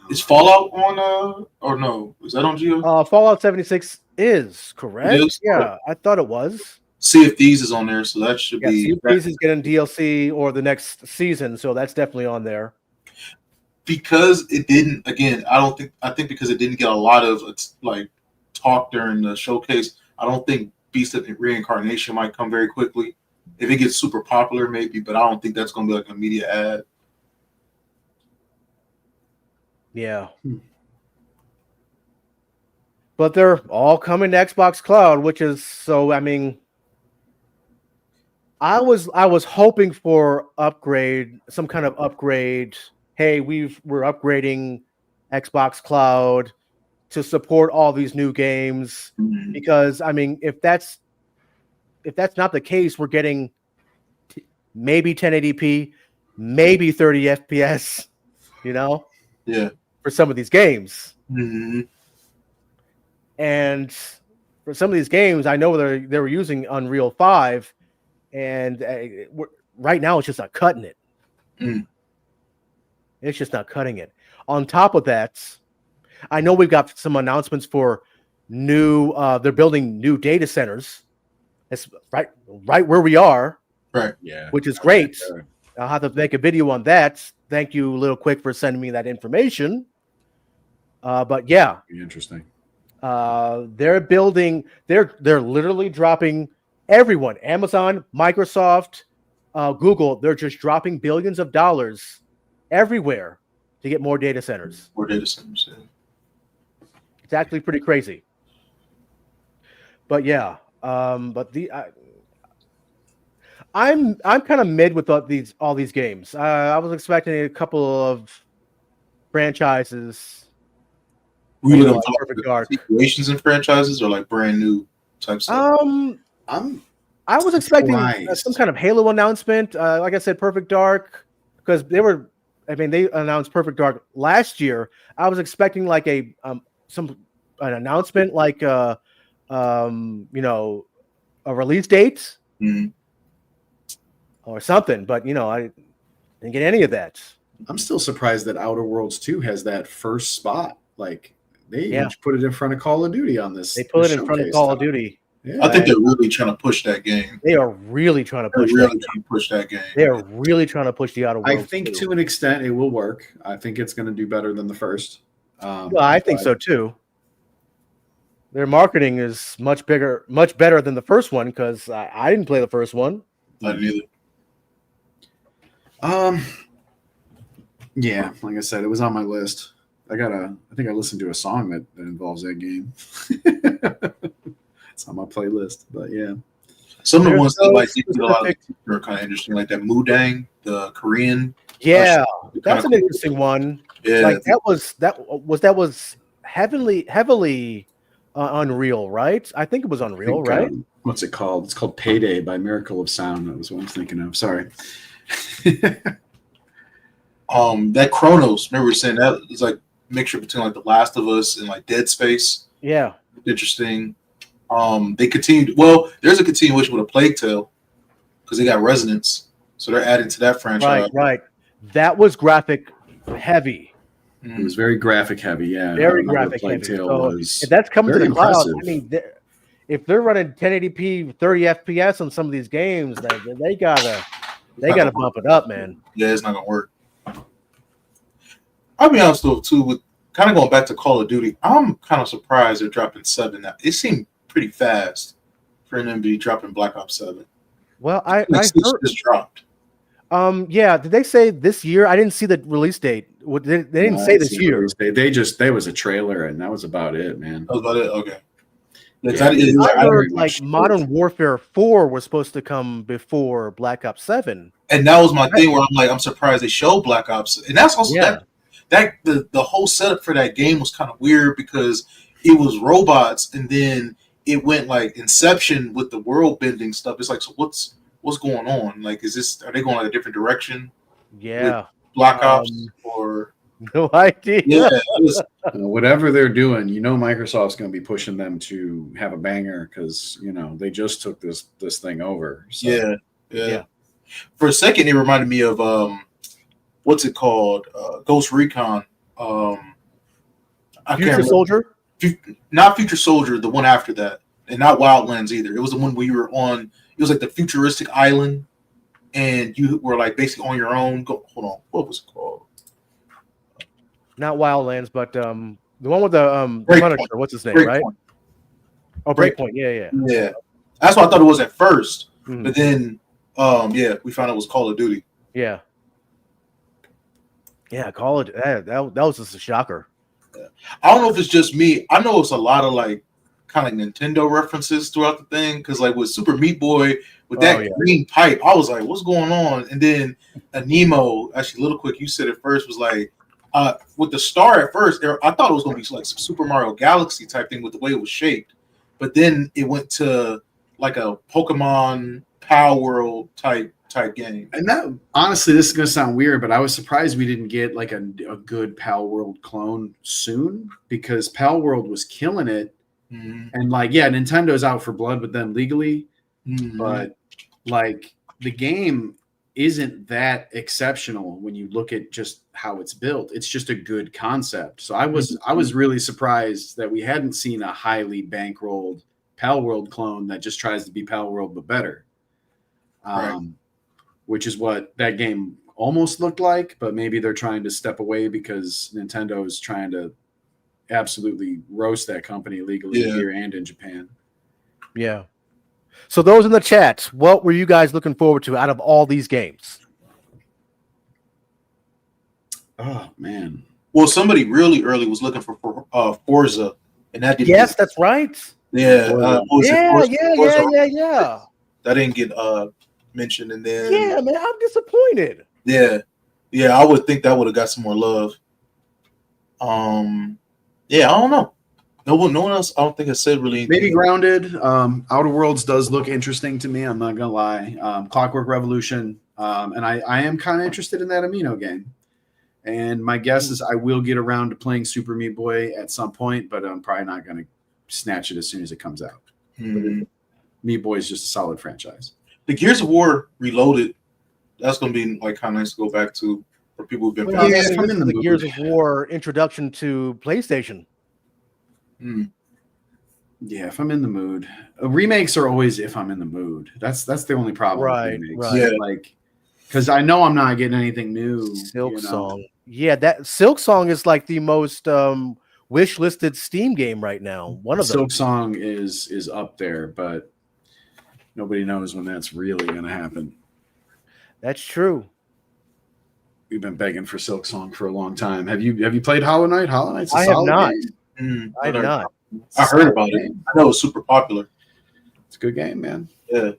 is Fallout on or no? Is that on Geo? Fallout 76 is correct. It is? Yeah, I thought it was. Sea of Thieves is on there, so that should be. Sea of Thieves is getting DLC or the next season, so that's definitely on there. Because it didn't. Again, I think because it didn't get a lot of like talk during the showcase. I don't think Beast of Reincarnation might come very quickly. If it gets super popular, maybe, but I don't think that's going to be like an immediate ad. Yeah. But they're all coming to Xbox Cloud, which is so. I mean, I was hoping for upgrade, some kind of upgrade. Hey, we're upgrading Xbox Cloud to support all these new games, because I mean, if that's not the case, we're getting maybe 1080p, maybe 30 FPS, Yeah. for some of these games. Mm-hmm. And for some of these games, I know they were using Unreal 5, and right now it's just not cutting it. It's just not cutting it. On top of that, I know we've got some announcements for new. They're building new data centers. That's right where we are. Right. Yeah. Which is great. I'll have to make a video on that. Thank you, Little Quick, for sending me that information. But yeah, interesting. They're building. They're literally dropping everyone. Amazon, Microsoft, Google. They're just dropping billions of dollars everywhere to get more data centers. More data centers. Yeah. It's actually pretty crazy. But yeah, I'm kind of mid with all these games. I was expecting a couple of franchises. We looking like for Perfect Dark situations in franchises or like brand new type stuff. I was expecting some kind of Halo announcement. Like I said, Perfect Dark, because they announced Perfect Dark last year. I was expecting like an announcement, like a release date or something. But I didn't get any of that. I'm still surprised that Outer Worlds 2 has that first spot. Like they put it in front of Call of Duty on this. They put it in front of Call of Duty. Yeah. I think they're really trying to push that game. They are really trying to push. That game. They are really trying to push the Outer Worlds. I think to an extent it will work. I think it's going to do better than the first. Well, I think so too. Their marketing is much better than the first one, because I didn't play the first one. Not either. Yeah, like I said, it was on my list. I think I listened to a song that involves that game. It's on my playlist, but yeah. Some of the ones that like a lot of are kind of interesting, like that Mudang, the Korean. Yeah, that's an interesting one. Yeah, like that was heavily Unreal, right? I think it was Unreal, right? What's it called? It's called Payday by Miracle of Sound. That was what I'm thinking of. Sorry. That Chronos. Remember saying that it's like a mixture between like The Last of Us and like Dead Space. Yeah, interesting. They continued. Well, there's a continuation with A Plague Tale because they got Resonance, so they're adding to that franchise. Right. That was graphic heavy. It was very graphic heavy. Yeah, very graphic heavy. So if that's coming to the cloud, I mean, if they're running 1080p, 30 FPS on some of these games, they gotta bump it up, man. Yeah, it's not gonna work. I'll be honest though, too, with kind of going back to Call of Duty, I'm kind of surprised they're dropping 7 now. It seemed pretty fast for them to be dropping Black Ops 7. Well, I heard just dropped. Yeah, did they say this year? I didn't see the release date. They didn't say this year. There was a trailer, and that was about it, man. That was about it. Okay. I heard like Modern Warfare 4 was supposed to come before Black Ops 7, and that was my thing. Where I'm like, I'm surprised they showed Black Ops, and that's also the whole setup for that game was kind of weird because it was robots, and then it went like Inception with the world bending stuff. It's like, so what's going on? Like, are they going like a different direction? Yeah, Black Ops or no idea. Yeah, whatever they're doing, Microsoft's going to be pushing them to have a banger because they just took this thing over. So. Yeah. For a second, it reminded me of what's it called? Ghost Recon. Future Soldier. Not Future Soldier, the one after that, and not Wildlands either. It was the one where you were on. It was like the futuristic island, and you were like basically on your own. Hold on, what was it called? Not Wildlands, but the one with the Punisher. What's his name? Right? Oh, Breakpoint. Yeah. That's what I thought it was at first, but then we found out it was Call of Duty. Yeah, Call of Duty. That was just a shocker. I don't know if it's just me. I know it's a lot of like kind of Nintendo references throughout the thing because like with Super Meat Boy with that green pipe, I was like, what's going on? And then a Nemo, actually, Little Quick, you said it first, was like with the star at first, I thought it was going to be like some Super Mario Galaxy type thing with the way it was shaped, but then it went to like a Pokemon Power World type game. And that, honestly, this is going to sound weird, but I was surprised we didn't get like a good Pal World clone soon because Pal World was killing it. And like, yeah, Nintendo's out for blood with them legally, but like the game isn't that exceptional when you look at just how it's built. It's just a good concept. So I was really surprised that we hadn't seen a highly bankrolled Pal World clone that just tries to be Pal World but better. Which is what that game almost looked like, but maybe they're trying to step away because Nintendo is trying to absolutely roast that company legally here and in Japan. Yeah. So those in the chat, what were you guys looking forward to out of all these games? Oh man. Well, somebody really early was looking for Forza, and that didn't. Yes, that's right. Yeah. Yeah. That didn't get mentioned, and then yeah, man, I'm disappointed. Yeah, I would think that would have got some more love. Yeah, I don't know. No one else. I don't think has said really anything. Maybe Grounded. Outer Worlds does look interesting to me. I'm not gonna lie. Clockwork Revolution, and I am kind of interested in that Amino game. And my guess is I will get around to playing Super Meat Boy at some point, but I'm probably not gonna snatch it as soon as it comes out. Meat Boy is just a solid franchise. The Gears of War Reloaded. That's gonna be like kind of nice to go back to for people who've been. The Gears of War introduction to PlayStation. Yeah, if I'm in the mood. Remakes are always if I'm in the mood. That's the only problem. Right. With Right. Yeah, like because I know I'm not getting anything new. Silk Song. Yeah, that Silk Song is like the most wish listed Steam game right now. One of them. Silk Song is up there, but nobody knows when that's really going to happen. That's true. We've been begging for Silk Song for a long time. Have you played Hollow Knight? Hollow Knight's a I have solid not. game. I have not. I heard about it. I know it's super popular. It's a good game, man. Yeah.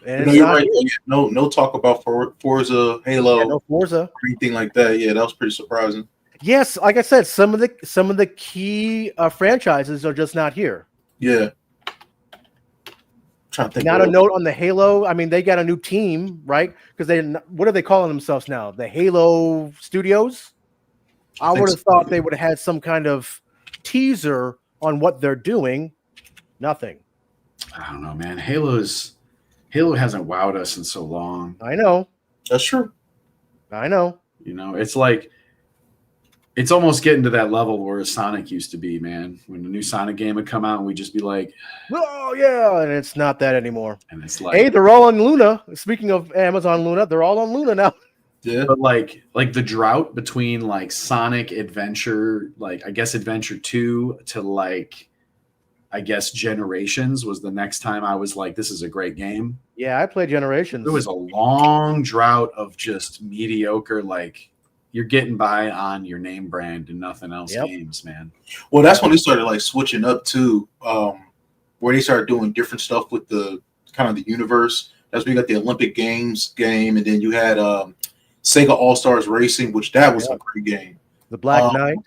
And you're right. No talk about Forza, Halo, no Forza, or anything like that. Yeah, that was pretty surprising. Yes, like I said, some of the key franchises are just not here. Yeah. Trying to think. Not a note on the Halo. I mean, they got a new team, right? Because what are they calling themselves now? The Halo Studios. I would have thought they would have had some kind of teaser on what they're doing. Nothing. I don't know, man. Halo hasn't wowed us in so long. I know. That's true. I know. You know, it's like it's almost getting to that level where Sonic used to be, man. When the new Sonic game would come out, and we'd just be like, "Oh yeah," and it's not that anymore. And it's like, hey, they're all on Luna. Speaking of Amazon Luna, they're all on Luna now. Yeah. But like the drought between like Sonic Adventure, like I guess Adventure 2 to like I guess Generations was the next time I was like, this is a great game. Yeah, I played Generations. There was a long drought of just mediocre, like you're getting by on your name brand and nothing else games, man. Well, that's when they started like switching up too, where they started doing different stuff with the kind of the universe. That's when you got the Olympic Games game, and then you had Sega All-Stars Racing, which that was a great game. The Black Knight.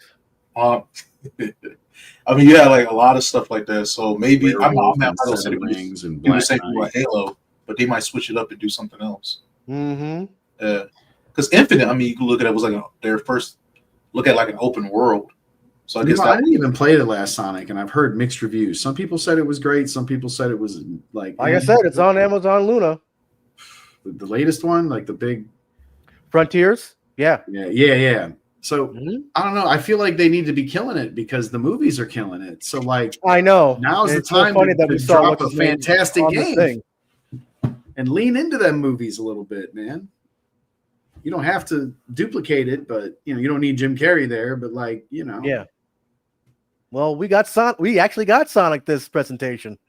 I mean, you had like a lot of stuff like that. So maybe I'm not going to say Rings and do the Black same Knight. with Halo, but they might switch it up and do something else. Mm-hmm. Yeah, because Infinite, I mean, you can look at it was like their first look at like an open world. So I guess I didn't even play the last Sonic, and I've heard mixed reviews. Some people said it was great. Some people said it was like I said, it's on Amazon Luna. The latest one, like the big Frontiers. Yeah. So I don't know. I feel like they need to be killing it because the movies are killing it. So like, I know now's the it's time so funny to that we saw drop a fantastic game and lean into them movies a little bit, man. You don't have to duplicate it, but you don't need Jim Carrey there. But like, yeah. Well, we got Sonic. We actually got Sonic this presentation.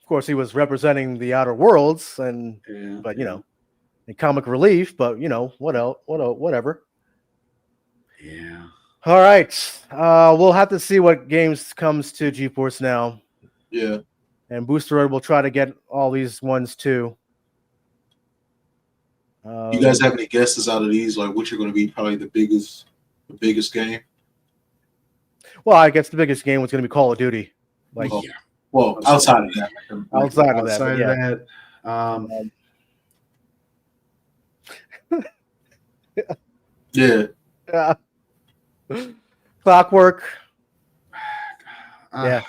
course, he was representing the Outer Worlds, and but you know, in comic relief. But you know, whatever. Yeah. All right. We'll have to see what games comes to GeForce Now. Yeah. And Boosteroid will try to get all these ones too. You guys have any guesses out of these? Like, which are going to be probably the biggest game? Well, I guess the biggest game was going to be Call of Duty. Like, well, outside of that. Outside of that. Yeah. Yeah. Clockwork. Yeah.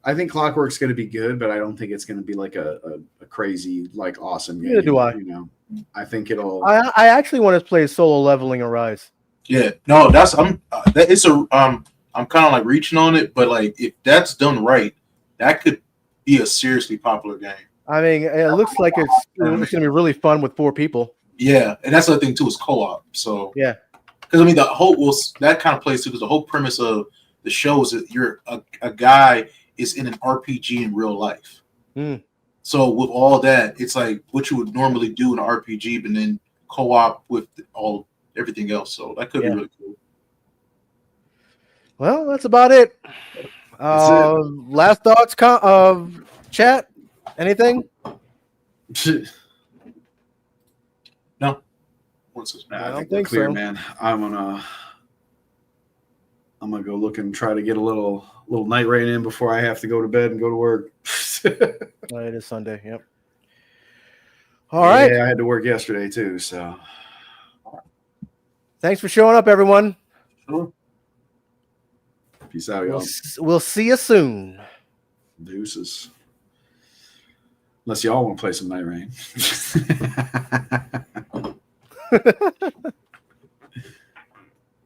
I think Clockwork's going to be good, but I don't think it's going to be like a crazy, like awesome game. Neither do I. You know, I think it'll. I actually want to play Solo Leveling Arise. Yeah. No, I'm kind of like reaching on it, but like if that's done right, that could be a seriously popular game. I mean, it looks like it's going to be really fun with 4 people. Yeah, and that's the other thing too is co-op. So yeah, because I mean that kind of plays too because the whole premise of the show is that you're a guy is in an RPG in real life. Mm. So with all that, it's like what you would normally do in an RPG, but then co-op with everything else. So that could be really cool. Well, that's about it. Last thoughts of chat? Anything? No. I think we're clear, man. I'm gonna go look and try to get a little night rain in before I have to go to bed and go to work. It is Sunday. Yep. All right. Yeah, I had to work yesterday too. So, thanks for showing up, everyone. Sure. Peace out, y'all. We'll see you soon. Deuces. Unless y'all want to play some night rain.